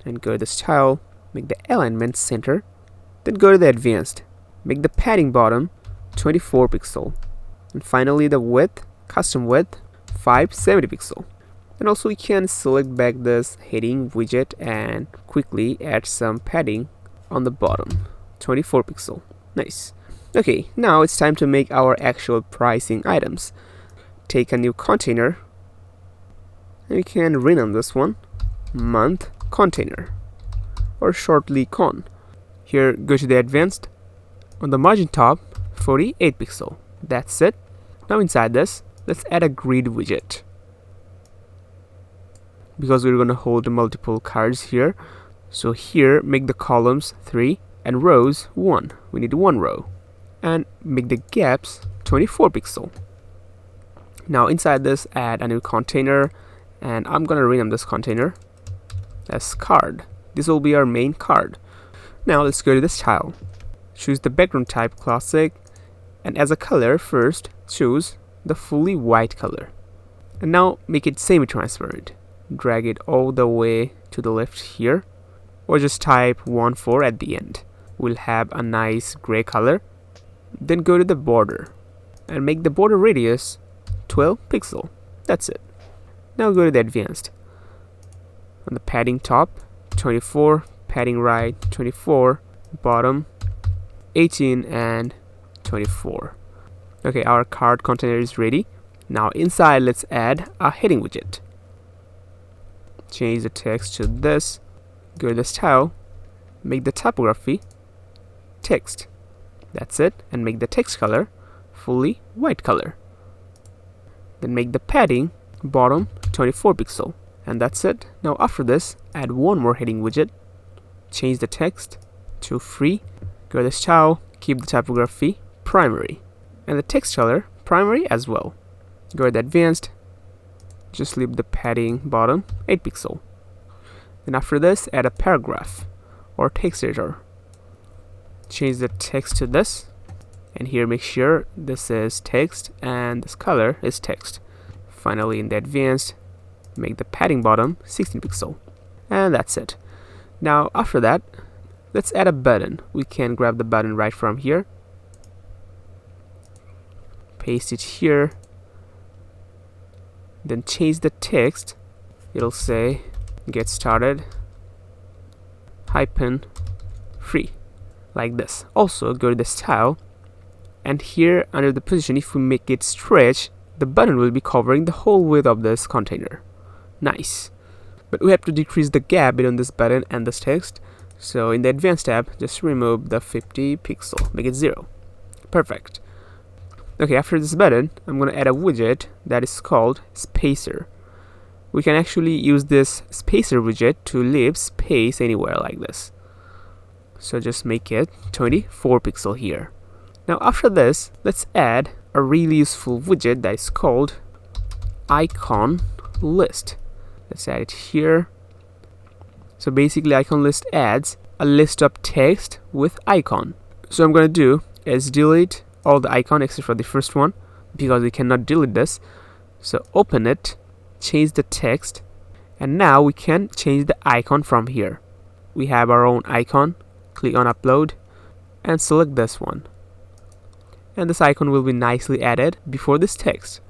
and go to the style, make the alignment center, then go to the advanced, make the padding bottom 24 pixel, and finally the width, custom width 570 pixel. And also we can select back this heading widget and quickly add some padding on the bottom, 24 pixel. Nice. Okay, now it's time to make our actual pricing items. Take a new container and we can rename this one month container or shortly con. Here, go to the advanced, on the margin top 48 pixel. That's it. Now inside this, let's add a grid widget, because we're going to hold multiple cards here. So here, make the columns 3 and rows 1. We need 1 row, and make the gaps 24 pixel. Now inside this, add a new container, and I'm gonna rename this container as card. This will be our main card. Now let's go to the style, choose the background type classic, and as a color, first choose the fully white color, and now make it semi-transparent. drag it all the way to the left here, or just type 14 at the end. We'll have a nice gray color. Then go to the border and make the border radius 12 pixel. That's it. Now go to the advanced. On the padding top 24, padding right 24, bottom 18 and 24. Okay, our cart container is ready. Now inside, let's add a heading widget. Change the text to this. Go to the style, make the typography text. That's it, and make the text color fully white color. Then make the padding bottom 24 pixel, and that's it. Now after this, add one more heading widget. Change the text to free. Go to the style, keep the typography primary, and the text color primary as well. Go to the advanced, just leave the padding bottom 8 pixel. Then after this, add a paragraph or text editor. Change the text to this, and here make sure this is text and this color is text. Finally, in the advanced, make the padding bottom 16 pixel, and that's it. Now after that, let's add a button. We can grab the button right from here, paste it here, then change the text. It'll say get started -free, like this. Also go to the style, and here under the position, if we make it stretch, the button will be covering the whole width of this container. Nice. But we have to decrease the gap between this button and this text. So in the advanced tab, just remove the 50 pixel, make it 0. Perfect. Okay, after this button, I'm going to add a widget that is called spacer. We can actually use this spacer widget to leave space anywhere like this. So just make it 24 pixel here. Now after this, let's add a really useful widget that is called icon list. Let's add it here. So basically, icon list adds a list of text with icon. So I'm going to do is delete all the icon except for the first one, because we cannot delete this. So open it, change the text, and now we can change the icon from here. We have our own icon. Click on upload and select this one, and this icon will be nicely added before this text.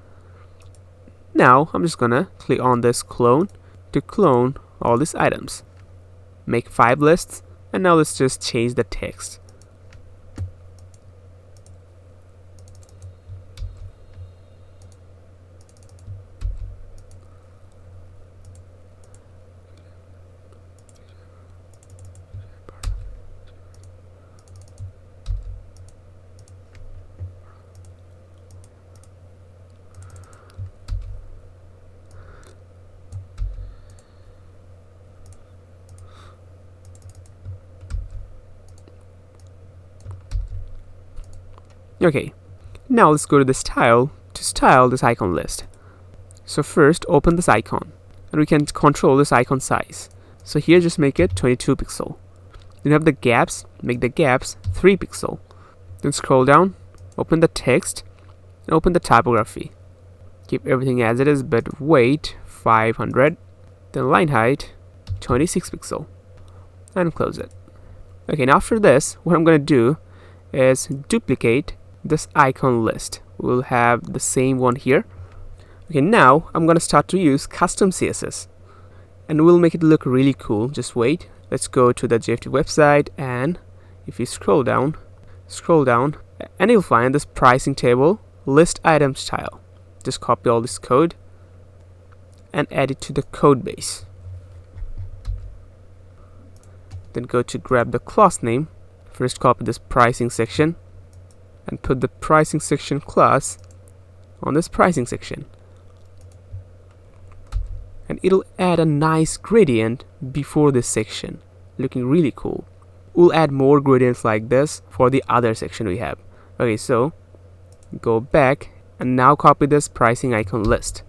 Now I'm just gonna click on this clone to clone all these items. Make 5 lists, and now let's just change the text. Okay, now let's go to the style to style this icon list. So first open this icon, and we can control this icon size. So here just make it 22 pixel. Then have the gaps, make the gaps 3 pixel. Then scroll down, open the text, and open the typography. Keep everything as it is, but weight 500. Then line height 26 pixel, and close it. Okay, now after this, what I'm going to do is duplicate this icon list. We'll have the same one here. Okay, now I'm gonna start to use custom CSS, and we'll make it look really cool. Just wait. Let's go to the JFT website, and if you scroll down, and you'll find this pricing table list item style. Just copy all this code and add it to the code base. Then go to grab the class name. First copy this pricing section and put the pricing section class on this pricing section, and it'll add a nice gradient before this section, looking really cool. We'll add more gradients like this for the other section we have. Okay, so go back and now copy this pricing icon list.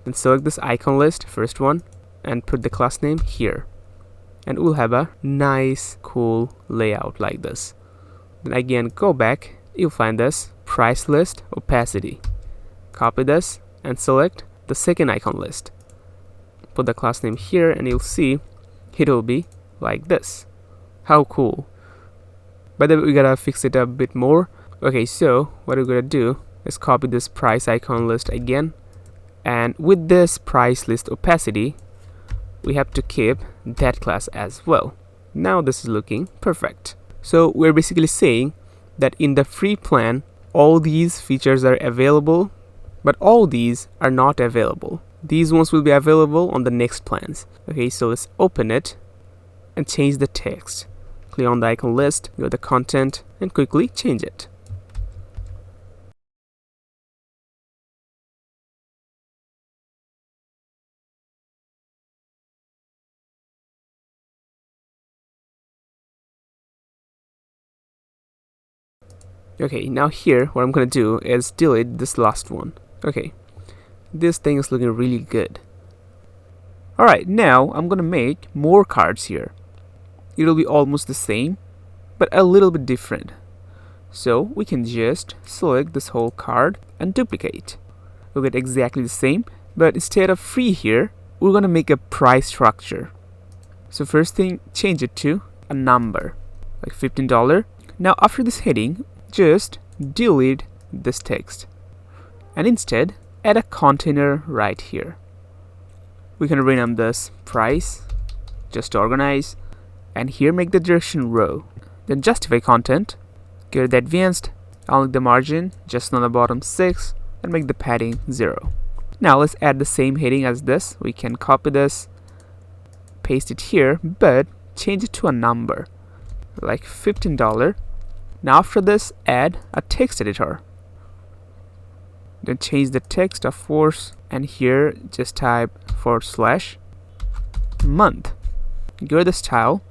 Then select this icon list, first one, and put the class name here, and we'll have a nice cool layout like this. Then again, go back, you'll find this price list opacity. Copy this and select the second icon list. put the class name here, and you'll see it will be like this. How cool. By the way, we gotta fix it a bit more. Okay, so what we're gonna do is copy this price icon list again, and with this price list opacity we have to keep that class as well. Now this is looking perfect. So we're basically saying that in the free plan all these features are available, but all these are not available. These ones will be available on the next plans. Okay, so let's open it and change the text. Click on the icon list, go to the content, and quickly change it. Okay, now here what I'm gonna do is delete this last one. Okay, this thing is looking really good. Alright, now I'm gonna make more cards here. It'll be almost the same, but a little bit different. So we can just select this whole card and duplicate. We'll get exactly the same, but instead of free here, we're gonna make a price structure. So first thing, change it to a number, like $15. Now after this heading, just delete this text and instead add a container right here. We can rename this price just to organize, and here make the direction row. Then justify content, go to the advanced, unlock the margin just on the bottom 6 and make the padding 0. Now let's add the same heading as this. We can copy this, paste it here, but change it to a number like $15. Now after this, add a text editor. Then change the text, of course, and here just type / month. Go to the style,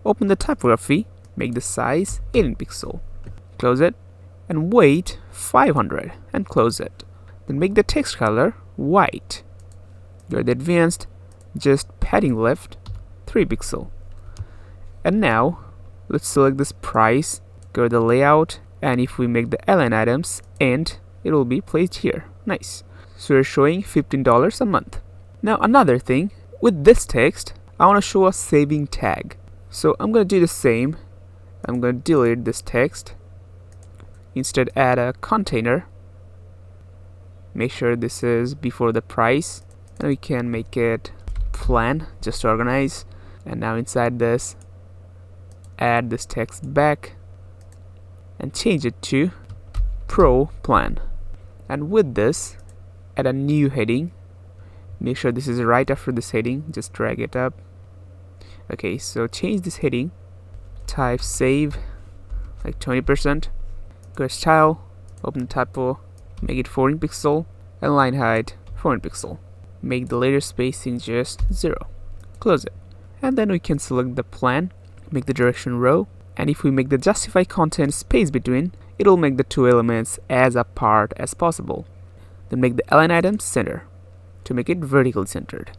open the typography, make the size 18 pixel. Close it and weight 500 and close it. Then make the text color white. Go to the advanced, just padding left 3 pixel. And now let's select this price. Go to the layout, and if we make the align items and it will be placed here. Nice. So we're showing $15 a month. Now another thing, with this text I want to show a saving tag. So I'm going to do the same. I'm going to delete this text, instead add a container. Make sure this is before the price, and we can make it plan just to organize. And now inside this, add this text back and change it to Pro Plan. And with this, add a new heading. Make sure this is right after this heading, just drag it up. Okay, so change this heading, type save like 20%, go to style, open the typo, make it 14 pixel, and line height 14 pixel. Make the layer spacing just 0. Close it. And then we can select the plan, make the direction row, and if we make the justify content space between, it'll make the two elements as apart as possible. Then make the align item center to make it vertically centered.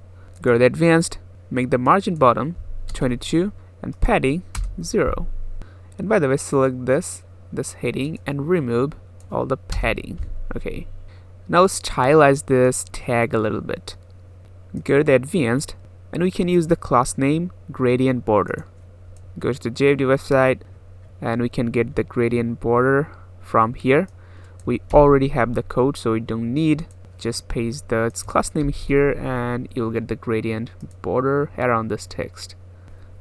Go to the advanced, make the margin bottom 22 and padding 0. And by the way, select this heading and remove all the padding. Okay, now let's stylize this tag a little bit. Go to the advanced, and we can use the class name gradient border. Go to the JFD website, and we can get the gradient border from here. We already have the code, so we don't need. Just paste the class name here and you'll get the gradient border around this text.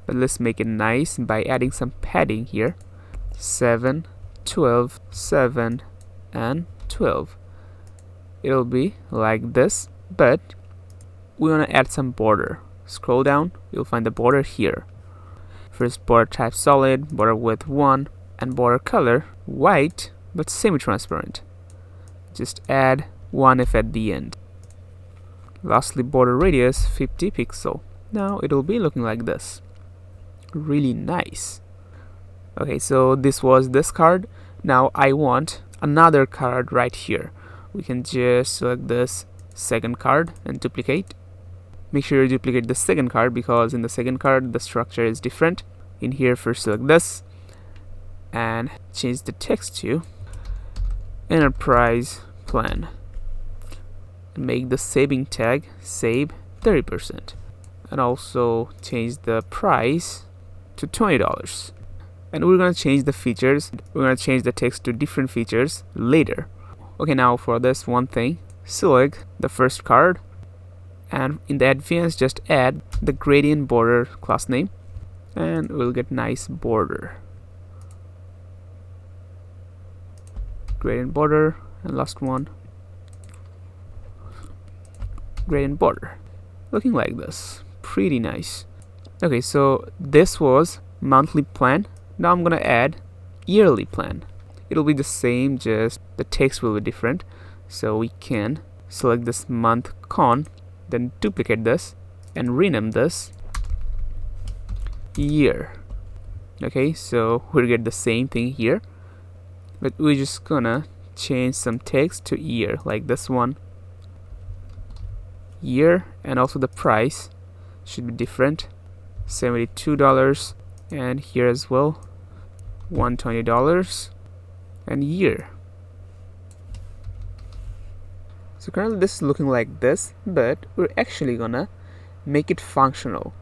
But let's make it nice by adding some padding here. 7, 12, 7, and 12. It'll be like this, but we want to add some border. Scroll down, you'll find the border here. First, border type solid, border width 1, and border color white but semi-transparent. Just add 1 if at the end. Lastly, border radius 50 pixel. Now it'll be looking like this. Really nice. Okay, so this was this card. Now I want another card right here. We can just select this second card and duplicate. Make sure you duplicate the second card because in the second card the structure is different. In here, first select this and change the text to Enterprise Plan. Make the saving tag save 30%. And also change the price to $20. And we're gonna change the features. We're gonna change the text to different features later. Okay, now for this one thing, select the first card, and in the advanced just add the gradient border class name, and we'll get nice border. Gradient border, and last one, gradient border. Looking like this, pretty nice. Okay, so this was monthly plan. Now I'm gonna add yearly plan. It'll be the same, just the text will be different. So we can select this month con, then duplicate this and rename this year. Okay, so we'll get the same thing here, but we're just gonna change some text to year, like this one, year, and also the price should be different, $72, and here as well, $120, and year. So currently this is looking like this, but we're actually gonna make it functional.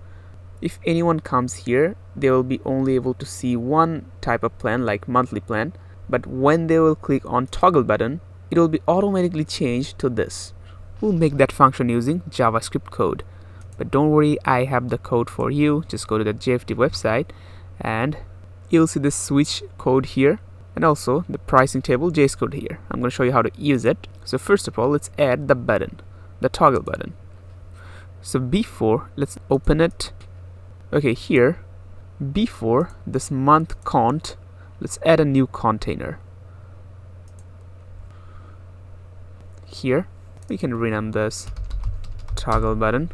If anyone comes here, they will be only able to see one type of plan, like monthly plan, but when they will click on toggle button, it will be automatically changed to this. We'll make that function using JavaScript code, but don't worry, I have the code for you. Just go to the JFD website and you'll see the switch code here, and also the pricing table JS code here. I'm going to show you how to use it. So first of all, let's add the button, the toggle button. So before, let's open it. Okay, here, before this month cont, let's add a new container. Here, we can rename this toggle button.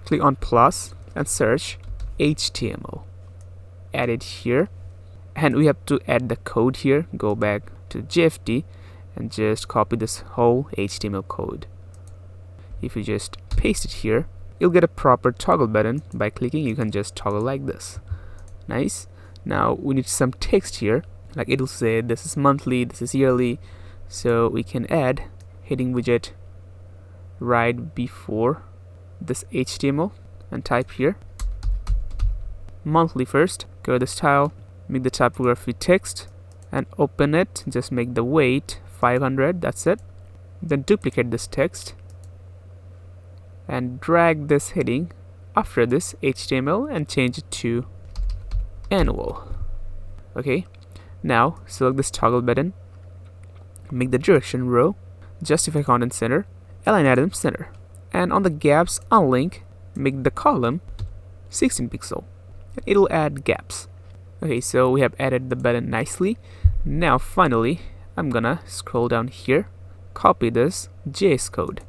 Click on plus and search HTML. Add it here. And we have to add the code here. Go back to JFD and just copy this whole HTML code. If you just paste it here, you'll get a proper toggle button. By clicking, you can just toggle like this. Nice. Now we need some text here, like it'll say this is monthly, this is yearly. So we can add heading widget right before this HTML and type here monthly first. Go to the style, make the typography text and open it. Just make the weight 500, that's it. Then duplicate this text and drag this heading after this HTML and change it to annual. Okay, now select this toggle button, make the direction row, justify content center, align item center, and on the gaps unlink, make the column 16 pixel. It'll add gaps. Okay, so we have added the button nicely. Now finally, I'm gonna scroll down here, copy this JS code,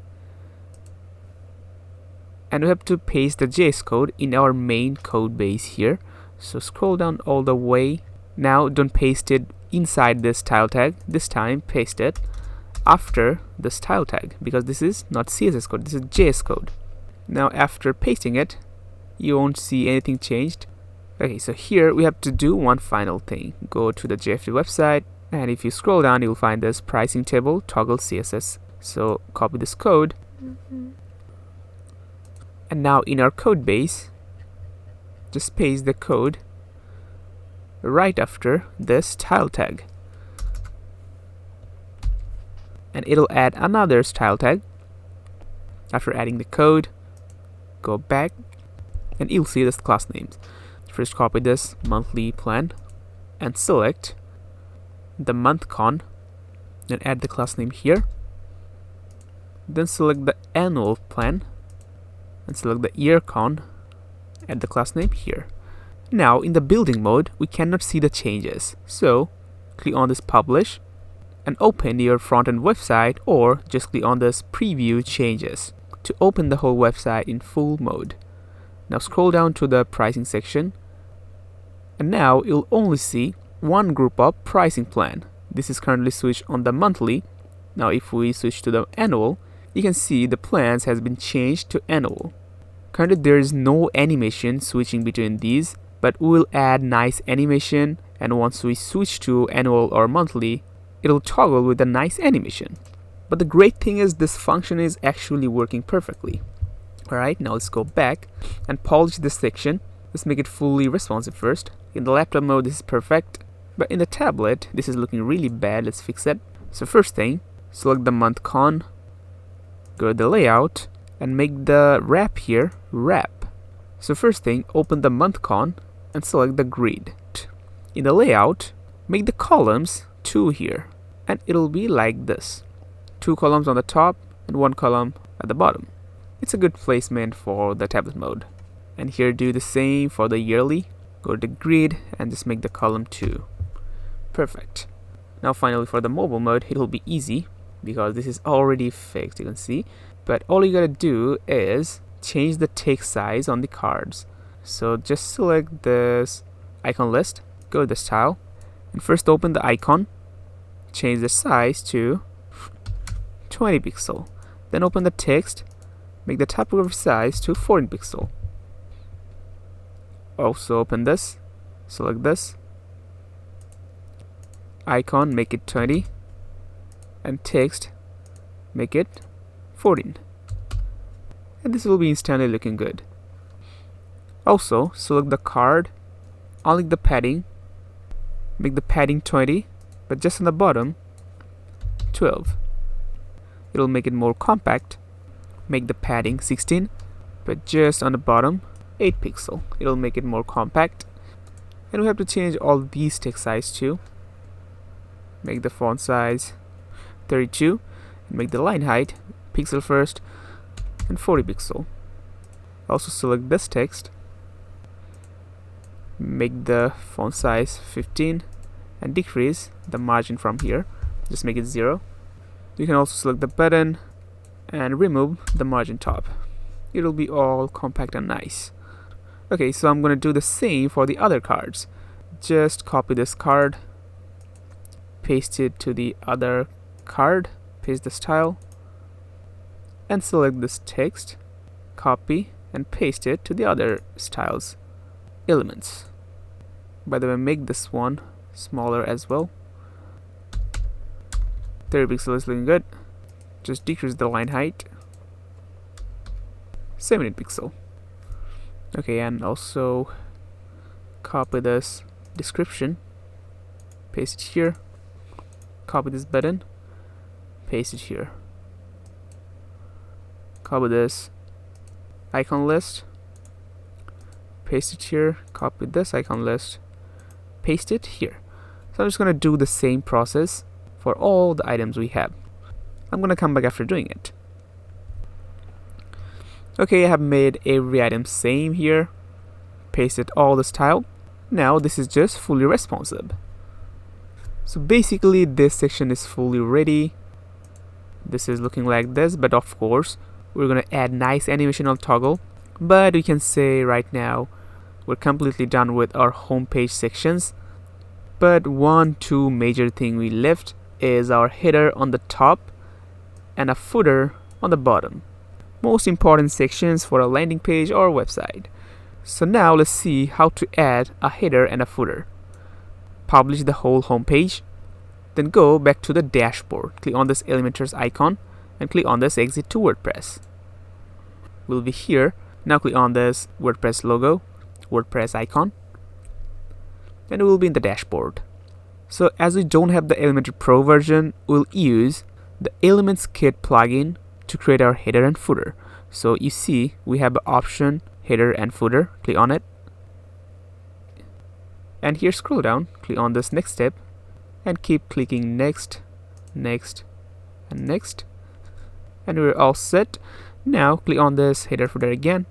and we have to paste the JS code in our main code base here. So scroll down all the way. Now don't paste it inside this style tag. This time paste it after the style tag, because this is not CSS code, this is JS code. Now after pasting it, you won't see anything changed. Okay, so here we have to do one final thing. Go to the JFD website, and if you scroll down, you'll find this pricing table toggle CSS. So copy this code, and now in our code base, just paste the code right after this style tag, and it'll add another style tag. After adding the code, go back and you'll see this class names. First copy this monthly plan and select the month con, then add the class name here. Then select the annual plan and select the year con, add the class name here. Now in the building mode, we cannot see the changes, so click on this publish and open your front-end website, or just click on this preview changes to open the whole website in full mode. Now scroll down to the pricing section, and now you'll only see one group of pricing plan. This is currently switched on the monthly. Now if we switch to the annual, you can see the plans has been changed to annual. Currently there is no animation switching between these, but we will add nice animation, and once we switch to annual or monthly, it'll toggle with a nice animation. But the great thing is this function is actually working perfectly. Alright, now let's go back and polish this section. Let's make it fully responsive first. In the laptop mode, this is perfect, but in the tablet, this is looking really bad. Let's fix it. So first thing, select the month con, go to the layout, and make the wrap here wrap. So first thing, open the month con and select the grid. In the layout, make the columns 2 here, and it'll be like this. 2 columns on the top and 1 column at the bottom. It's a good placement for the tablet mode. And here do the same for the yearly. Go to the grid and just make the column 2. Perfect. Now finally for the mobile mode, it'll be easy because this is already fixed, you can see. But all you gotta do is change the text size on the cards. So just select this icon list, go to the style, and first open the icon, change the size to 20 pixel. Then open the text, make the typography size to 14 pixel. Also open this, select this icon, make it 20, and text, make it 14. And this will be instantly looking good. Also select the card, unlink the padding, make the padding 20, but just on the bottom 12. It'll make it more compact. Make the padding 16, but just on the bottom 8 pixel. It'll make it more compact. And we have to change all these text size too. Make the font size 32 and make the line height pixel first and 40 pixel. Also select this text, make the font size 15 and decrease the margin from here. Just make it 0. You can also select the button and remove the margin top. It'll be all compact and nice. Okay, so I'm gonna do the same for the other cards. Just copy this card, paste it to the other card, paste the style, and select this text, copy and paste it to the other styles elements. By the way, make this one smaller as well. 30 pixel is looking good. Just decrease the line height 17 pixel. Okay, and also copy this description, paste it here, copy this button, paste it here, copy this icon list, paste it here, copy this icon list, paste it here. So I'm just gonna do the same process for all the items we have. I'm gonna come back after doing it. Okay, I have made every item same here, pasted all the style. Now this is just fully responsive. So basically this section is fully ready. This is looking like this, but of course we're gonna add nice animation on toggle. But we can say right now we're completely done with our homepage sections. But 1-2 major thing we left is our header on the top and a footer on the bottom. Most important sections for a landing page or website. So now let's see how to add a header and a footer. Publish the whole home page, then go back to the dashboard. Click on this Elementor's icon and click on this exit to WordPress. We'll be here. Now click on this WordPress logo, WordPress icon, and we'll be in the dashboard. So as we don't have the Elementor Pro version, we'll use the Elements Kit plugin to create our header and footer. So you see we have the option header and footer. Click on it, and here scroll down, click on this next step and keep clicking next, next, and next, and we're all set. Now click on this header footer again.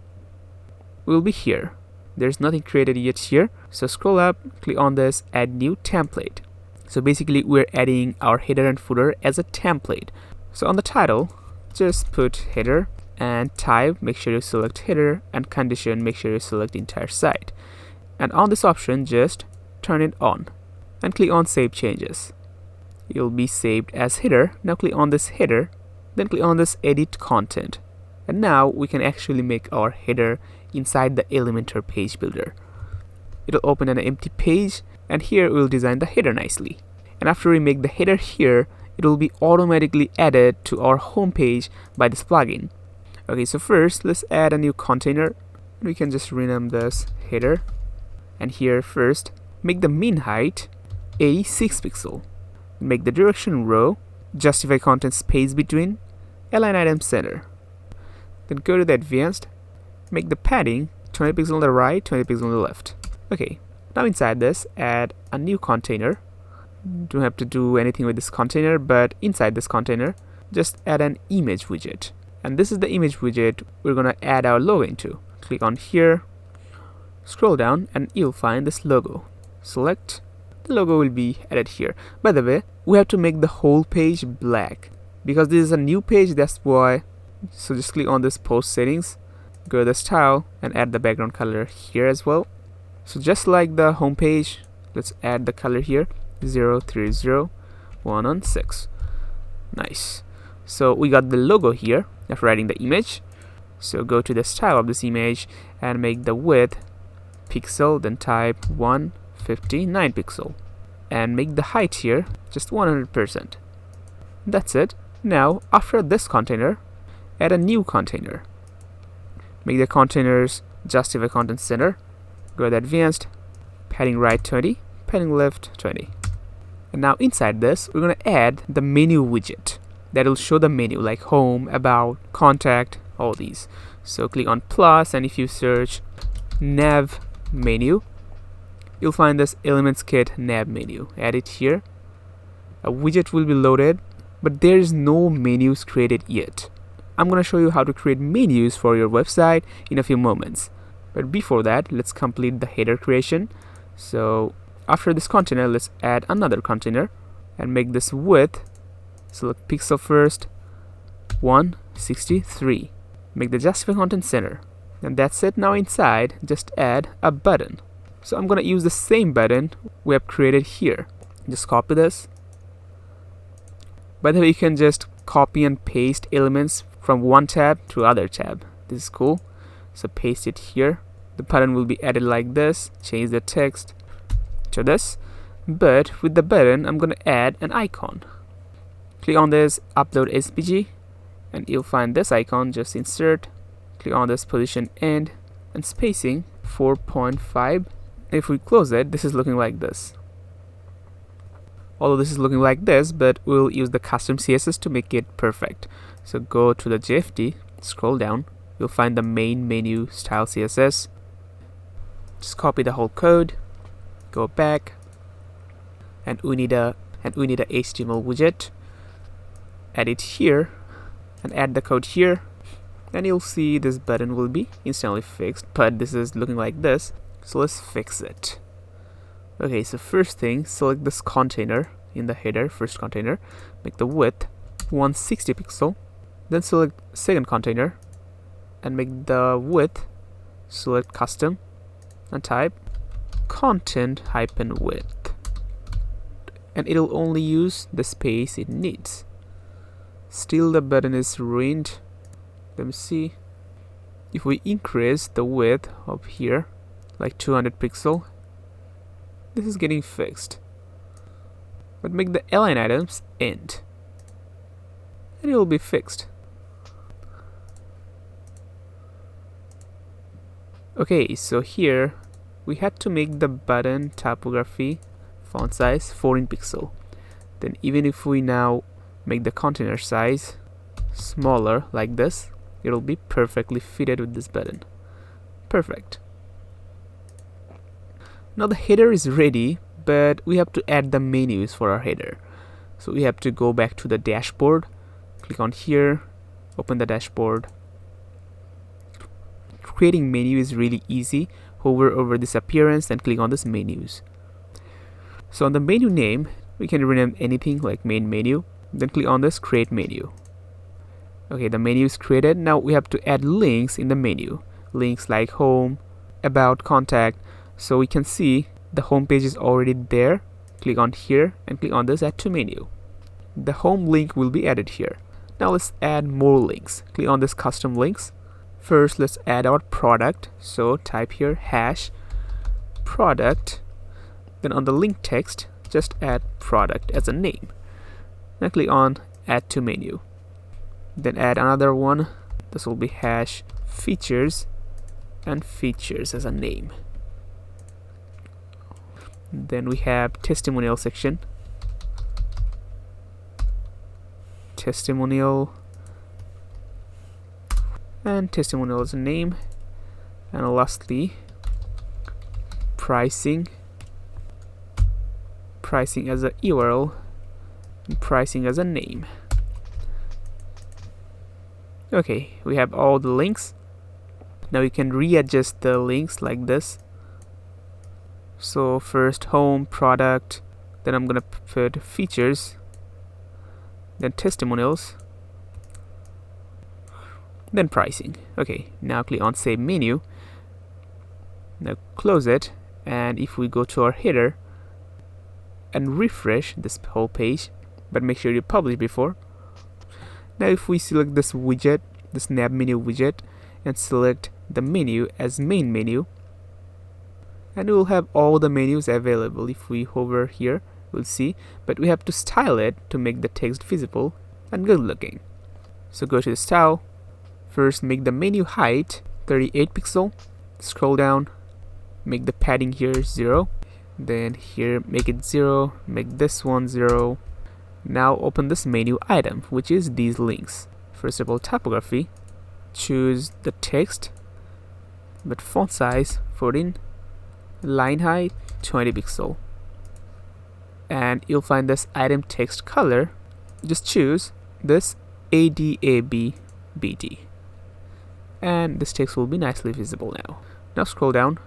We'll be here. There's nothing created yet here, so scroll up, click on this add new template. So basically we're adding our header and footer as a template. So on the title, just put header, and type, make sure you select header, and condition, make sure you select the entire site. And on this option, just turn it on and click on save changes. You'll be saved as header. Now click on this header, then click on this edit content, and now we can actually make our header inside the Elementor page builder. It'll open an empty page, and here we'll design the header nicely. And after we make the header here, it will be automatically added to our home page by this plugin. Okay, so first let's add a new container. We can just rename this header, and here first make the min height 86 pixel, make the direction row, justify content space between, align item center. Then go to the advanced, make the padding 20 pixels on the right, 20 pixels on the left. Okay, now inside this add a new container. Don't have to do anything with this container, but inside this container just add an image widget, and this is the image widget we're gonna add our logo into. Click on here, scroll down, and you'll find this logo. Select, the logo will be added here. By the way, we have to make the whole page black because this is a new page, that's why. So just click on this post settings, go to the style, and add the background color here as well. So just like the home page, let's add the color here, 030116. Nice. So we got the logo here after adding the image. So go to the style of this image and make the width pixel, then type 159 pixel, and make the height here just 100%. That's it. Now after this container, add a new container. Make the containers justify content center, go to advanced, padding right 20, padding left 20. And now inside this we're going to add the menu widget that will show the menu like home, about, contact, all these. So click on plus, and if you search nav menu, you'll find this Elements Kit nav menu. Add it here. A widget will be loaded, but there is no menus created yet. I'm going to show you how to create menus for your website in a few moments. But before that, let's complete the header creation. So after this container, let's add another container and make this width, select pixel first, 163. Make the justify content center. And that's it. Now inside, just add a button. So I'm going to use the same button we have created here. Just copy this. By the way, you can just copy and paste elements from one tab to other tab. This is cool. So paste it here. The button will be added like this. Change the text to this. But with the button, I'm going to add an icon. Click on this upload SVG, and you'll find this icon. Just insert. Click on this position end and spacing 4.5. If we close it, this is looking like this. Although this is looking like this, but we'll use the custom CSS to make it perfect. So go to the JFD, scroll down, you'll find the main menu style CSS. Just copy the whole code, go back, and we need a HTML widget. Add it here, and add the code here, and you'll see this button will be instantly fixed. But this is looking like this, so let's fix it. Okay, so first thing, select this container in the header, first container, make the width 160 pixel, then select second container and make the width, select custom and type content-width, and it'll only use the space it needs. Still the button is ruined. Let me see. If we increase the width up here like 200 pixel, this is getting fixed. But make the align items end, and it will be fixed. Okay, so here we had to make the button typography font size 14 pixel. Then even if we now make the container size smaller like this, it'll be perfectly fitted with this button. Perfect. Now the header is ready, but we have to add the menus for our header. So we have to go back to the dashboard, click on here, open the dashboard. Creating menu is really easy. Hover over this appearance and click on this menus. So on the menu name, we can rename anything like main menu. Then click on this create menu. Okay, the menu is created. Now we have to add links in the menu. Links like home, about, contact. So we can see the home page is already there. Click on here and click on this add to menu. The home link will be added here. Now let's add more links. Click on this custom links. First let's add our product. So type here hash product. Then on the link text, just add product as a name. Now click on add to menu. Then add another one. This will be hash features and features as a name. Then we have testimonial section. Testimonial and testimonial as a name. And lastly, pricing as a URL and pricing as a name. Okay, we have all the links. Now you can readjust the links like this. So first home, product, then I'm gonna put features, then testimonials, then pricing. Okay, now click on save menu. Now close it, and if we go to our header and refresh this whole page, but make sure you publish before. Now if we select this widget, this nav menu widget, and select the menu as main menu, and we will have all the menus available. If we hover here, we'll see, but we have to style it to make the text visible and good looking. So go to the style. First make the menu height 38 pixel, scroll down, make the padding here 0, then here make it 0, make this one 0. Now open this menu item, which is these links. First of all, typography, choose the text, but font size 14, line height 20 pixel, and you'll find this item text color. Just choose this ADABBD, and this text will be nicely visible now. Now scroll down.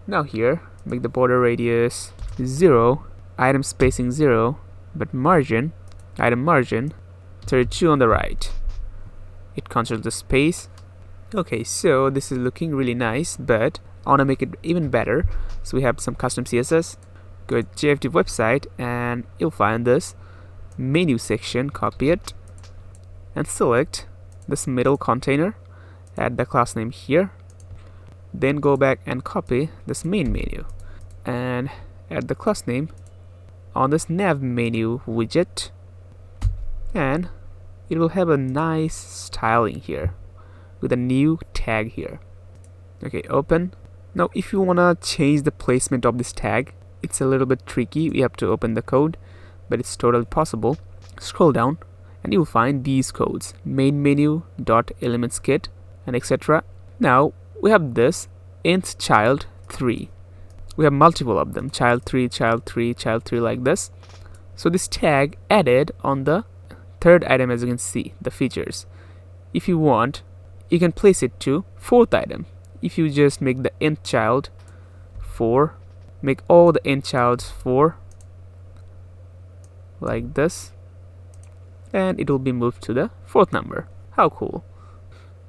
Now here, make the border radius 0, item spacing 0, but margin, item margin 32 on the right. It controls the space. Okay, so this is looking really nice, but I want to make it even better. So we have some custom CSS. Go to JFD website, and you'll find this menu section. Copy it and select this middle container. Add the class name here. Then go back and copy this main menu and add the class name on this nav menu widget, and it will have a nice styling here with a new tag here. Okay, open. Now if you wanna change the placement of this tag, it's a little bit tricky. We have to open the code, but it's totally possible. Scroll down and you'll find these codes: main menu dot elements kit and etc. Now we have this int child 3. We have multiple of them, child 3, child 3, child 3, like this. So this tag added on the third item, as you can see, the features. If you want, you can place it to fourth item. If you just make the int child 4, make all the int childs 4 like this, and it will be moved to the fourth number. How cool.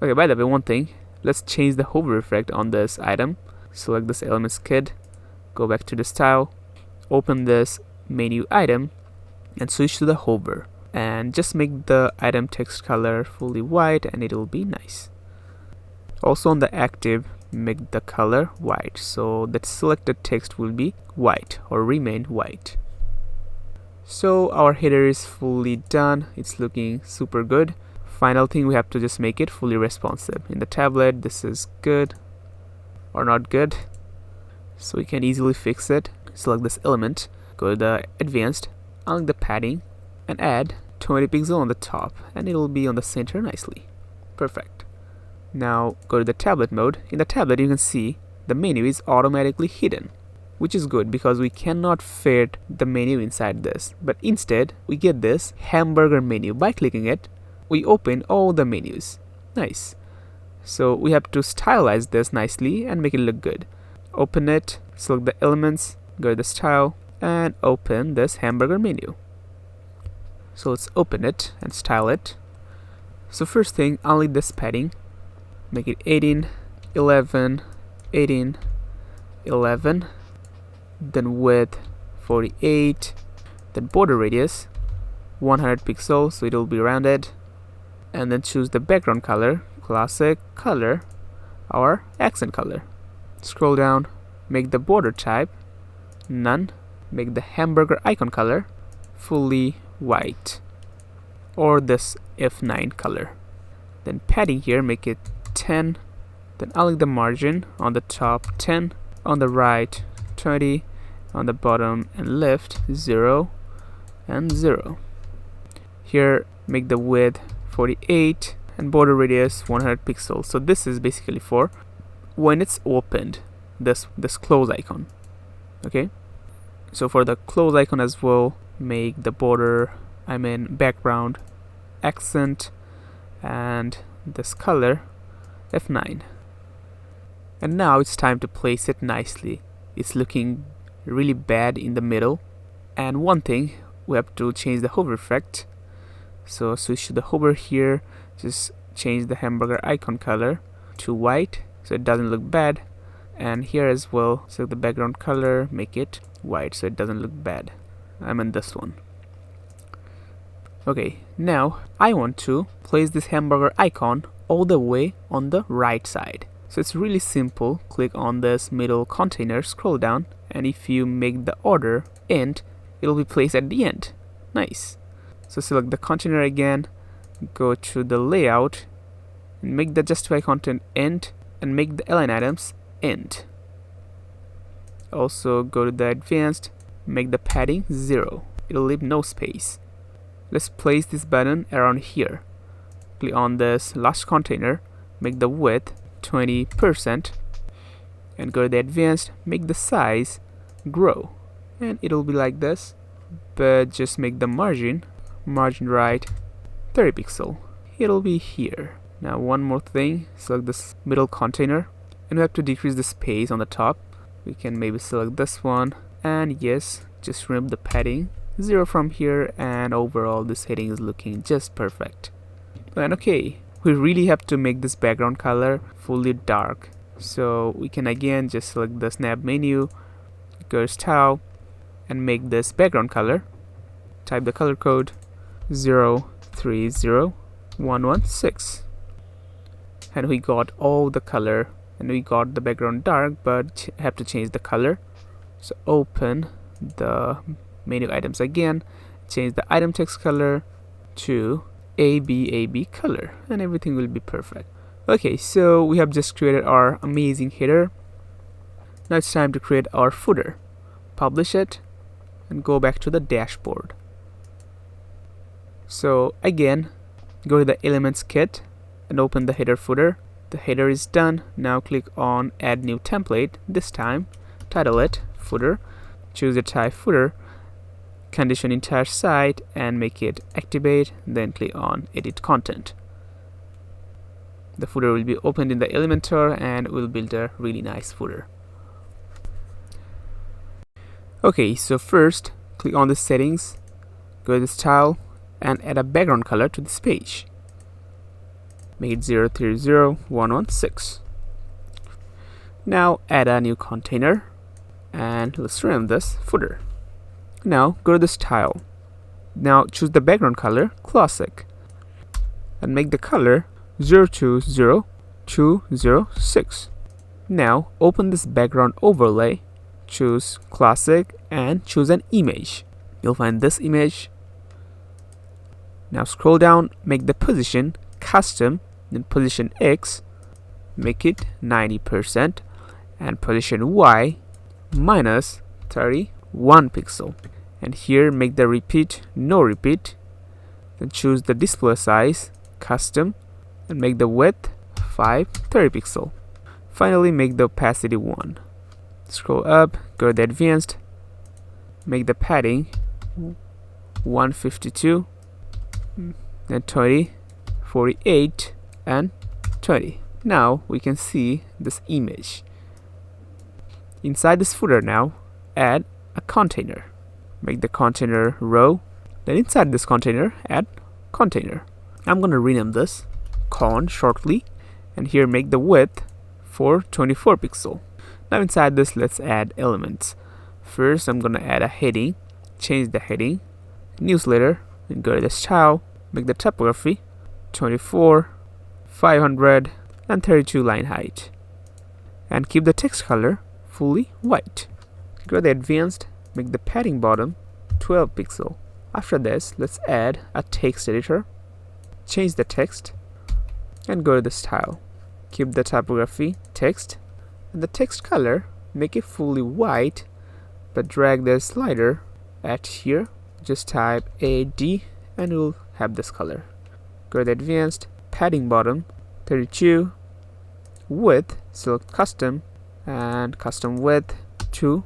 Okay, by the way, one thing, let's change the hover effect on this item. Select this elements kit, go back to the style, open this menu item and switch to the hover, and just make the item text color fully white and it will be nice. Also on the active, make the color white, so that selected text will be white or remain white. So our header is fully done. It's looking super good. Final thing, we have to just make it fully responsive. In the tablet, this is good or not good, so we can easily fix it. Select this element, go to the advanced, unlock the padding, and add 20 pixel on the top, and it will be on the center nicely. Perfect. Now go to the tablet mode. In the tablet, you can see the menu is automatically hidden, which is good because we cannot fit the menu inside this, but instead we get this hamburger menu. By clicking it, we open all the menus. Nice. So we have to stylize this nicely and make it look good. Open it, select the elements, go to the style, and open this hamburger menu. So let's open it and style it. So first thing, unlock this padding, make it 18, 11, 18, 11, then width 48, then border radius 100 pixels, so it will be rounded, and then choose the background color, classic color or accent color. Scroll down, make the border type none, make the hamburger icon color fully white or this F9 color. Then padding here, make it 10. Then I'll the margin on the top 10, on the right 20, on the bottom and left 0 and 0. Here make the width 48 and border radius 100 pixels. So this is basically for when it's opened, this close icon. Okay, so for the close icon as well, make the border, background accent and this color F9. And now it's time to place it nicely. It's looking really bad in the middle, and one thing, we have to change the hover effect. So switch to the hover here, just change the hamburger icon color to white so it doesn't look bad, and here as well, select the background color, make it white so it doesn't look bad. This one. Okay, now I want to place this hamburger icon all the way on the right side. So it's really simple. Click on this middle container, scroll down, and if you make the order end, it'll be placed at the end. Nice. So select the container again, go to the layout, and make the justify content end, and make the align items end. Also go to the advanced, make the padding 0. It'll leave no space. Let's place this button around here. Click on this last container, make the width 20%, and go to the advanced, make the size grow, and it'll be like this, but just make the margin right 30 pixel. It'll be here. Now one more thing, select this middle container, and we have to decrease the space on the top. We can maybe select this one, and yes, just remove the padding 0 from here, and overall this heading is looking just perfect. And okay, we really have to make this background color fully dark, so we can again just select the snap menu, go to style, and make this background color. Type the color code 030116, and we got all the color, and we got the background dark, but have to change the color. So open the menu items again, change the item text color to AB color, and everything will be perfect. Okay, so we have just created our amazing header. Now it's time to create our footer. Publish it and go back to the dashboard. So again, go to the Elements Kit and open the header footer. The header is done. Now click on add new template. This time title it footer, choose the type footer, condition entire site and make it activate, then click on edit content. The footer will be opened in the Elementor and will build a really nice footer. Okay, so first click on the settings, go to the style and add a background color to this page. Make it 030116. Now add a new container and let's rename this footer. Now go to the style. Now choose the background color classic and make the color 020206. Now open this background overlay, choose classic and choose an image. You'll find this image. Now scroll down, make the position custom, then position X, make it 90%, and position Y minus 31 pixel. And here make the repeat no repeat, then choose the display size custom and make the width 530 pixel. Finally make the opacity 1. Scroll up, go to the advanced, make the padding 152, then 20, 48 and 20. Now we can see this image. Inside this footer now add a container. Make the container row, then inside this container add container. I'm gonna rename this con shortly, and here make the width for 24 pixel. Now inside this let's add elements. First I'm gonna add a heading, change the heading, newsletter, and go to the style, make the typography 24, 500 and 32 line height, and keep the text color fully white. Go to the advanced, make the padding bottom 12 pixel. After this let's add a text editor, change the text, and go to the style. Keep the typography text and the text color, make it fully white, but drag the slider at here. Just type AD and you'll have this color. Go to advanced, padding bottom 32, width, select custom, and custom width to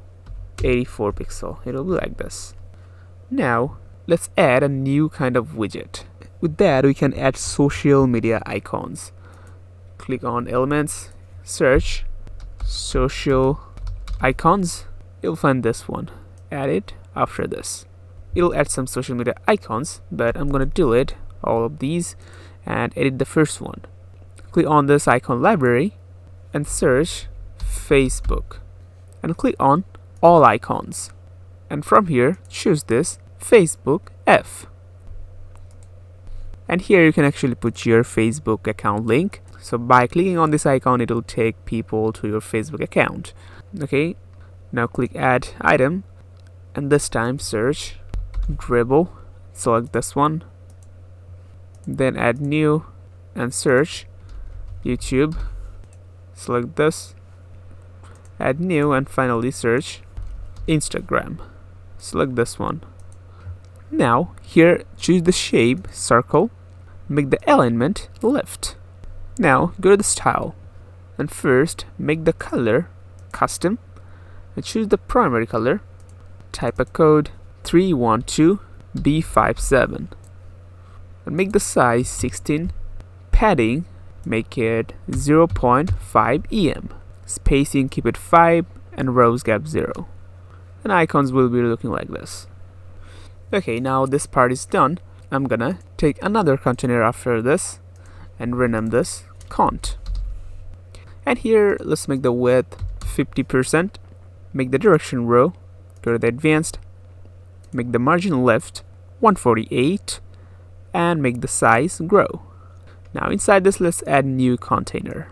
84 pixel. It'll be like this. Now let's add a new kind of widget. With that, we can add social media icons. Click on elements, search social icons. You'll find this one. Add it after this. It'll add some social media icons, but I'm gonna delete all of these and edit the first one. Click on this icon library and search Facebook and click on all icons, and from here choose this Facebook F, and here you can actually put your Facebook account link. So by clicking on this icon, it will take people to your Facebook account. Okay, now click add item and this time search dribble, select this one, then add new and search YouTube, select this, add new, and finally search Instagram, select this one. Now here choose the shape circle, make the alignment left. Now go to the style and first make the color custom and choose the primary color, type a code 312B57 and make the size 16, padding make it 0.5 em, spacing keep it 5, and rows gap 0, and icons will be looking like this. Okay, now this part is done. I'm gonna take another container after this and rename this cont, and here let's make the width 50%, make the direction row, go to the advanced, make the margin left 148, and make the size grow. Now inside this, let's add new container.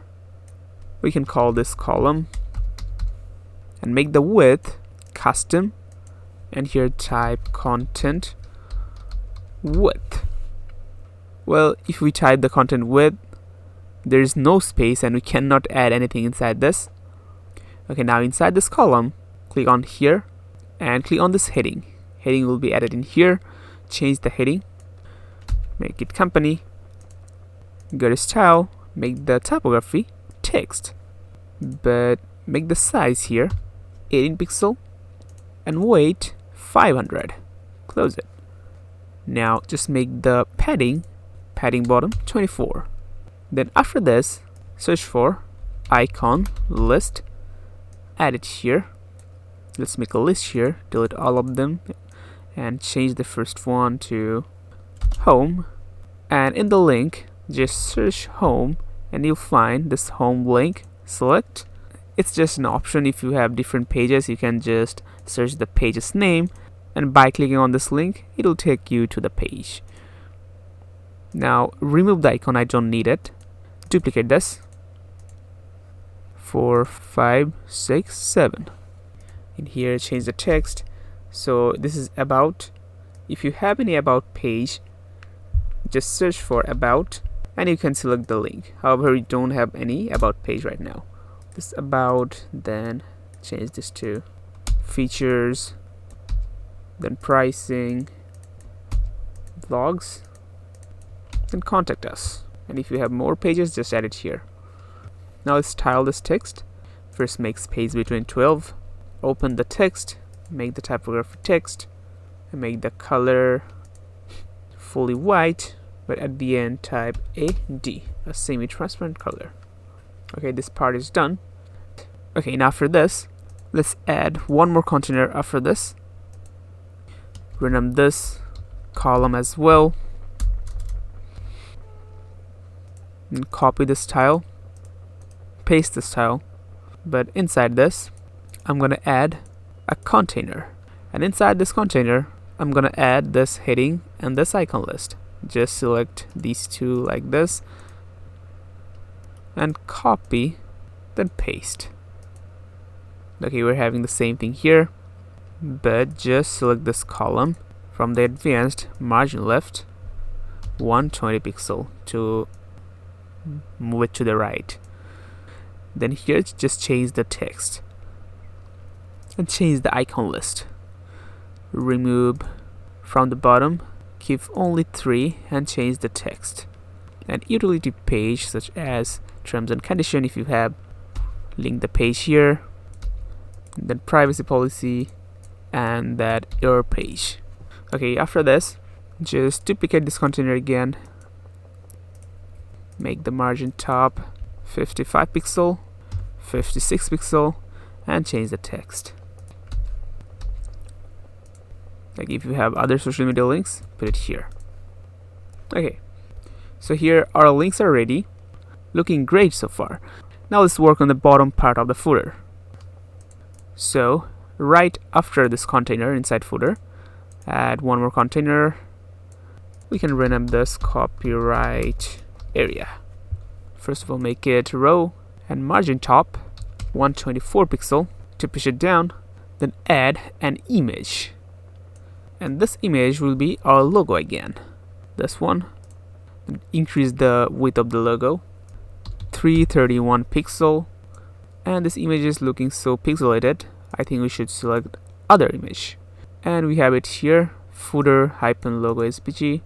We can call this column and make the width custom, and here type content width. Well, if we type the content width, there is no space and we cannot add anything inside this. Okay, now inside this column, click on here and click on this heading. Heading will be added in here. Change the heading, make it company, go to style, make the typography text, but make the size here 18 pixel and weight 500. Close it. Now just make the padding bottom 24. Then after this, search for icon list, add it here. Let's make a list here, delete all of them and change the first one to home, and in the link just search home and you'll find this home link. Select. It's just an option. If you have different pages, you can just search the page's name, and by clicking on this link it'll take you to the page. Now remove the icon, I don't need it. Duplicate this 4, 5, 6, 7. In here change the text. So this is about. If you have any about page, just search for about and you can select the link. However, we don't have any about page right now. This about, then change this to features, then pricing, vlogs, then contact us. And if you have more pages, just add it here. Now let's style this text. First make space between 12, open the text, make the typography text, and make the color fully white, but at the end type AD, a semi-transparent color. Okay, this part is done. Okay, now after this, let's add one more container after this. Rename this column as well. And copy the style, paste the style, but inside this, I'm gonna add a container. And inside this container, I'm gonna add this heading and this icon list. Just select these two like this and copy, then paste. Okay, we're having the same thing here, but just select this column from the advanced margin left 120 pixel to move it to the right. Then here just change the text and change the icon list. Remove from the bottom, keep only 3 and change the text. And utility page such as terms and condition if you have, link the page here, then privacy policy, and that error page. Okay, after this just duplicate this container again, make the margin top 55 pixel, 56 pixel, and change the text. Like if you have other social media links, put it here. Okay, so here our links are ready, looking great so far. Now let's work on the bottom part of the footer. So right after this container inside footer, add one more container. We can rename this copyright area. First of all, make it row and margin top 124 pixel to push it down, then add an image. And this image will be our logo again. This one. Increase the width of the logo 331 pixel, and this image is looking so pixelated. I think we should select other image, and we have it here, footer hyphen logo SVG.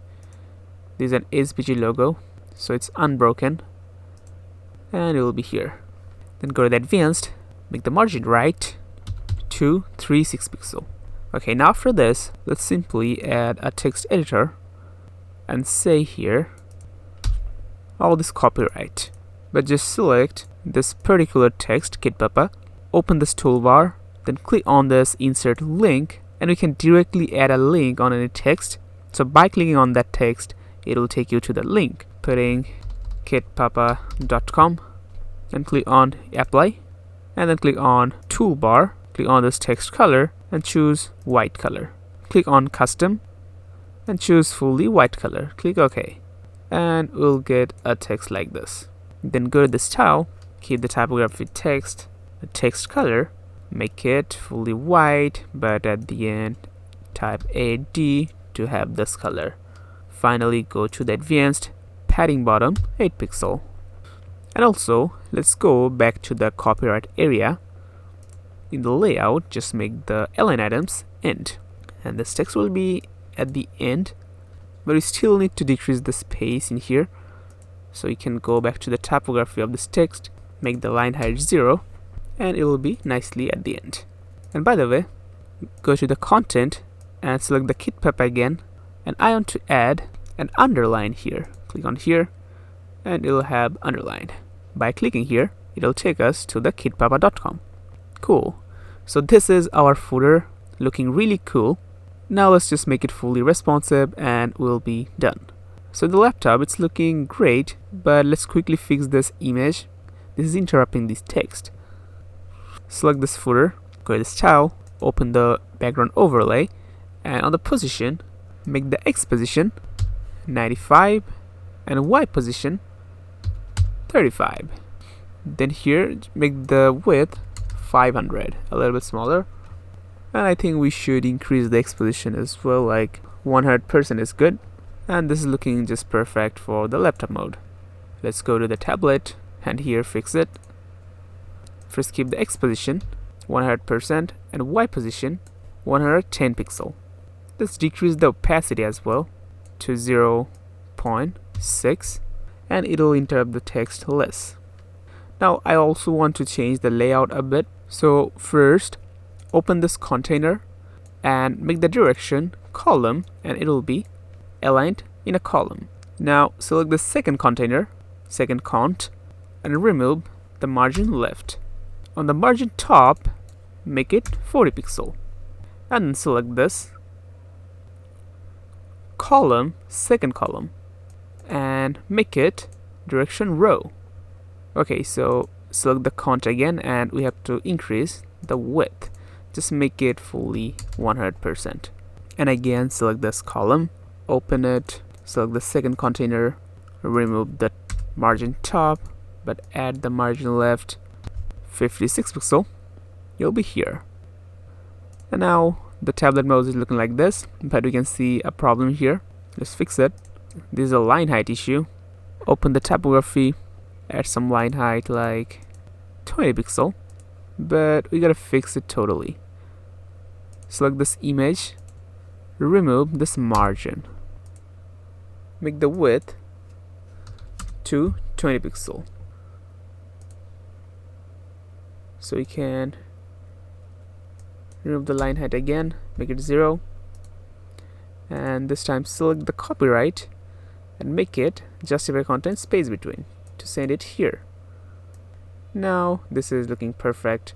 This is an SVG logo, so it's unbroken, and it will be here. Then go to the advanced, make the margin right to 36 pixel. Okay, now after this, let's simply add a text editor and say here all this copyright, but just select this particular text, KitPapa, open this toolbar, then click on this insert link, and we can directly add a link on any text. So by clicking on that text, it will take you to the link. Putting KitPapa.com and click on apply, and then click on toolbar, click on this text color and choose white color. Click on custom and choose fully white color. Click OK, and we'll get a text like this. Then go to the style, keep the typography text, the text color, make it fully white, but at the end type AD to have this color. Finally go to the advanced, padding bottom 8 pixel. And also let's go back to the copyright area. In the layout, just make the line items end, and this text will be at the end, but we still need to decrease the space in here. So you can go back to the typography of this text, make the line height 0, and it will be nicely at the end. And by the way, go to the content and select the KitPapa again, and I want to add an underline here. Click on here and it will have underlined. By clicking here, it will take us to the KitPapa.com. Cool. So this is our footer, looking really cool. Now let's just make it fully responsive and we'll be done. So the laptop, it's looking great, but let's quickly fix this image. This is interrupting this text. Select this footer, go to the style, open the background overlay, and on the position, make the X position 95 and Y position 35. Then here, make the width 500, a little bit smaller. And I think we should increase the X position as well, like 100% is good. And this is looking just perfect for the laptop mode. Let's go to the tablet and here fix it. First keep the X position 100% and Y position 110 pixel. Let's decrease the opacity as well to 0.6, and it'll interrupt the text less. Now I also want to change the layout a bit. So first open this container and make the direction column, and it will be aligned in a column. Now select the second container, second count, and remove the margin left. On the margin top, make it 40 pixel, and then select this column, second column, and make it direction row. Okay, so select the count again, and we have to increase the width. Just make it fully 100%. And again, select this column, open it, select the second container, remove the margin top, but add the margin left 56 pixel. You'll be here. And now the tablet mode is looking like this, but we can see a problem here. Let's fix it. This is a line height issue. Open the typography, add some line height like 20 pixel, but we gotta fix it totally. Select this image, remove this margin, make the width to 20 pixel. So you can remove the line height again, make it 0, and this time select the copyright and make it justify content space between to send it here. Now this is looking perfect.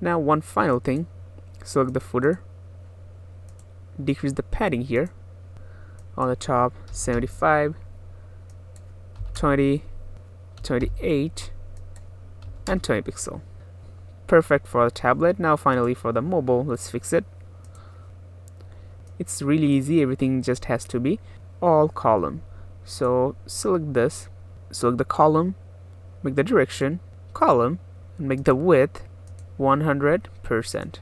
Now one final thing, select the footer, decrease the padding here on the top 75, 20, 28 and 20 pixel. Perfect for the tablet. Now finally for the mobile, let's fix it. It's really easy, everything just has to be all column. So select this, select the column, make the direction column, and make the width 100%.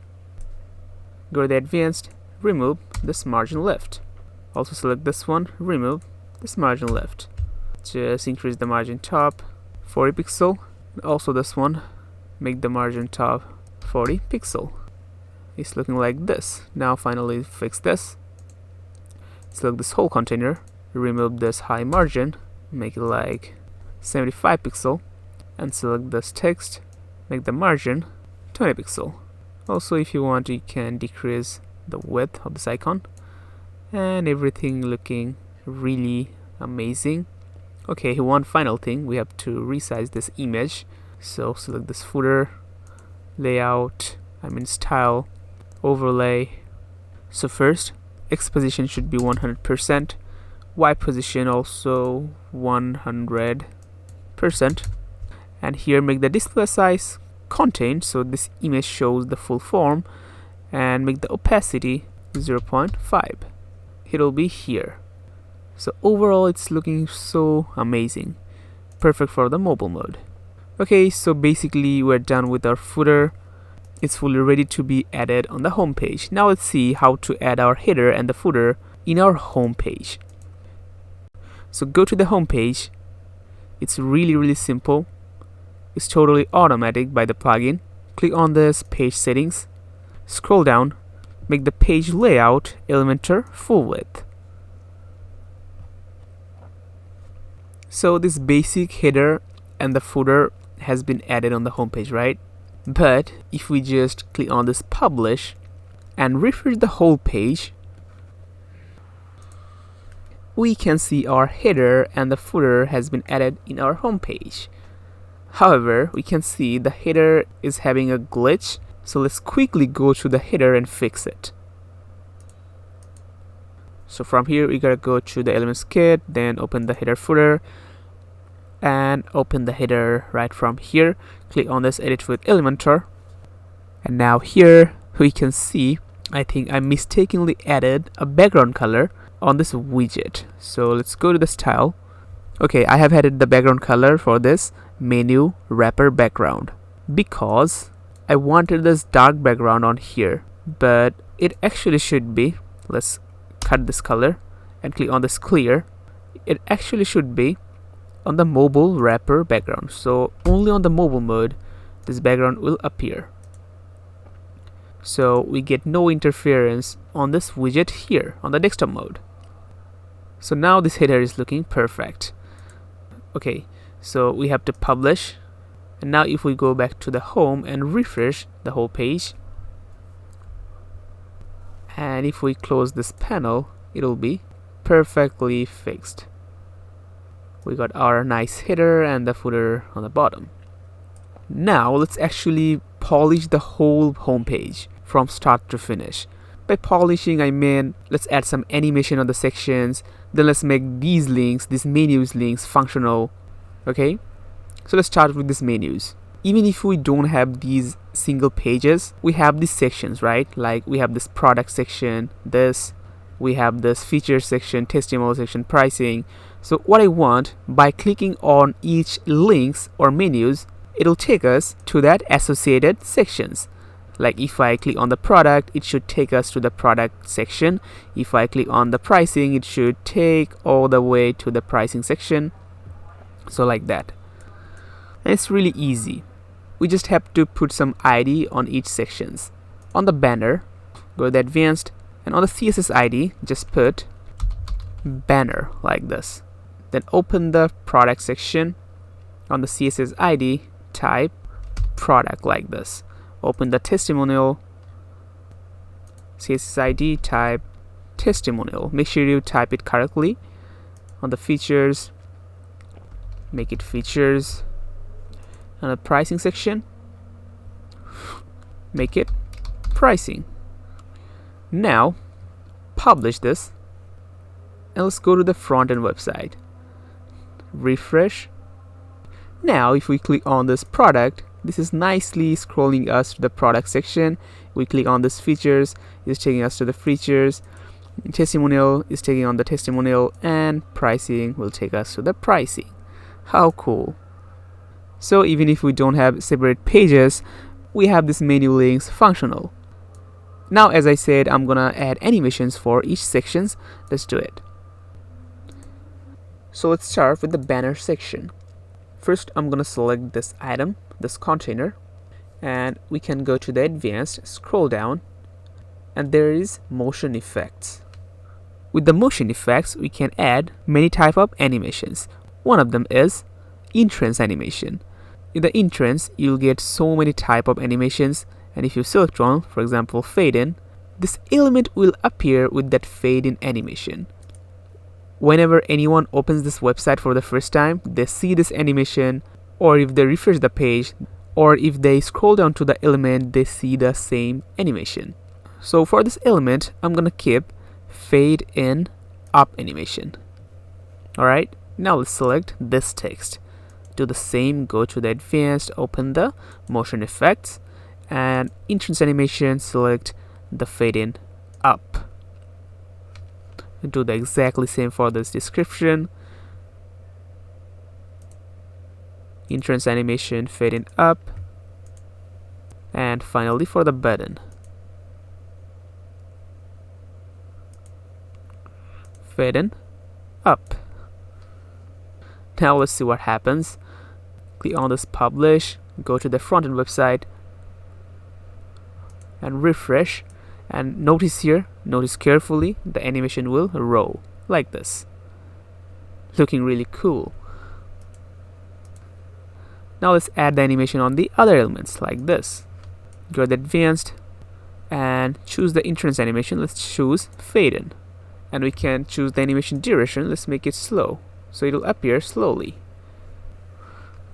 Go to the advanced, remove this margin left. Also select this one, remove this margin left. Just increase the margin top 40 pixel. Also this one, make the margin top 40 pixel. It's looking like this. Now finally fix this. Select this whole container, remove this high margin, make it like 75 pixel, and select this text, make the margin 20 pixel. Also if you want, you can decrease the width of this icon, and everything looking really amazing. Okay, one final thing, we have to resize this image. So select this footer, layout, style, overlay. So first, X position should be 100%, Y position also 100%, and here make the display size content so this image shows the full form, and make the opacity 0.5. It'll be here. So overall it's looking so amazing, perfect for the mobile mode. Okay, so basically we're done with our footer. It's fully ready to be added on the home page. Now let's see how to add our header and the footer in our home page. So go to the home page. It's really simple. It's totally automatic by the plugin. Click on this page settings, scroll down, make the page layout Elementor full width. So this basic header and the footer has been added on the home page, right? But if we just click on this publish and refresh the whole page, we can see our header and the footer has been added in our home page. However, we can see the header is having a glitch, so let's quickly go to the header and fix it. So from here we gotta go to the Elements Kit, then open the header footer, and open the header right from here. Click on this edit with Elementor, and now here we can see I think I mistakenly added a background color on this widget. So let's go to the style. Okay, I have added the background color for this menu wrapper background because I wanted this dark background on here, but it actually should be, let's cut this color and click on this clear. It actually should be on the mobile wrapper background, so only on the mobile mode this background will appear, so we get no interference on this widget here on the desktop mode. So now this header is looking perfect. Okay, so we have to publish, and now if we go back to the home and refresh the whole page, and if we close this panel, it'll be perfectly fixed. We got our nice header and the footer on the bottom. Now let's actually polish the whole home page from start to finish. By polishing I mean let's add some animation on the sections, then let's make these links, these menus links functional. Okay, so let's start with these menus. Even if we don't have these single pages, we have these sections, right? Like we have this product section, we have this feature section, testimonial section, pricing. So what I want, by clicking on each links or menus, it'll take us to that associated sections. Like if I click on the product, it should take us to the product section. If I click on the pricing, it should take all the way to the pricing section. So like that. And it's really easy. We just have to put some ID on each sections. On the banner, go to the advanced, and on the CSS ID, just put banner like this. Then open the product section. On the CSS ID, type product like this. Open the testimonial. CSS ID, type testimonial. Make sure you type it correctly. On the features, make it features. On the pricing section, make it pricing. Now publish this, and let's go to the front end website. Refresh. Now if we click on this product, this is nicely scrolling us to the product section. We click on this features, it's taking us to the features. Testimonial is taking on the testimonial, and pricing will take us to the pricing. How cool. So even if we don't have separate pages, we have this menu links functional. Now as I said, I'm gonna add animations for each sections. Let's do it. So let's start with the banner section. First I'm gonna select this item, this container, and we can go to the advanced, scroll down, and there is motion effects. With the motion effects, we can add many type of animations. One of them is entrance animation. In the entrance, you'll get so many type of animations, and if you select one, for example fade in, this element will appear with that fade in animation. Whenever anyone opens this website for the first time, they see this animation, or if they refresh the page, or if they scroll down to the element, they see the same animation. So for this element, I'm gonna keep fade in up animation. Alright, now let's select this text. Do the same, go to the advanced, open the motion effects, and entrance animation, select the fade in up. Do the exactly same for this description. Entrance animation, fade in up, and finally for the button, fade in up. Now let's see what happens. Click on this publish, go to the front end website, and refresh, and notice carefully, the animation will roll like this, looking really cool. Now let's add the animation on the other elements like this. Go to the advanced and choose the entrance animation. Let's choose fade in, and we can choose the animation duration. Let's make it slow, so it'll appear slowly.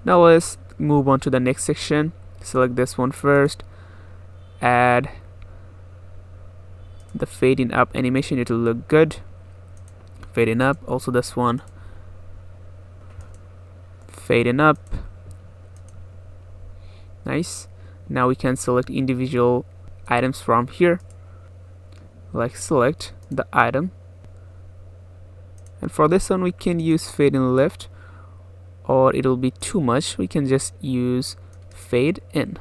Now let's move on to the next section. Select this one first, add the fade in up animation, it will look good. Fade in up, also this one, fade in up. Nice. Now we can select individual items from here, like select the item, and for this one we can use fade in left, or it'll be too much, we can just use fade in,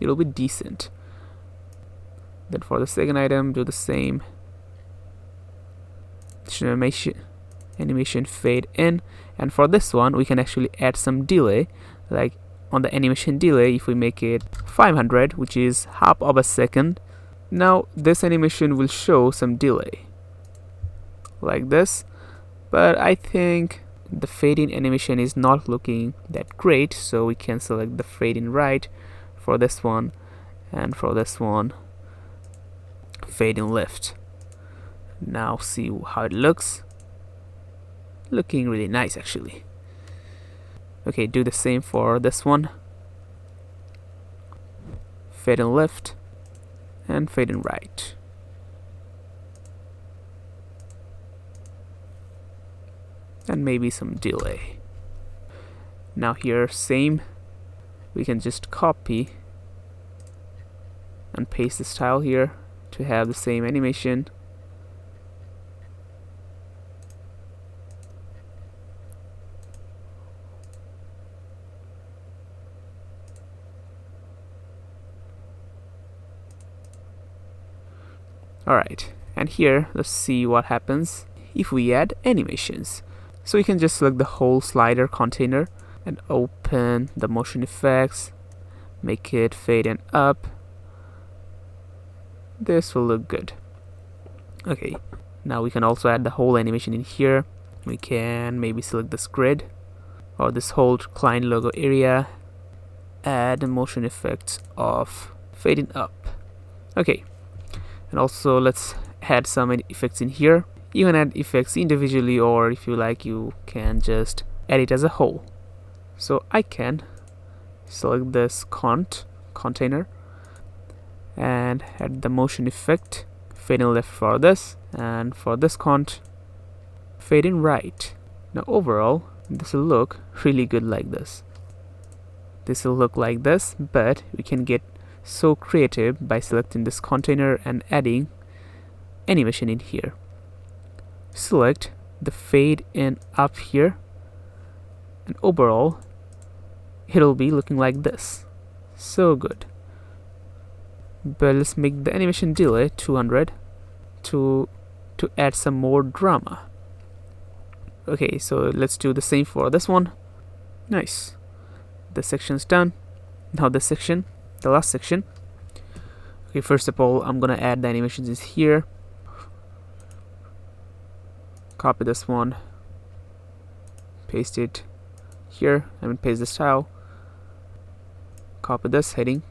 it'll be decent. Then for the second item, do the same. Animation fade in, and for this one we can actually add some delay, like on the animation delay, if we make it 500, which is half of a second, now this animation will show some delay like this. But I think the fade in animation is not looking that great, so we can select the fade in right for this one, and for this one fade in left. Now see how it looks, looking really nice actually. Okay, do the same for this one, fade in left and fade in right. And maybe some delay. Now here, same, we can just copy and paste the style here to have the same animation. Alright, and here let's see what happens if we add animations. So we can just select the whole slider container and open the motion effects, make it fade and up. This will look good. Okay, now we can also add the whole animation in here. We can maybe select this grid or this whole client logo area, add the motion effects of fading up. Okay, and also let's add some effects in here. You can add effects individually, or if you like, you can just add it as a whole. So I can select this container and add the motion effect, fading left for this, and for this fading right. Now overall, this will look really good like this. This will look like this, but we can get so creative by selecting this container and adding animation in here. Select the fade in up here, and overall it'll be looking like this. So good. But let's make the animation delay 200 to add some more drama. Okay, so let's do the same for this one. Nice. This section's done. Now this section, the last section. Okay, first of all, I'm gonna add the animations here. Copy this one, paste it here, and paste the style. Copy this heading,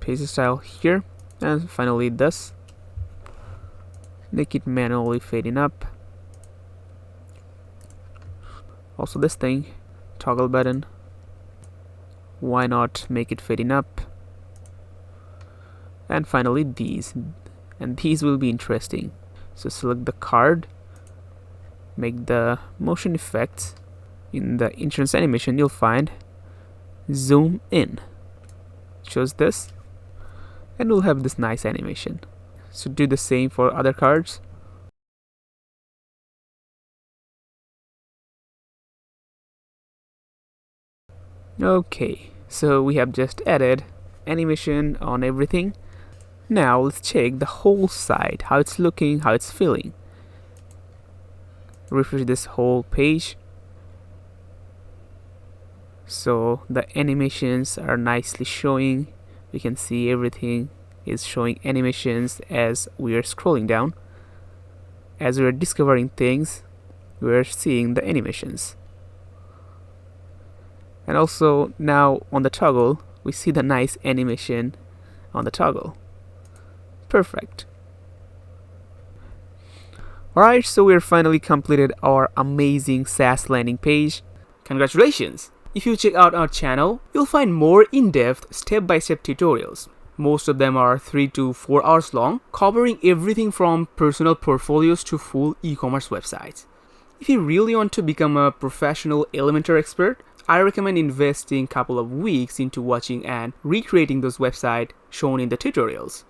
paste the style here, and finally this. Make it manually fading up. Also this thing, toggle button, why not make it fading up? And finally these, and these will be interesting. So select the card, make the motion effects. In the entrance animation you'll find zoom in, choose this, and we'll have this nice animation. So do the same for other cards. Okay, so we have just added animation on everything. Now let's check the whole site, how it's looking, how it's feeling. Refresh this whole page. So the animations are nicely showing. We can see everything is showing animations as we are scrolling down. As we are discovering things, we are seeing the animations. And also now on the toggle, we see the nice animation on the toggle. Perfect. Alright, so we're finally completed our amazing SaaS landing page. Congratulations! If you check out our channel, you'll find more in-depth step-by-step tutorials. Most of them are 3 to 4 hours long, covering everything from personal portfolios to full e-commerce websites. If you really want to become a professional Elementor expert, I recommend investing a couple of weeks into watching and recreating those websites shown in the tutorials.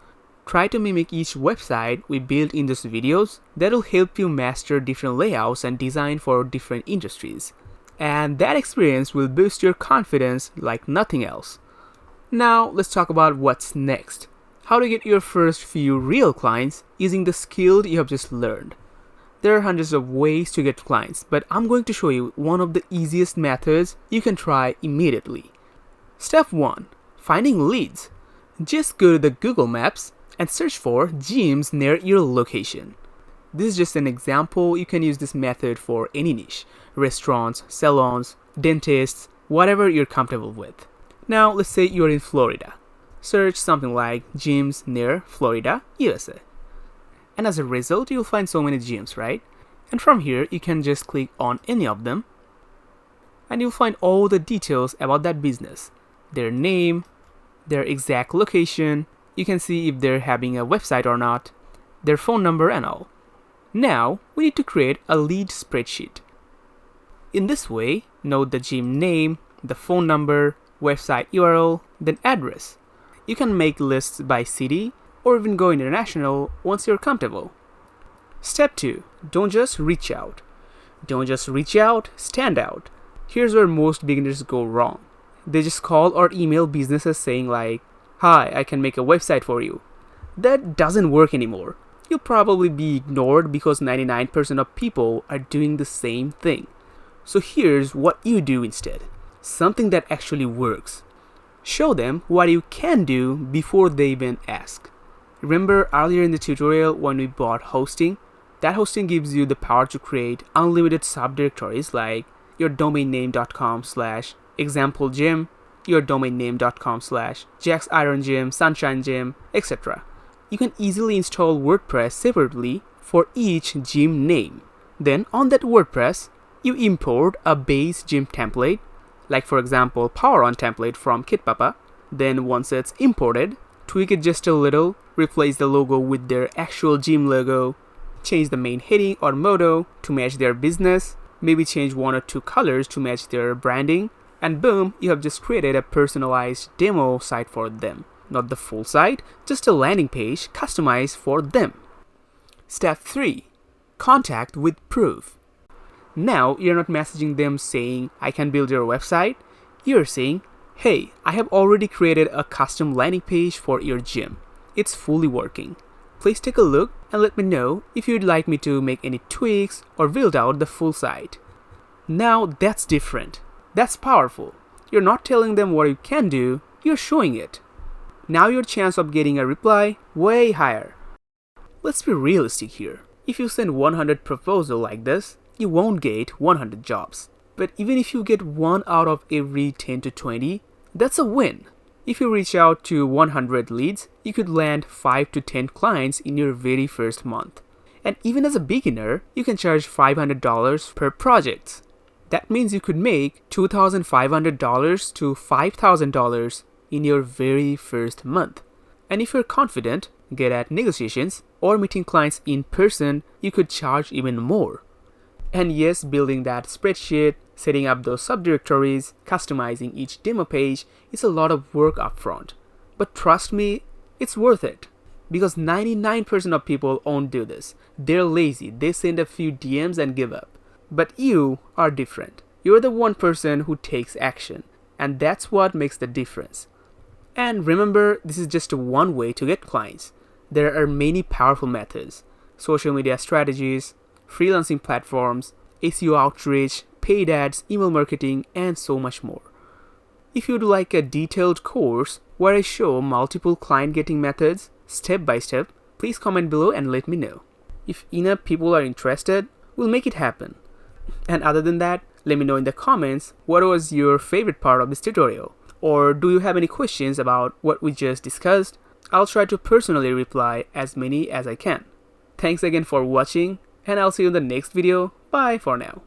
Try to mimic each website we built in those videos. That'll help you master different layouts and design for different industries. And that experience will boost your confidence like nothing else. Now let's talk about what's next. How to get your first few real clients using the skill you have just learned. There are hundreds of ways to get clients, but I'm going to show you one of the easiest methods you can try immediately. Step 1. Finding leads. Just go to the Google Maps and search for gyms near your location. This is just an example. You can use this method for any niche. Restaurants, salons, dentists, whatever you're comfortable with. Now let's say you're in Florida. Search something like gyms near Florida, USA. And as a result, you'll find so many gyms, right? And from here, you can just click on any of them and you'll find all the details about that business. Their name, their exact location. You can see if they're having a website or not, their phone number and all. Now, we need to create a lead spreadsheet. In this way, note the gym name, the phone number, website URL, then address. You can make lists by city or even go international once you're comfortable. Step 2. Don't just reach out. Don't just reach out, stand out. Here's where most beginners go wrong. They just call or email businesses saying like, "Hi, I can make a website for you." That doesn't work anymore. you'll probably be ignored because 99% of people are doing the same thing. So here's what you do instead. Something that actually works. Show them what you can do before they even ask. Remember earlier in the tutorial when we bought hosting? That hosting gives you the power to create unlimited subdirectories like your domainname.com/examplegym, your domainname.com/jacksirongym, sunshine-gym, etc. You can easily install WordPress separately for each gym name. Then on that WordPress, you import a base gym template, like for example Power On template from KitPapa. Then once it's imported, tweak it just a little, replace the logo with their actual gym logo, change the main heading or motto to match their business, maybe change one or two colors to match their branding, and boom, you have just created a personalized demo site for them. Not the full site, just a landing page customized for them. Step 3. Contact with proof. Now you're not messaging them saying, I can build your website. You're saying, hey, I have already created a custom landing page for your gym. It's fully working. Please take a look and let me know if you'd like me to make any tweaks or build out the full site. Now that's different. That's powerful. You're not telling them what you can do, you're showing it. Now your chance of getting a reply way higher. Let's be realistic here. If you send 100 proposals like this, you won't get 100 jobs. But even if you get 1 out of every 10 to 20, that's a win. If you reach out to 100 leads, you could land 5 to 10 clients in your very first month. And even as a beginner, you can charge $500 per project. That means you could make $2,500 to $5,000 in your very first month. And if you're confident, good at negotiations, or meeting clients in person, you could charge even more. And yes, building that spreadsheet, setting up those subdirectories, customizing each demo page is a lot of work upfront. But trust me, it's worth it. Because 99% of people won't do this. They're lazy, they send a few DMs and give up. But you are different. You're the one person who takes action. And that's what makes the difference. And remember, this is just one way to get clients. There are many powerful methods. Social media strategies, freelancing platforms, SEO outreach, paid ads, email marketing, and so much more. If you'd like a detailed course where I show multiple client getting methods, step by step, please comment below and let me know. If enough people are interested, we'll make it happen. And other than that, let me know in the comments what was your favorite part of this tutorial. Or do you have any questions about what we just discussed? I'll try to personally reply as many as I can. Thanks again for watching, and I'll see you in the next video. Bye for now.